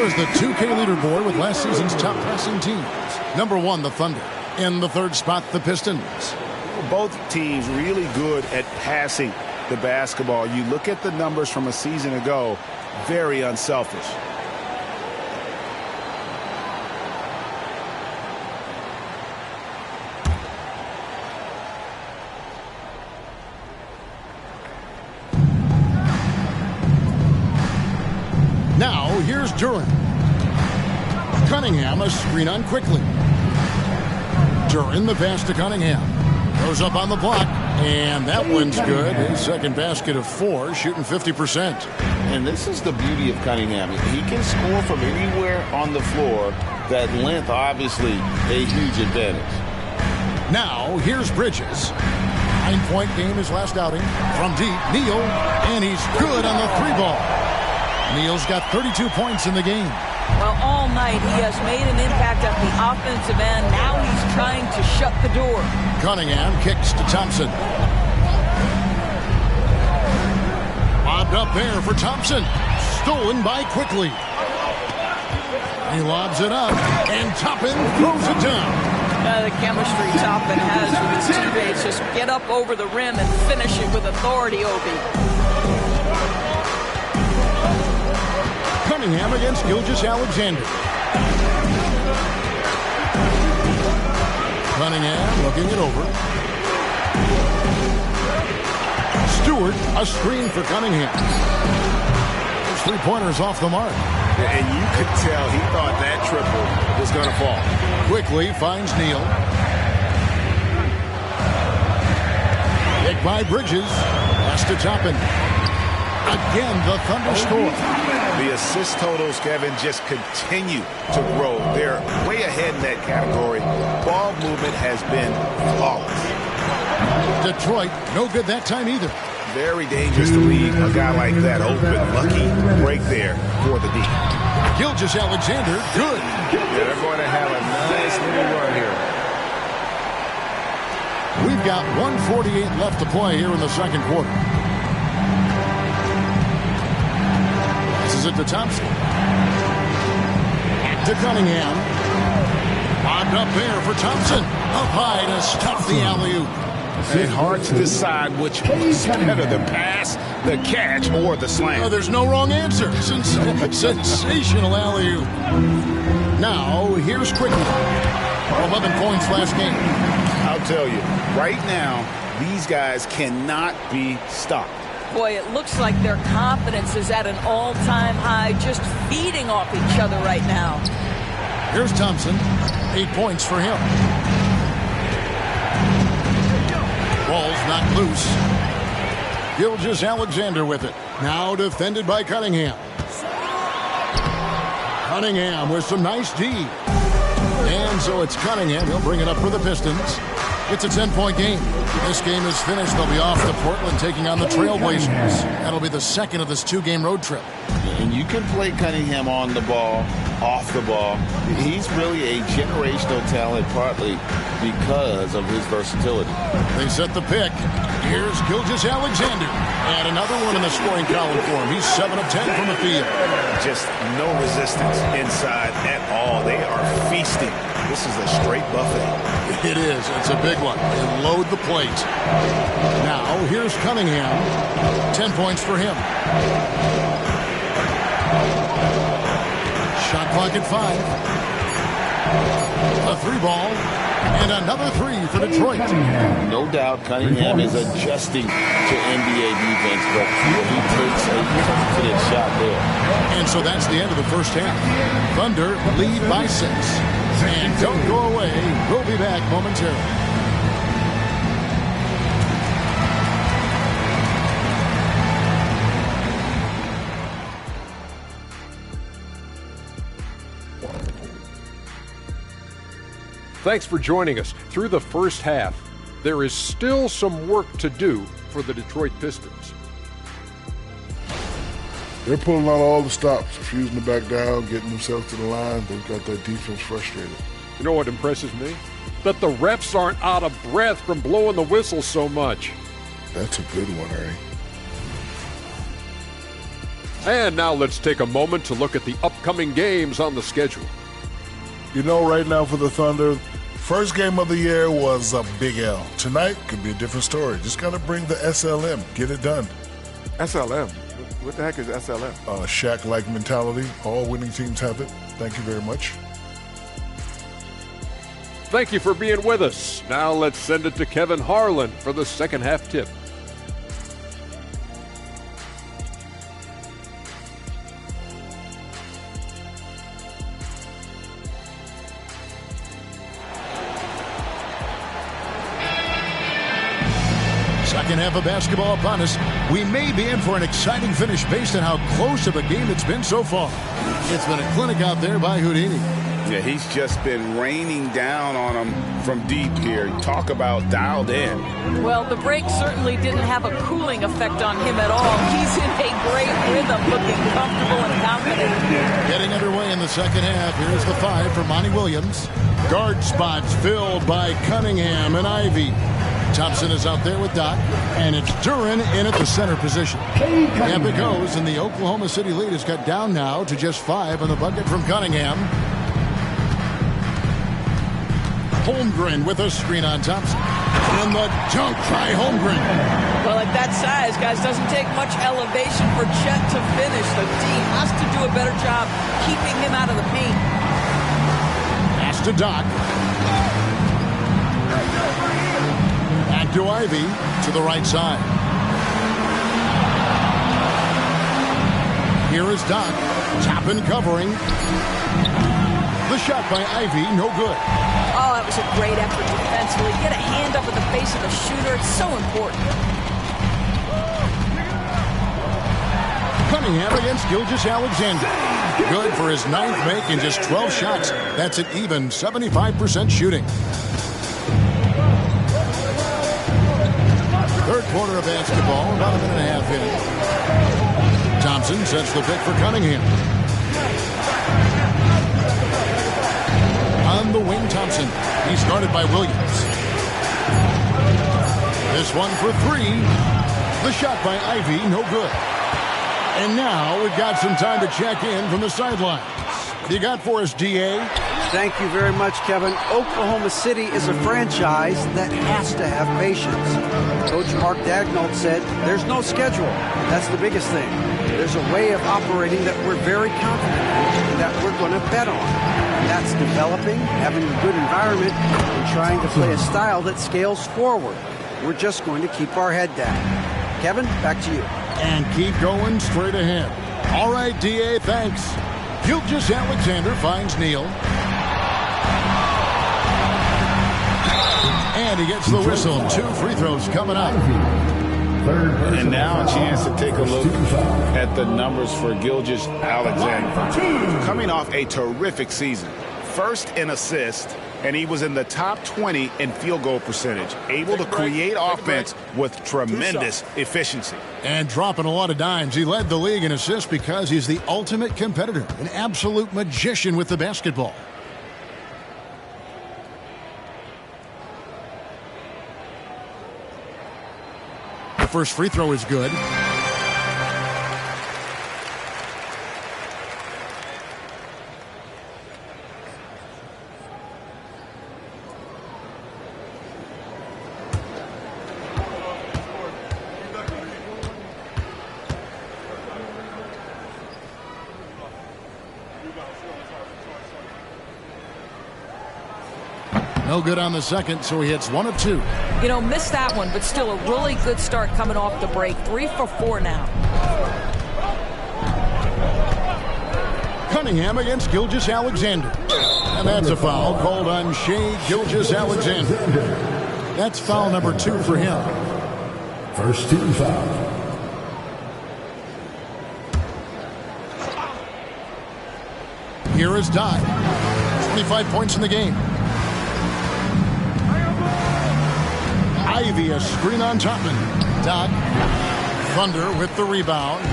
The 2K leaderboard with last season's top passing teams. Number 1, the Thunder. In the third spot, the Pistons. Both teams really good at passing the basketball. You look at the numbers from a season ago, very unselfish. Now, here's Duran. Cunningham, a screen on Quickly. Duran, the pass to Cunningham. Goes up on the block, and that one's good. His second basket of 4, shooting 50%. And this is the beauty of Cunningham. He can score from anywhere on the floor. That length, obviously, a huge advantage. Now, here's Bridges. 9-point game his last outing. From deep, Neal, and he's good on the 3-ball. Neal's got 32 points in the game. Well, all night he has made an impact at the offensive end. Now he's trying to shut the door. Cunningham kicks to Thompson. Lobbed up there for Thompson. Stolen by Quickly. He lobs it up, and Toppin throws it down. The chemistry Toppin has with his teammates. Just get up over the rim and finish it with authority, Obi. Cunningham against Gilgeous-Alexander. Cunningham looking it over. Stewart, a screen for Cunningham. Those 3-pointers off the mark. And you could tell he thought that triple was going to fall. Quickly finds Neal. Kick by Bridges. Pass to Toppin. Again, the Thunder score. The assist totals, Kevin, just continue to grow. They're way ahead in that category. Ball movement has been flawless. Detroit, no good that time either. Very dangerous to leave a guy like that open. Lucky break there for the D. Gilgeous-Alexander, good. Yeah, they're going to have a nice little run here. We've got 1:48 left to play here in the second quarter. Passes it to Thompson. Back to Cunningham. Lobbed up there for Thompson. Up high to stop the alley-oop. It's hard to decide which was better, the pass, the catch, or the slam. Oh, there's no wrong answer. Sensational alley-oop. Now, here's Quickly. 11 points last game. I'll tell you, right now, these guys cannot be stopped. Boy, it looks like their confidence is at an all-time high, just feeding off each other right now. Here's Thompson. 8 points for him. Ball's not loose. Gilgeous-Alexander with it. Now defended by Cunningham. Cunningham with some nice D. And so it's Cunningham. He'll bring it up for the Pistons. It's a 10-point game. This game is finished. They'll be off to Portland taking on the Trailblazers. That'll be the second of this 2-game road trip. And you can play Cunningham on the ball, off the ball. He's really a generational talent, partly because of his versatility. They set the pick. Here's Gilgeous-Alexander. And another one in the scoring column for him. He's 7 of 10 from the field. Just no resistance inside at all. They are feasting. This is a straight buffet. It is. It's a big one. They load the plate. Now, here's Cunningham. 10 points for him. Shot clock at 5. A 3-ball. And another 3 for Detroit. No doubt Cunningham is adjusting to NBA defense, but he takes a confident shot there. And so that's the end of the first half. Thunder lead by 6. And don't go away. We'll be back momentarily. Thanks for joining us. Through the first half, there is still some work to do for the Detroit Pistons. They're pulling out all the stops, refusing to back down, getting themselves to the line. They've got that defense frustrated. You know what impresses me? That the refs aren't out of breath from blowing the whistle so much. That's a good one, Ernie. And now let's take a moment to look at the upcoming games on the schedule. You know, right now for the Thunder, first game of the year was a big L. Tonight could be a different story. Just got to bring the SLM. Get it done. SLM? What the heck is SLM? Shaq-like mentality. All winning teams have it. Thank you very much. Thank you for being with us. Now let's send it to Kevin Harlan for the second half tip. Second half of basketball upon us. We may be in for an exciting finish based on how close of a game it's been so far. It's been a clinic out there by Houdini. Yeah, he's just been raining down on him from deep here. Talk about dialed in. Well, the break certainly didn't have a cooling effect on him at all. He's in a great rhythm, looking comfortable and confident. Getting underway in the second half. Here's the 5 for Monty Williams. Guard spots filled by Cunningham and Ivy. Thompson is out there with Doc, and it's Duran in at the center position. Up it goes, and the Oklahoma City lead is cut down now to just 5 on the bucket from Cunningham. Holmgren with a screen on Thompson. And the dunk by Holmgren. Well, at that size, guys, doesn't take much elevation for Chet to finish. The D has to do a better job keeping him out of the paint. Pass to Doc. Back to Ivy to the right side. Here is Doc. Toppin covering. The shot by Ivy, no good. Oh, that was a great effort defensively. Get a hand up in the face of the shooter. It's so important. Cunningham against Gilgeous-Alexander. Good for his 9th make in just 12 shots. That's an even 75% shooting. Third quarter of basketball, about a minute and a half in. Thompson sets the pick for Cunningham. On the wing, Thompson. He's guarded by Williams. This one for 3. The shot by Ivy, no good. And now we've got some time to check in from the sidelines. What you got for us, D.A.? Thank you very much, Kevin. Oklahoma City is a franchise that has to have patience. Coach Mark Daigneault said there's no schedule. That's the biggest thing. There's a way of operating that we're very confident in, that we're going to bet on. That's developing, having a good environment, and trying to play a style that scales forward. We're just going to keep our head down. Kevin, back to you. And keep going straight ahead. All right, D.A., thanks. Gilgeous-Alexander finds Neal. And he gets the whistle. 2 free throws coming up. And now a chance to take a look at the numbers for Gilgeous-Alexander. Coming off a terrific season. First in assists, and he was in the top 20 in field goal percentage. Able to create offense with tremendous efficiency. And dropping a lot of dimes. He led the league in assists because he's the ultimate competitor. An absolute magician with the basketball. The first free throw is good. No good on the second, so he hits 1 of 2. You know, missed that one, but still a really good start coming off the break. 3 for 4 now. Cunningham against Gilgeous-Alexander. And that's a foul called on Shai Gilgeous-Alexander. That's foul number 2 for him. First team foul. Here is Doc. 25 points in the game. Ivy, a screen on Topman. Doc. Thunder with the rebound.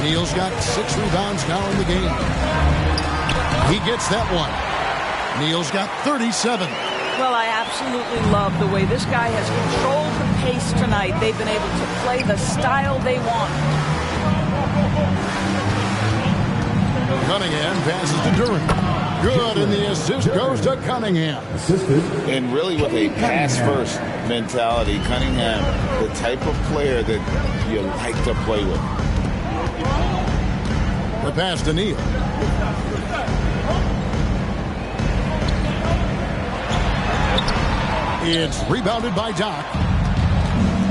Neal's got 6 rebounds now in the game. He gets that one. Neal's got 37. Well, I absolutely love the way this guy has controlled the pace tonight. They've been able to play the style they want. Cunningham passes to Duran. Good, and the assist goes to Cunningham. And really with a pass-first mentality, Cunningham, the type of player that you like to play with. The pass to Neal. It's rebounded by Doc.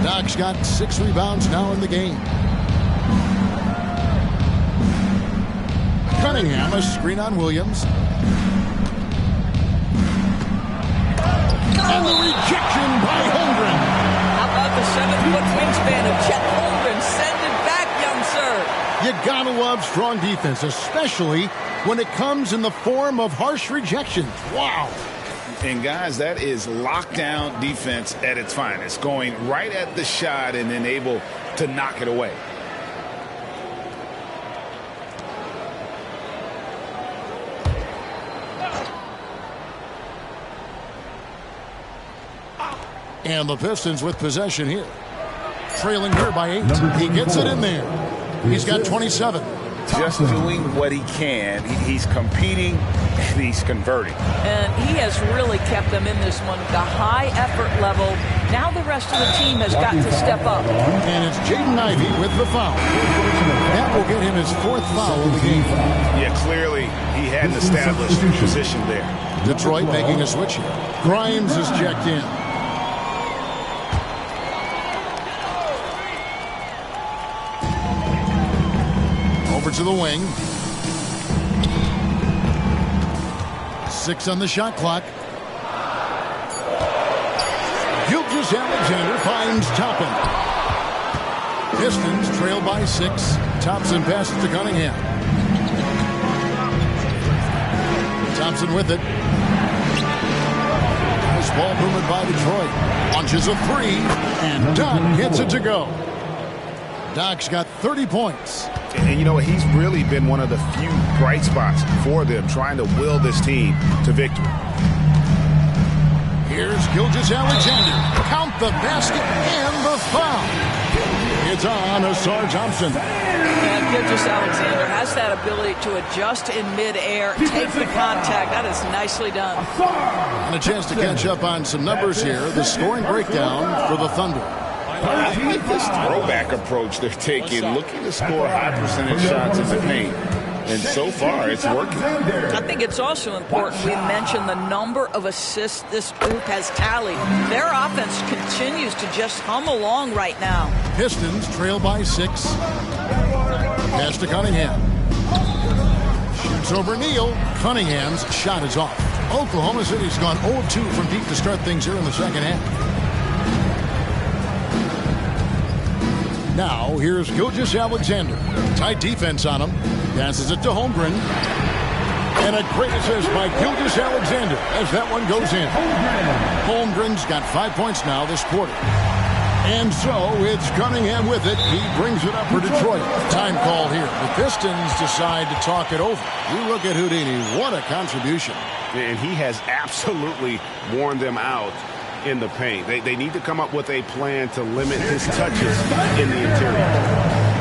Doc's got 6 rebounds now in the game. Cunningham, a screen on Williams. And the rejection by Holmgren. How about the 7 gotta love strong defense, especially when it comes in the form of harsh rejections. Wow. And guys, that is lockdown defense at its finest, going right at the shot and then able to knock it away. And the Pistons with possession here. Trailing here by 8. He gets it in there. He's got 27. Just doing what he can. He's competing and he's converting. And he has really kept them in this one. The high effort level. Now the rest of the team has got to step up. And it's Jaden Ivey with the foul. That will get him his 4th foul of the game. Yeah, clearly he had an established position there. Detroit making a switch here. Grimes is checked in. To the wing. 6 on the shot clock. Gilgeous-Alexander finds Toppin. Pistons trail by 6. Thompson passes to Cunningham. Thompson with it. Nice ball movement by Detroit. Launches a 3, and Doc gets it to go. Doc's got 30 points. And you know, he's really been one of the few bright spots for them, trying to will this team to victory. Here's Gilgeous-Alexander. Count the basket and the foul. It's on Asar Thompson. And Gilgeous-Alexander has that ability to adjust in midair, take the contact. That is nicely done. And a chance to catch up on some numbers here. The scoring breakdown for the Thunder. I like this throwback approach they're taking, looking to score high percentage shots in the paint. And so far, it's working. I think it's also important we mention the number of assists this group has tallied. Their offense continues to just hum along right now. Pistons trail by 6. Pass to Cunningham. Shoots over Neal. Cunningham's shot is off. Oklahoma City's gone 0-2 from deep to start things here in the second half. Now, here's Gilgeous-Alexander. Tight defense on him. Passes it to Holmgren. And a great assist by Gilgeous-Alexander as that one goes in. Holmgren's got 5 points now this quarter. And so it's Cunningham with it. He brings it up for Detroit. Time call here. The Pistons decide to talk it over. You look at Houdini. What a contribution. And he has absolutely worn them out in the paint. They need to come up with a plan to limit his touches in the interior.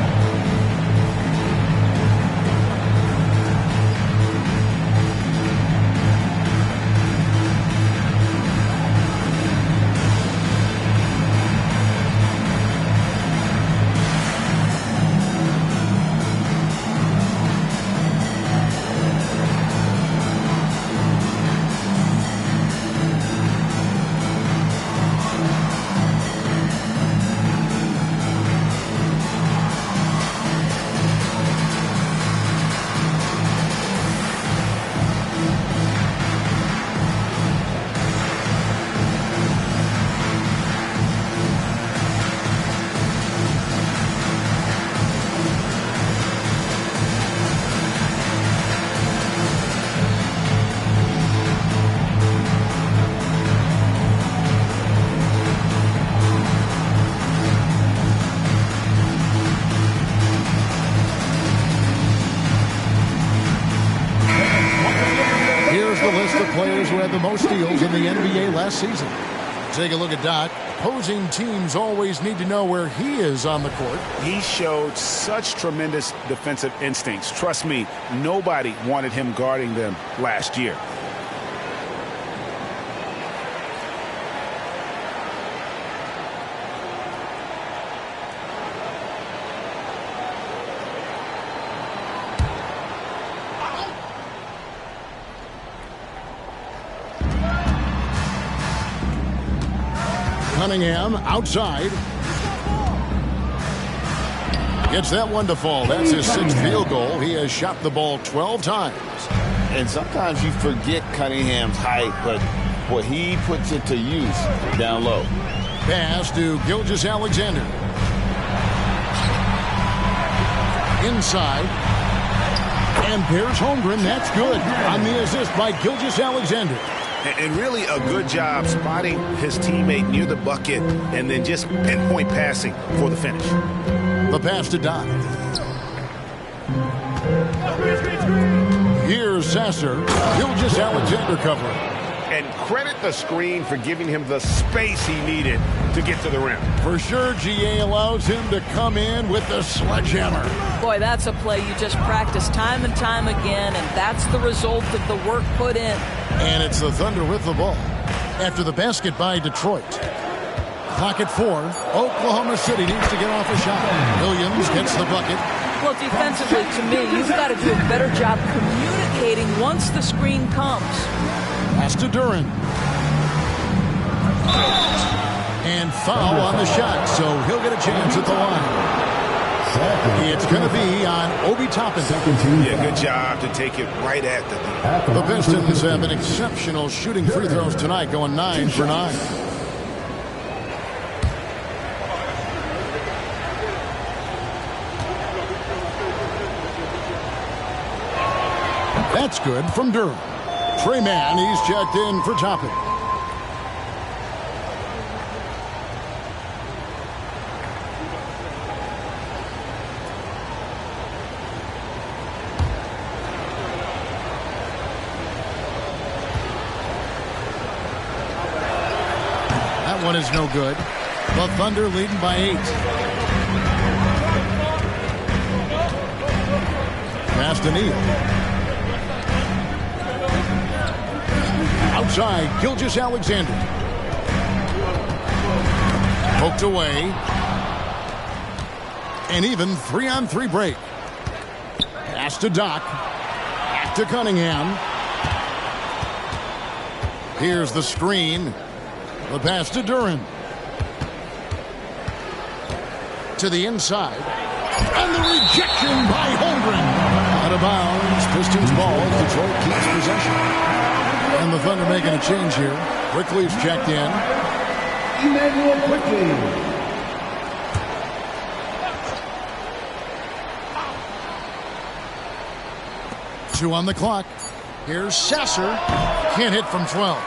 Players who had the most steals in the NBA last season. Take a look at Doc. Opposing teams always need to know where he is on the court. He showed such tremendous defensive instincts. Trust me, nobody wanted him guarding them last year. Cunningham outside. Gets that one to fall. That's his 6th field goal. He has shot the ball 12 times. And sometimes you forget Cunningham's height, but boy, he puts it to use down low. Pass to Gilgeous-Alexander. Inside. And there's Holmgren. That's good on the assist by Gilgeous-Alexander. And really a good job spotting his teammate near the bucket and then just pinpoint passing for the finish. The pass to Doc. Here's Sasser. Gilgeous-Alexander covering. And credit the screen for giving him the space he needed to get to the rim. For sure, GA allows him to come in with the sledgehammer. Boy, that's a play you just practice time and time again, and that's the result of the work put in. And it's the Thunder with the ball after the basket by Detroit. Clock at 4. Oklahoma City needs to get off a shot. Williams gets the bucket. Well, defensively, to me, you've got to do a better job communicating once the screen comes. Pass to Duren. And foul on the shot, so he'll get a chance at the line. It's going to be on Obi Toppin. Yeah, good job to take it right at the The Pistons have been exceptional shooting free throws tonight, going 9 for 9. That's good from Durham. Trey Mann, he's checked in for Toppin. That one is no good. The Thunder leading by 8. Pass to Neal. Outside, Gilgeous-Alexander. Poked away. An even 3-on-3 break. Pass to Doc. Back to Cunningham. Here's the screen. The pass to Duren. To the inside. And the rejection by Holmgren. Out of bounds. Pistons ball. Detroit keeps possession. And the Thunder making a change here. Quickly's checked in. Emmanuel Quickly. Two on the clock. Here's Sasser. Can't hit from 12.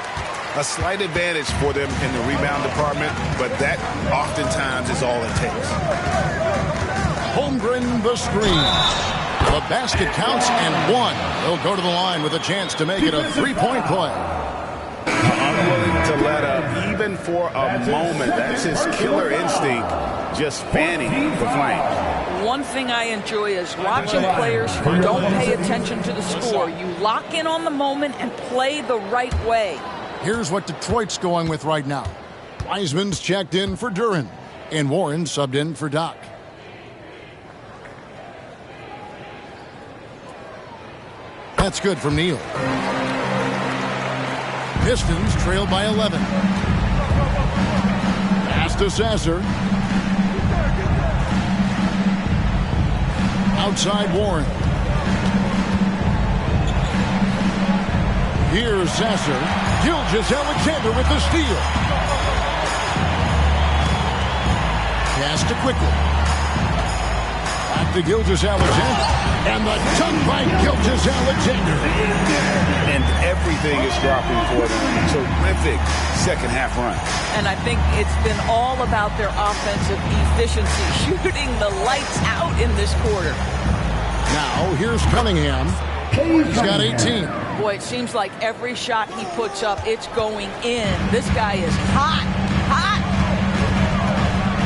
A slight advantage for them in the rebound department, but that oftentimes is all it takes. Holmgren the screen. The basket counts and 1. They'll go to the line with a chance to make it a 3-point play. Unwilling to let up even for a moment. That's his killer instinct, just fanning the flame. One thing I enjoy is watching players who don't pay attention to the score. You lock in on the moment and play the right way. Here's what Detroit's going with right now. Wiseman's checked in for Duren, and Warren subbed in for Doc. That's good from Neal. Pistons trail by 11. Pass to Sasser. Outside Warren. Here's Sasser. Gilgeous-Alexander with the steal. Pass to Quickly. Back to Gilgeous-Alexander. And the dunk by Gilgeous-Alexander. And everything is dropping for them. Terrific second half run. And I think it's been all about their offensive efficiency, shooting the lights out in this quarter. Now, here's Cunningham. He's got 18. Boy, it seems like every shot he puts up, it's going in. This guy is hot, hot.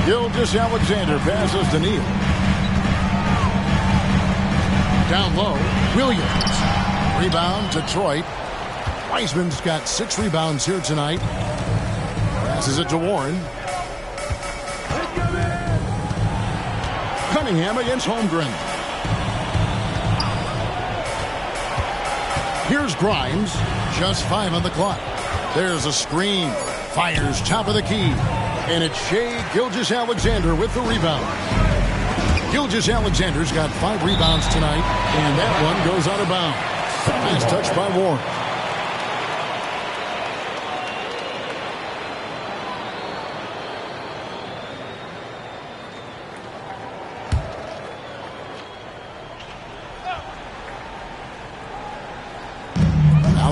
Gilgeous-Alexander passes to Neal. Down low, Williams. Rebound, Detroit. Wiseman's got 6 rebounds here tonight. Passes it to Warren. Cunningham against Holmgren. Here's Grimes. Just 5 on the clock. There's a screen. Fires top of the key. And it's Shai Gilgeous-Alexander with the rebound. Gilgeous-Alexander's got 5 rebounds tonight, and that one goes out of bounds. Nice touch by Warren.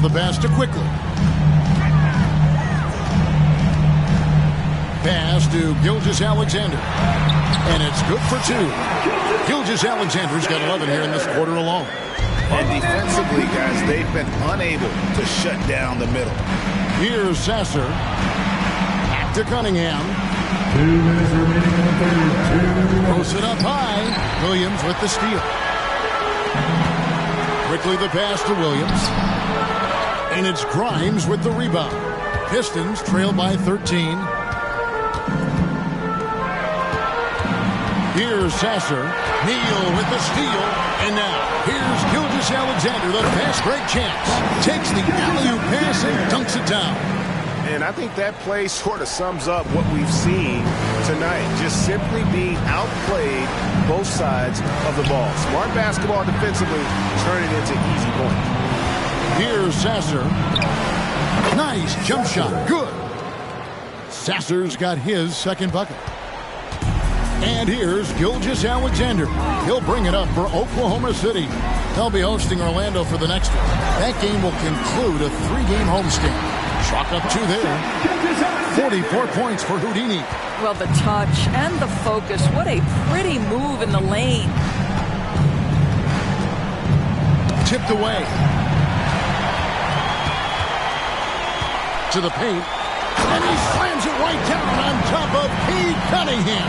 Now the pass to Quickly. Pass to Gilgeous-Alexander. And it's good for 2. Gilgeous-Alexander's got 11 here in this quarter alone. And defensively, guys, they've been unable to shut down the middle. Here's Sasser. Back to Cunningham. 2 minutes remaining in the third. Throws it up high. Williams with the steal. Quickly the pass to Williams. And it's Grimes with the rebound. Pistons trail by 13. Here's Sasser. Neal with the steal. And now, here's Gilgeous-Alexander, the fast break chance. Takes the alley-oop pass and dunks it down. And I think that play sort of sums up what we've seen tonight. Just simply being outplayed both sides of the ball. Smart basketball defensively, turning it into easy points. Here's Sasser. Nice jump shot. Good. Sasser's got his second bucket. And here's Gilgeous-Alexander. He'll bring it up for Oklahoma City. They'll be hosting Orlando for the next one. That game will conclude a 3-game homestand. Chalk up 2 there. 44 points for Houdini. Well, the touch and the focus. What a pretty move in the lane. Tipped away. To the paint. And he slams it right down on top of Cade Cunningham.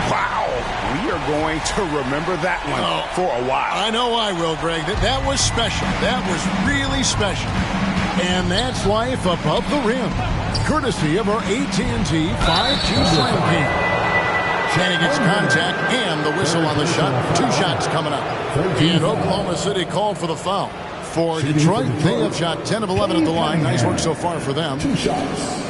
Wow, we are going to remember that one for a while. I know I will, Greg. That was special. That was really special. And that's life above the rim. Courtesy of our AT&T 5G Slam game. Channing gets contact and the whistle on the shot. 2 shots coming up. And Oklahoma City called for the foul. For Detroit, they have shot 10 of 11 at the line. Nice work so far for them. 2 shots.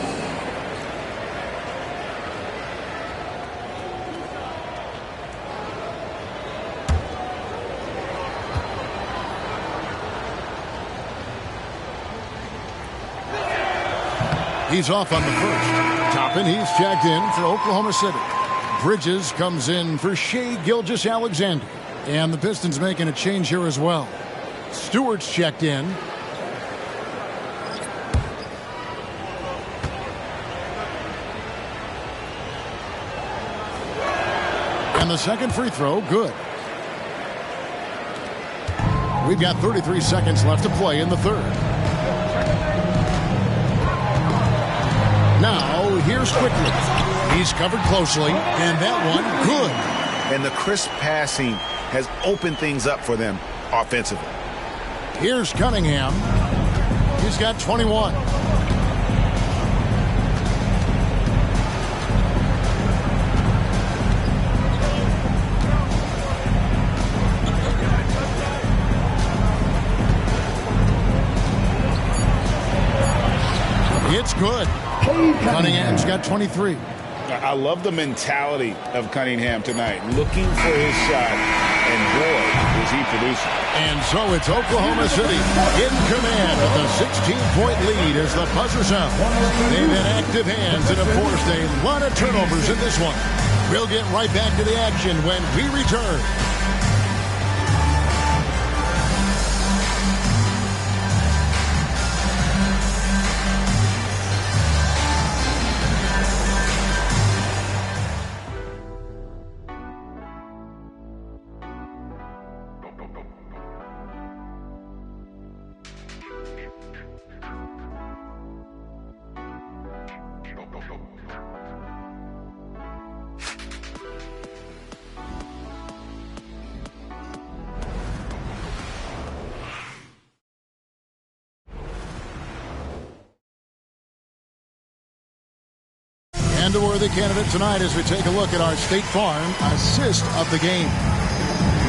He's off on the first. Toppin, he's checked in for Oklahoma City. Bridges comes in for Shai Gilgeous-Alexander. And the Pistons making a change here as well. Stewart's checked in. And the second free throw, good. We've got 33 seconds left to play in the third. Now, here's Quickly. He's covered closely, and that one, good. And the crisp passing has opened things up for them offensively. Here's Cunningham. He's got 21. It's good. Cunningham's got 23. I love the mentality of Cunningham tonight, looking for his shot, and boy, is he producing. And so it's Oklahoma City in command with a 16-point lead as the buzzer sounds. They've had active hands and, of course, a lot of turnovers in this one. We'll get right back to the action when we return. And a worthy candidate tonight as we take a look at our State Farm assist of the game.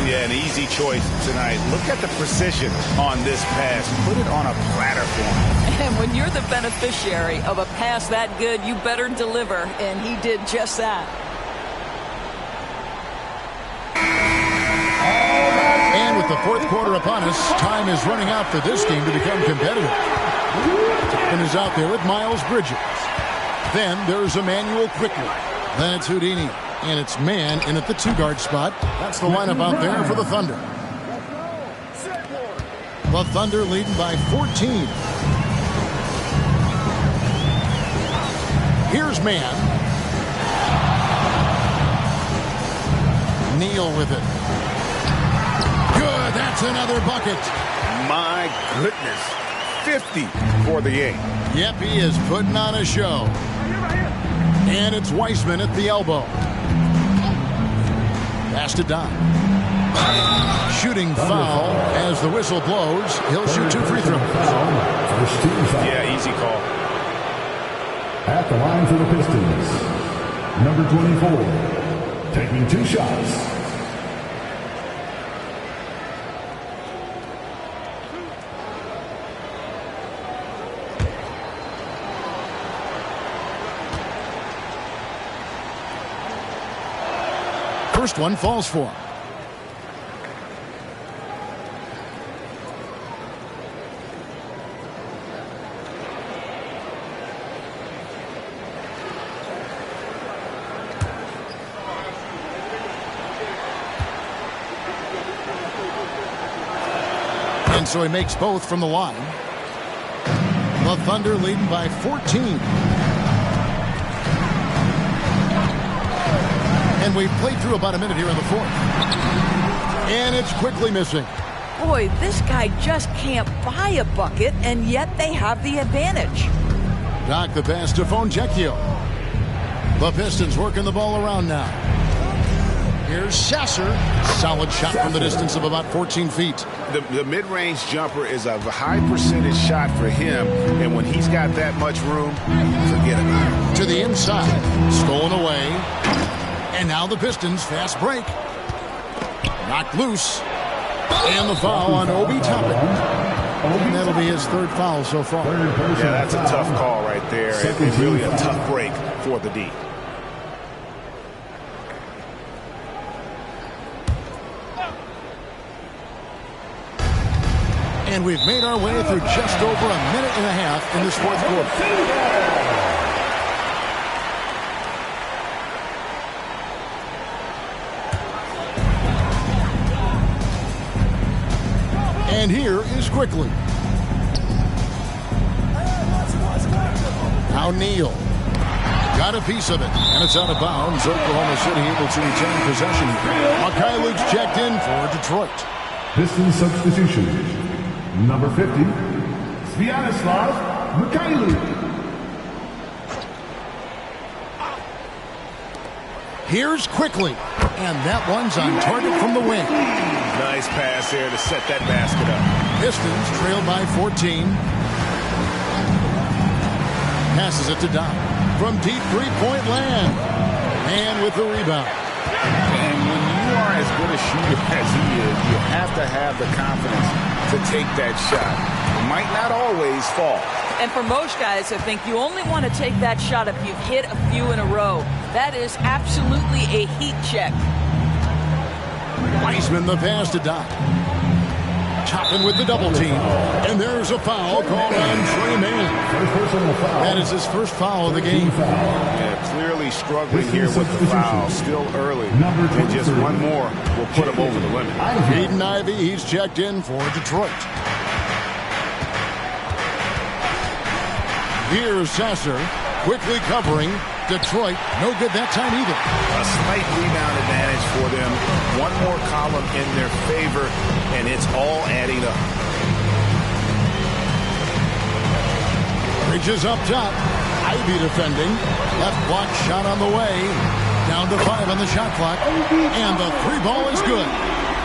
Yeah, an easy choice tonight. Look at the precision on this pass. Put it on a platter for him. And when you're the beneficiary of a pass that good, you better deliver. And he did just that. And with the fourth quarter upon us, time is running out for this game to become competitive. And is out there with Miles Bridges. Then there's Emmanuel Quickly. Then it's Houdini. And it's man in at the 2-guard spot. That's the lineup out there for the Thunder. The Thunder leading by 14. Here's man. Neal with it. Good. That's another bucket. My goodness. 50 for the game. Yep, he is putting on a show. And it's Weissman at the elbow. Pass to Don. Shooting foul as the whistle blows. He'll shoot 2 free throws. Yeah, easy call. At the line for the Pistons, number 24, taking 2 shots. First one falls for him. And so he makes both from the line. The Thunder leading by 14. And we've played through about a minute here in the fourth. And it's quickly missing. Boy, this guy just can't buy a bucket, and yet they have the advantage. Doc the pass to Fonjecchio. The Pistons working the ball around now. Here's Sasser. Solid shot from the distance of about 14 feet. The mid-range jumper is a high percentage shot for him, and when he's got that much room, forget about it. To the inside. Stolen away. And now the Pistons fast break. Knocked loose. And the foul on Obi Toppin. And that'll be his 3rd foul so far. Yeah, that's a tough call right there. And really a tough break for the D. And we've made our way through just over a minute and a half in this fourth quarter. And here is Quickly. Now Neal. Got a piece of it. And it's out of bounds. Oklahoma City able to retain possession. Mikhail Luke's checked in for Detroit. Pistons substitution. Number 50, Sviatoslav Mikhailuk. Here's Quickly. And that one's on target from the wing. Nice pass there to set that basket up. Pistons trail by 14. Passes it to Don. From deep three-point land. And with the rebound. And when you are as good a shooter as he is, you have to have the confidence to take that shot. It might not always fall. And for most guys, I think you only want to take that shot if you've hit a few in a row. That is absolutely a heat check. Weissman the pass to Doc. Toppin with the double team. And there's a foul called on Trey Mann. That is his first foul of the game. Yeah, clearly struggling here with the foul. Still early. And just one more will put him over the limit. Jaden Ivey, he's checked in for Detroit. Here's Sasser. Quickly covering. Detroit, no good that time either. A slight rebound advantage for them. One more column in their favor, and it's all adding up. Bridges up top. Ivy defending. Left block shot on the way. Down to 5 on the shot clock. And the 3-ball is good.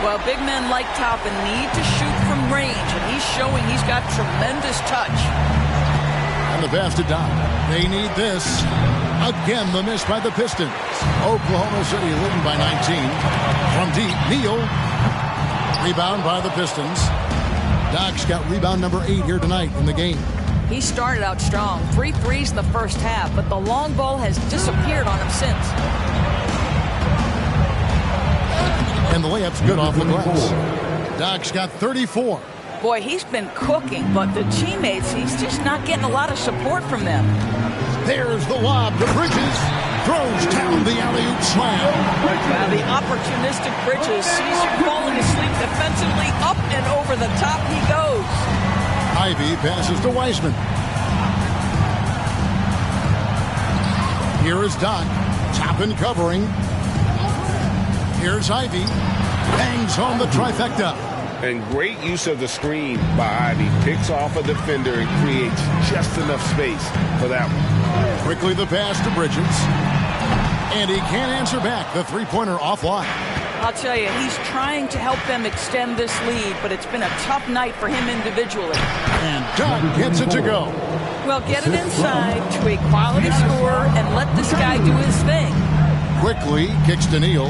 Well, big men like Toppin need to shoot from range, and he's showing he's got tremendous touch. And the pass to Don. They need this. Again, the miss by the Pistons. Oklahoma City leading by 19. From deep, Neal. Rebound by the Pistons. Doc's got rebound number 8 here tonight in the game. He started out strong. 3 threes in the first half, but the long ball has disappeared on him since. And the layup's good off the glass. Doc's got 34. Boy, he's been cooking, but the teammates, he's just not getting a lot of support from them. There's the lob to Bridges. Throws down the alley-oop slam. Wow, the opportunistic Bridges sees you falling asleep defensively. Up and over the top he goes. Ivy passes to Wiseman. Here is Doc. Top and covering. Here's Ivy. Bangs home the trifecta. And great use of the screen by Ivy. Picks off a defender and creates just enough space for that one. Quickly the pass to Bridges. And he can't answer back. The three-pointer offline. I'll tell you, he's trying to help them extend this lead, but it's been a tough night for him individually. And Doug gets it to go. Well, get it inside to a quality scorer and let this guy do his thing. Quickly kicks to Neal.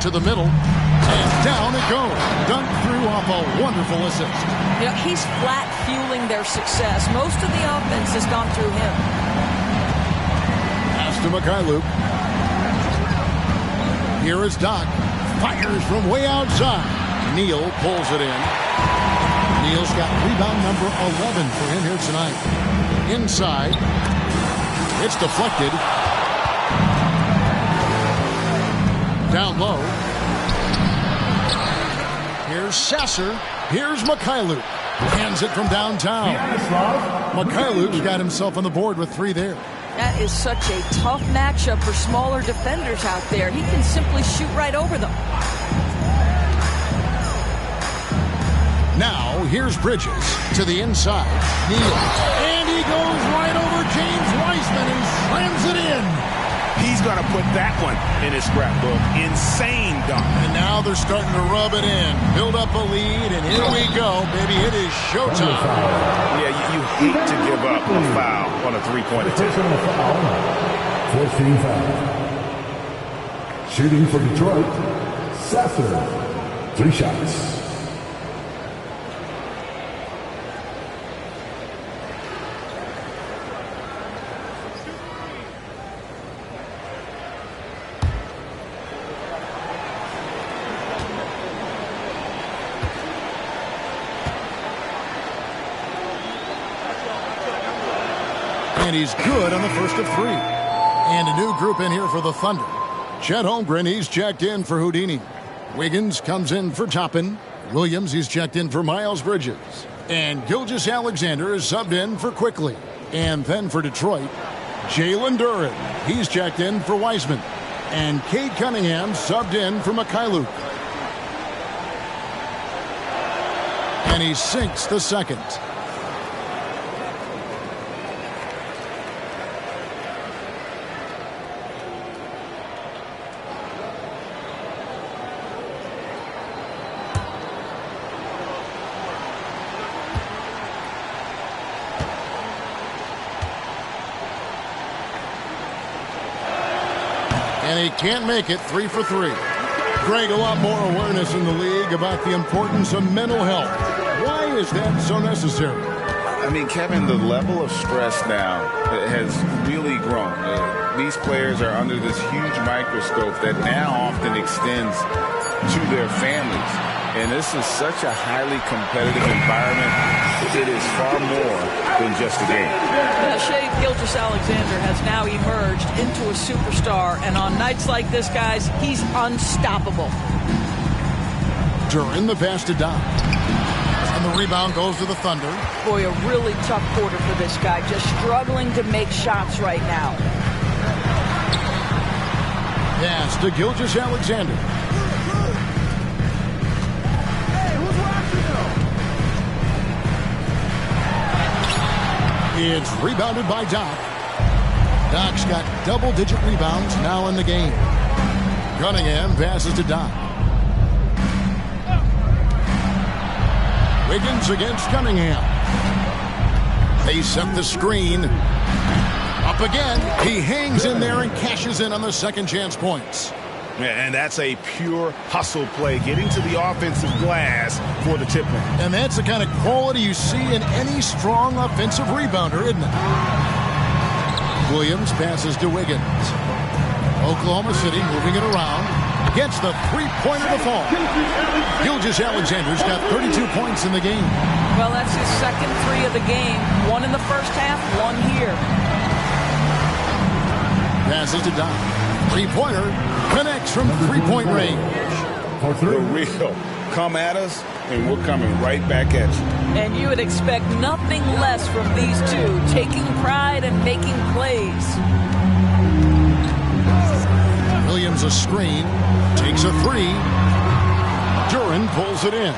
To the middle. And down it goes. Dunked through off a wonderful assist. You know, he's flat fueling their success. Most of the offense has gone through him. Pass to Mikhailuk. Here is Doc. Fires from way outside. Neal pulls it in. Neal's got rebound number 11 for him here tonight. Inside. It's deflected. Down low. Here's Sasser. Here's Mikhailuk. Hands it from downtown. Mikhailuk's got himself on the board with 3 there. That is such a tough matchup for smaller defenders out there. He can simply shoot right over them. Now, here's Bridges to the inside. Neal. And he goes right over James Wiseman and slams it in. He's going to put that one in his scrapbook. Insane dunk. And now they're starting to rub it in. Build up a lead, and here we go, baby. It is showtime. Yeah, you hate to give up a foul on a three-point attempt. 14 foul. Shooting for Detroit, Sasser. 3 shots. And he's good on the first of 3. And a new group in here for the Thunder. Chet Holmgren, he's checked in for Houdini. Wiggins comes in for Toppin. Williams, he's checked in for Miles Bridges. And Gilgeous-Alexander is subbed in for Quickly. And then for Detroit, Jalen Duren, he's checked in for Wiseman. And Cade Cunningham subbed in for Mikhailuk. And he sinks the second. And he can't make it. 3 for 3. Greg, a lot more awareness in the league about the importance of mental health. Why is that so necessary? I mean, Kevin, the level of stress now has really grown. These players are under this huge microscope that now often extends to their families. And this is such a highly competitive environment. It is far more than just a game. Shea Gilgeous-Alexander has now emerged into a superstar, and on nights like this, guys, he's unstoppable. Duren the pass to Doc. And the rebound goes to the Thunder. Boy, a really tough quarter for this guy, just struggling to make shots right now. Pass to Gilgeous-Alexander. It's rebounded by Doc. Doc's got double-digit rebounds now in the game. Cunningham passes to Doc. Wiggins against Cunningham. They set the screen. Up again. He hangs in there and cashes in on the second chance points. And that's a pure hustle play, getting to the offensive glass for the tip man. And that's the kind of quality you see in any strong offensive rebounder, isn't it? Williams passes to Wiggins. Oklahoma City moving it around. Gets the three-pointer to fall. Gilgeous-Alexander's got 32 points in the game. Well, that's his second 3 of the game. 1 in the first half, 1 here. Passes to Doc. Three-pointer connects from three-point range. For real. Come at us, and we're coming right back at you. And you would expect nothing less from these two, taking pride and making plays. Williams a screen, takes a three. Duran pulls it in.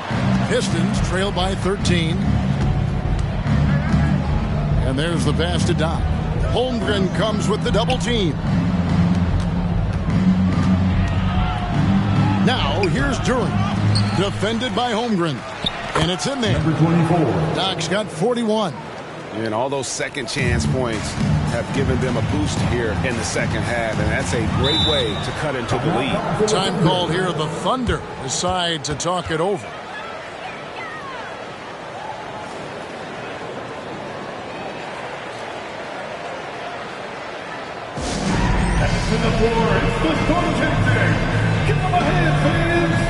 Pistons trail by 13. And there's the pass to Doc. Holmgren comes with the double team. Now here's Duran. Defended by Holmgren. And it's in there. Number 24. Doc's got 41. And all those second chance points have given them a boost here in the second half. And that's a great way to cut into the lead. Time called here. The Thunder decide to talk it over. To the floor, it's the goaltending. Give them a hand, fans.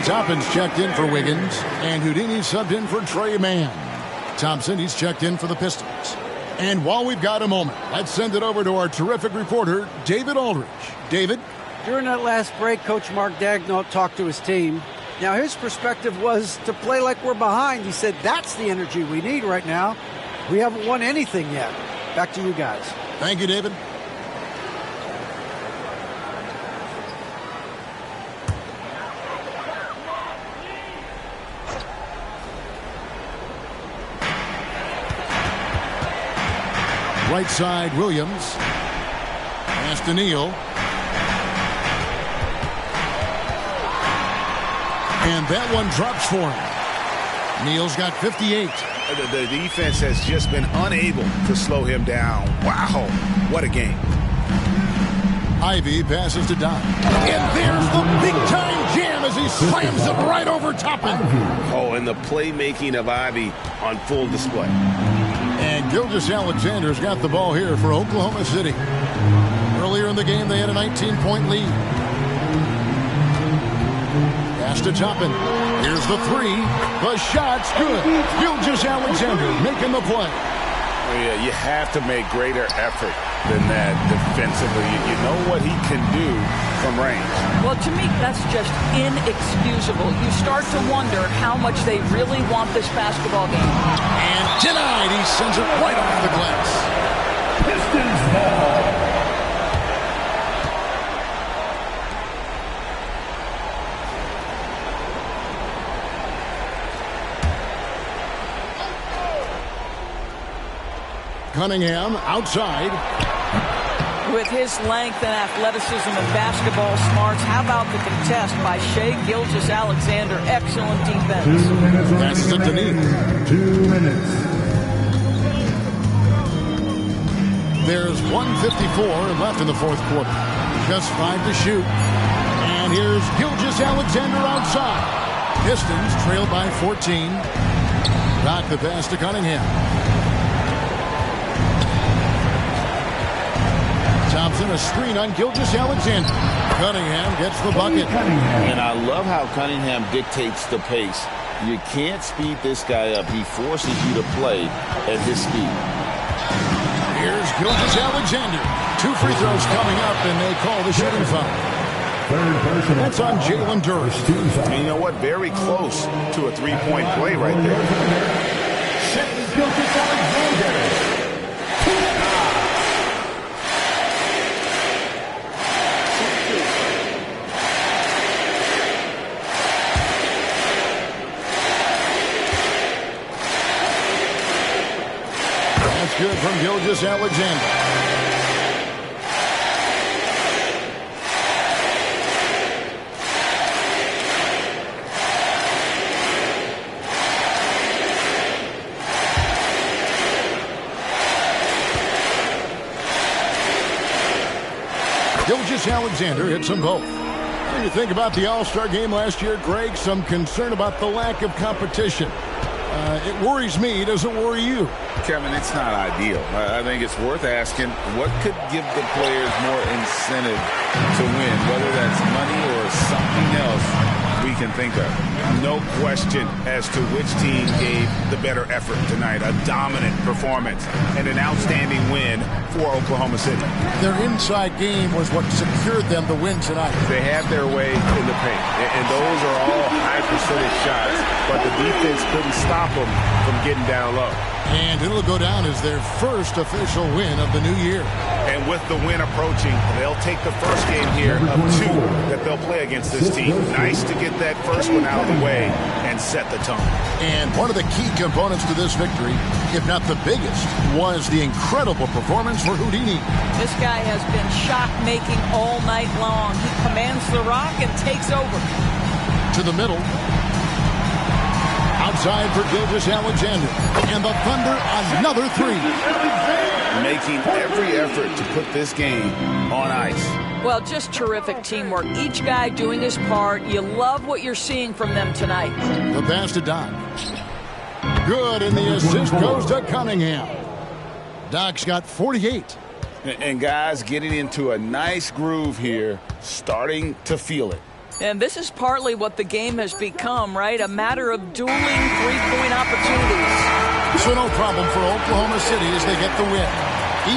Toppin's checked in for Wiggins, and Houdini subbed in for Trey Mann. Thompson, he's checked in for the Pistons. And while we've got a moment, let's send it over to our terrific reporter, David Aldridge. David? During that last break, Coach Mark Daigneault talked to his team. Now, his perspective was to play like we're behind. He said, that's the energy we need right now. We haven't won anything yet. Back to you guys. Thank you, David. Right side, Williams. Pass to Neal. And that one drops for him. Neal's got 58. The defense has just been unable to slow him down. Wow, what a game. Ivy passes to Doc. And there's the big-time jam as he slams it right over Toppin. Oh, and the playmaking of Ivy on full display. And Gilgeous-Alexander's got the ball here for Oklahoma City. Earlier in the game, they had a 19-point lead. Pass to Toppin. Here's the three. The shot's good. Gilgeous-Alexander making the play. Oh, yeah, you have to make greater effort than that defensively. You know what he can do from range. Well, to me, that's just inexcusable. You start to wonder how much they really want this basketball game. And denied. He sends it right off the glass. Pistons ball. Cunningham outside. With his length and athleticism and basketball smarts, how about the contest by Shai Gilgeous-Alexander? Excellent defense. 2 minutes Passes it to Neal. 2 minutes. There's 1:54 left in the fourth quarter. Just 5 to shoot. And here's Gilgeous-Alexander outside. Pistons trail by 14. Doc the pass to Cunningham. Thompson, a screen on Gilgeous-Alexander. Cunningham gets the bucket. And I love how Cunningham dictates the pace. You can't speed this guy up. He forces you to play at his speed. Here's Gilgeous-Alexander. 2 free throws coming up, and they call the shooting foul. That's on Jalen Duran. And you know what? Very close to a three-point play right there. Gilgeous-Alexander. Gilgeous-Alexander. Gilgeous-Alexander hits them both. When you think about the All-Star game last year, Greg, some concern about the lack of competition. It worries me. Does it worry you? Kevin, it's not ideal. I think it's worth asking what could give the players more incentive to win, whether that's money or something else we can think of. No question as to which team gave the better effort tonight. A dominant performance and an outstanding win for Oklahoma City. Their inside game was what secured them the win tonight. They had their way in the paint, and those are all high percentage shots, but the defense couldn't stop them from getting down low. And it'll go down as their first official win of the new year. And with the win approaching, they'll take the first game here of 2 that they'll play against this team. Nice to get that first one out of the way and set the tone. And one of the key components to this victory, if not the biggest, was the incredible performance for Houdini. This guy has been shot-making all night long. He commands the rock and takes over. To the middle. Outside for Gilgeous-Alexander. And the Thunder another 3. Making every effort to put this game on ice. Well, just terrific teamwork. Each guy doing his part. You love what you're seeing from them tonight. The pass to Doc. Good, and the assist goes to Cunningham. Doc's got 48. And guys getting into a nice groove here, starting to feel it. And this is partly what the game has become, right? A matter of dueling three-point opportunities. So no problem for Oklahoma City as they get the win.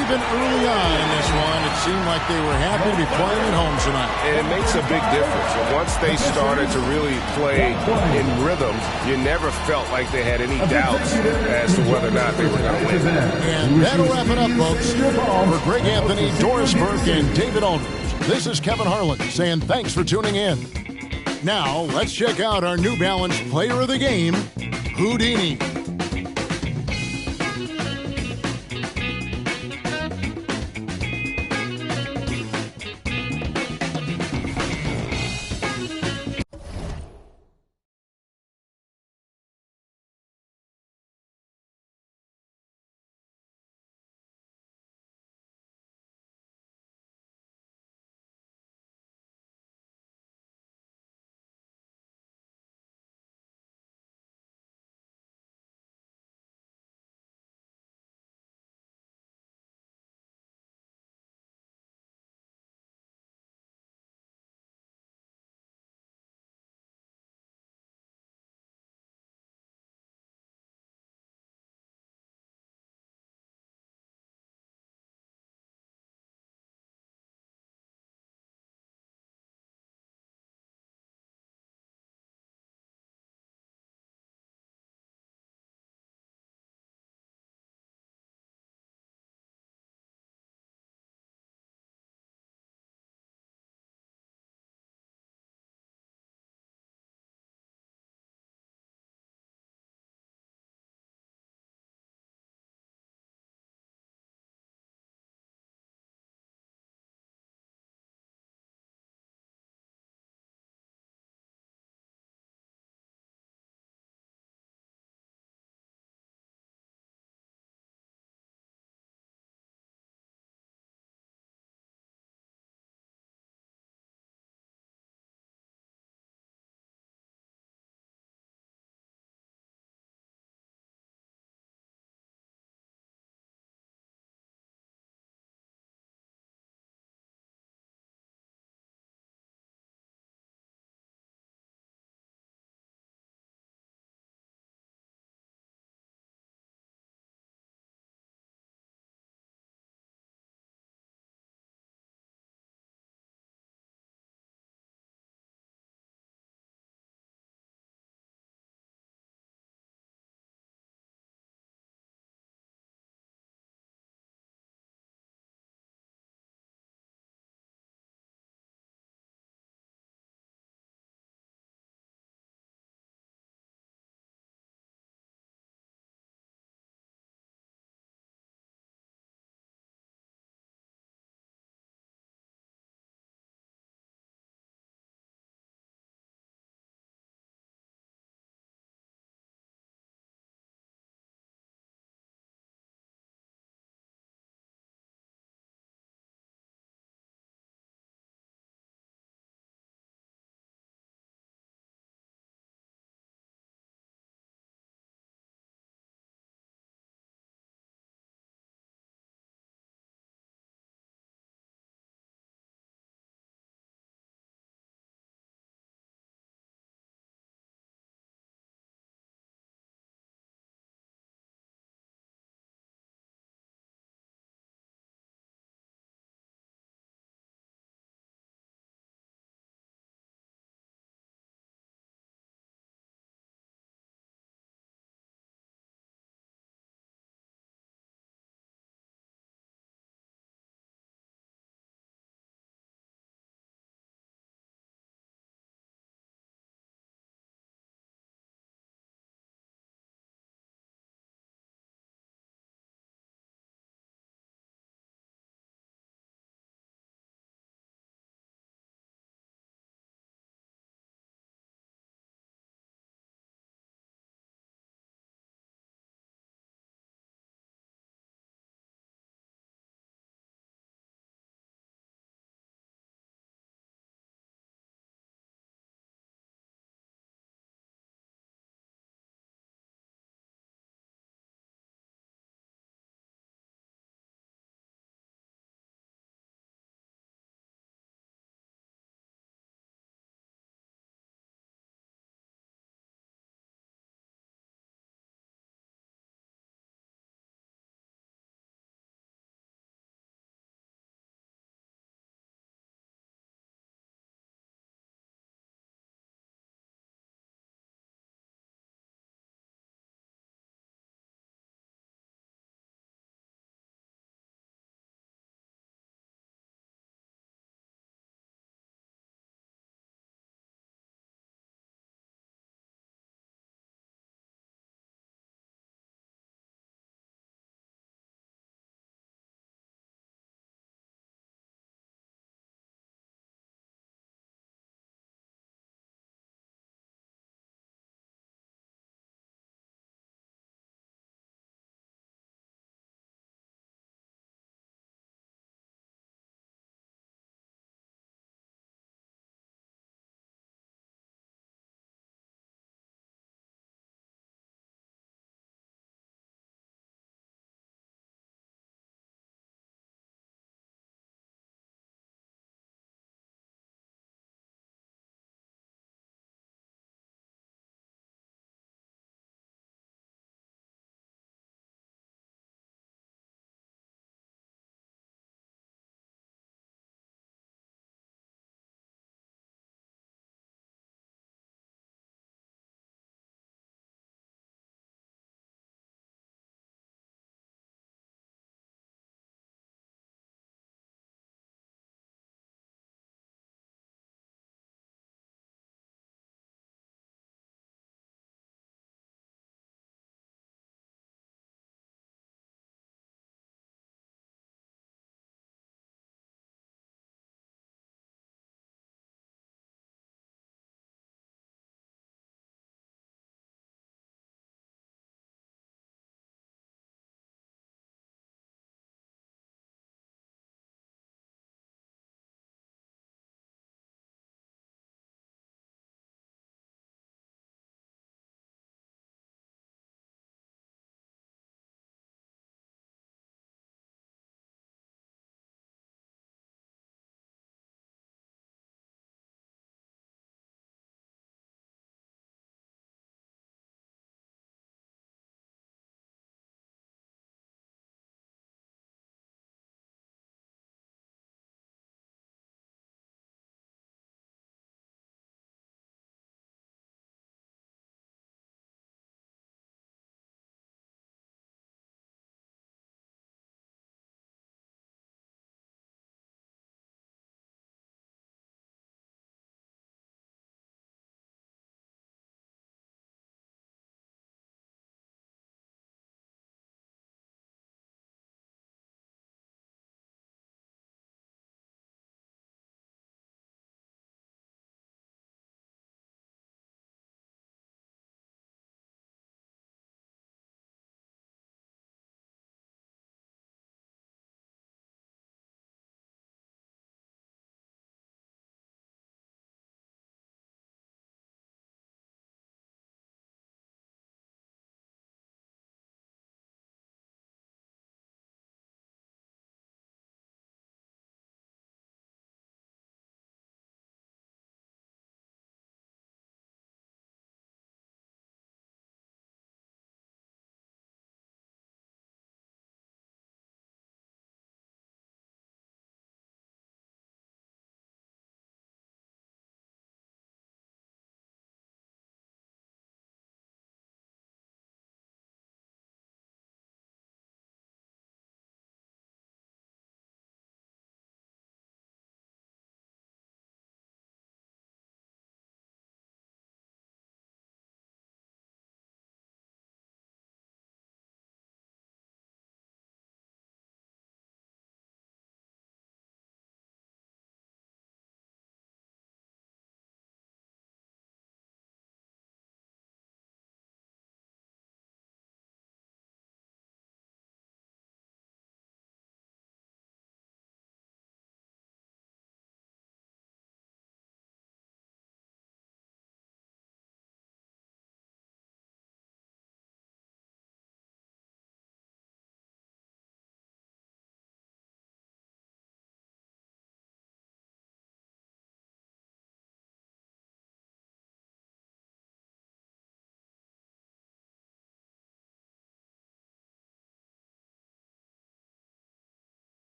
Even early on in this one, it seemed like they were happy to be playing at home tonight. And it makes a big difference. Once they started to really play in rhythm, you never felt like they had any doubts as to whether or not they were going to win. And that'll wrap it up, folks. For Greg Anthony, Doris Burke, and David Aldridge, this is Kevin Harlan saying thanks for tuning in. Now, let's check out our New Balance player of the game, Houdini.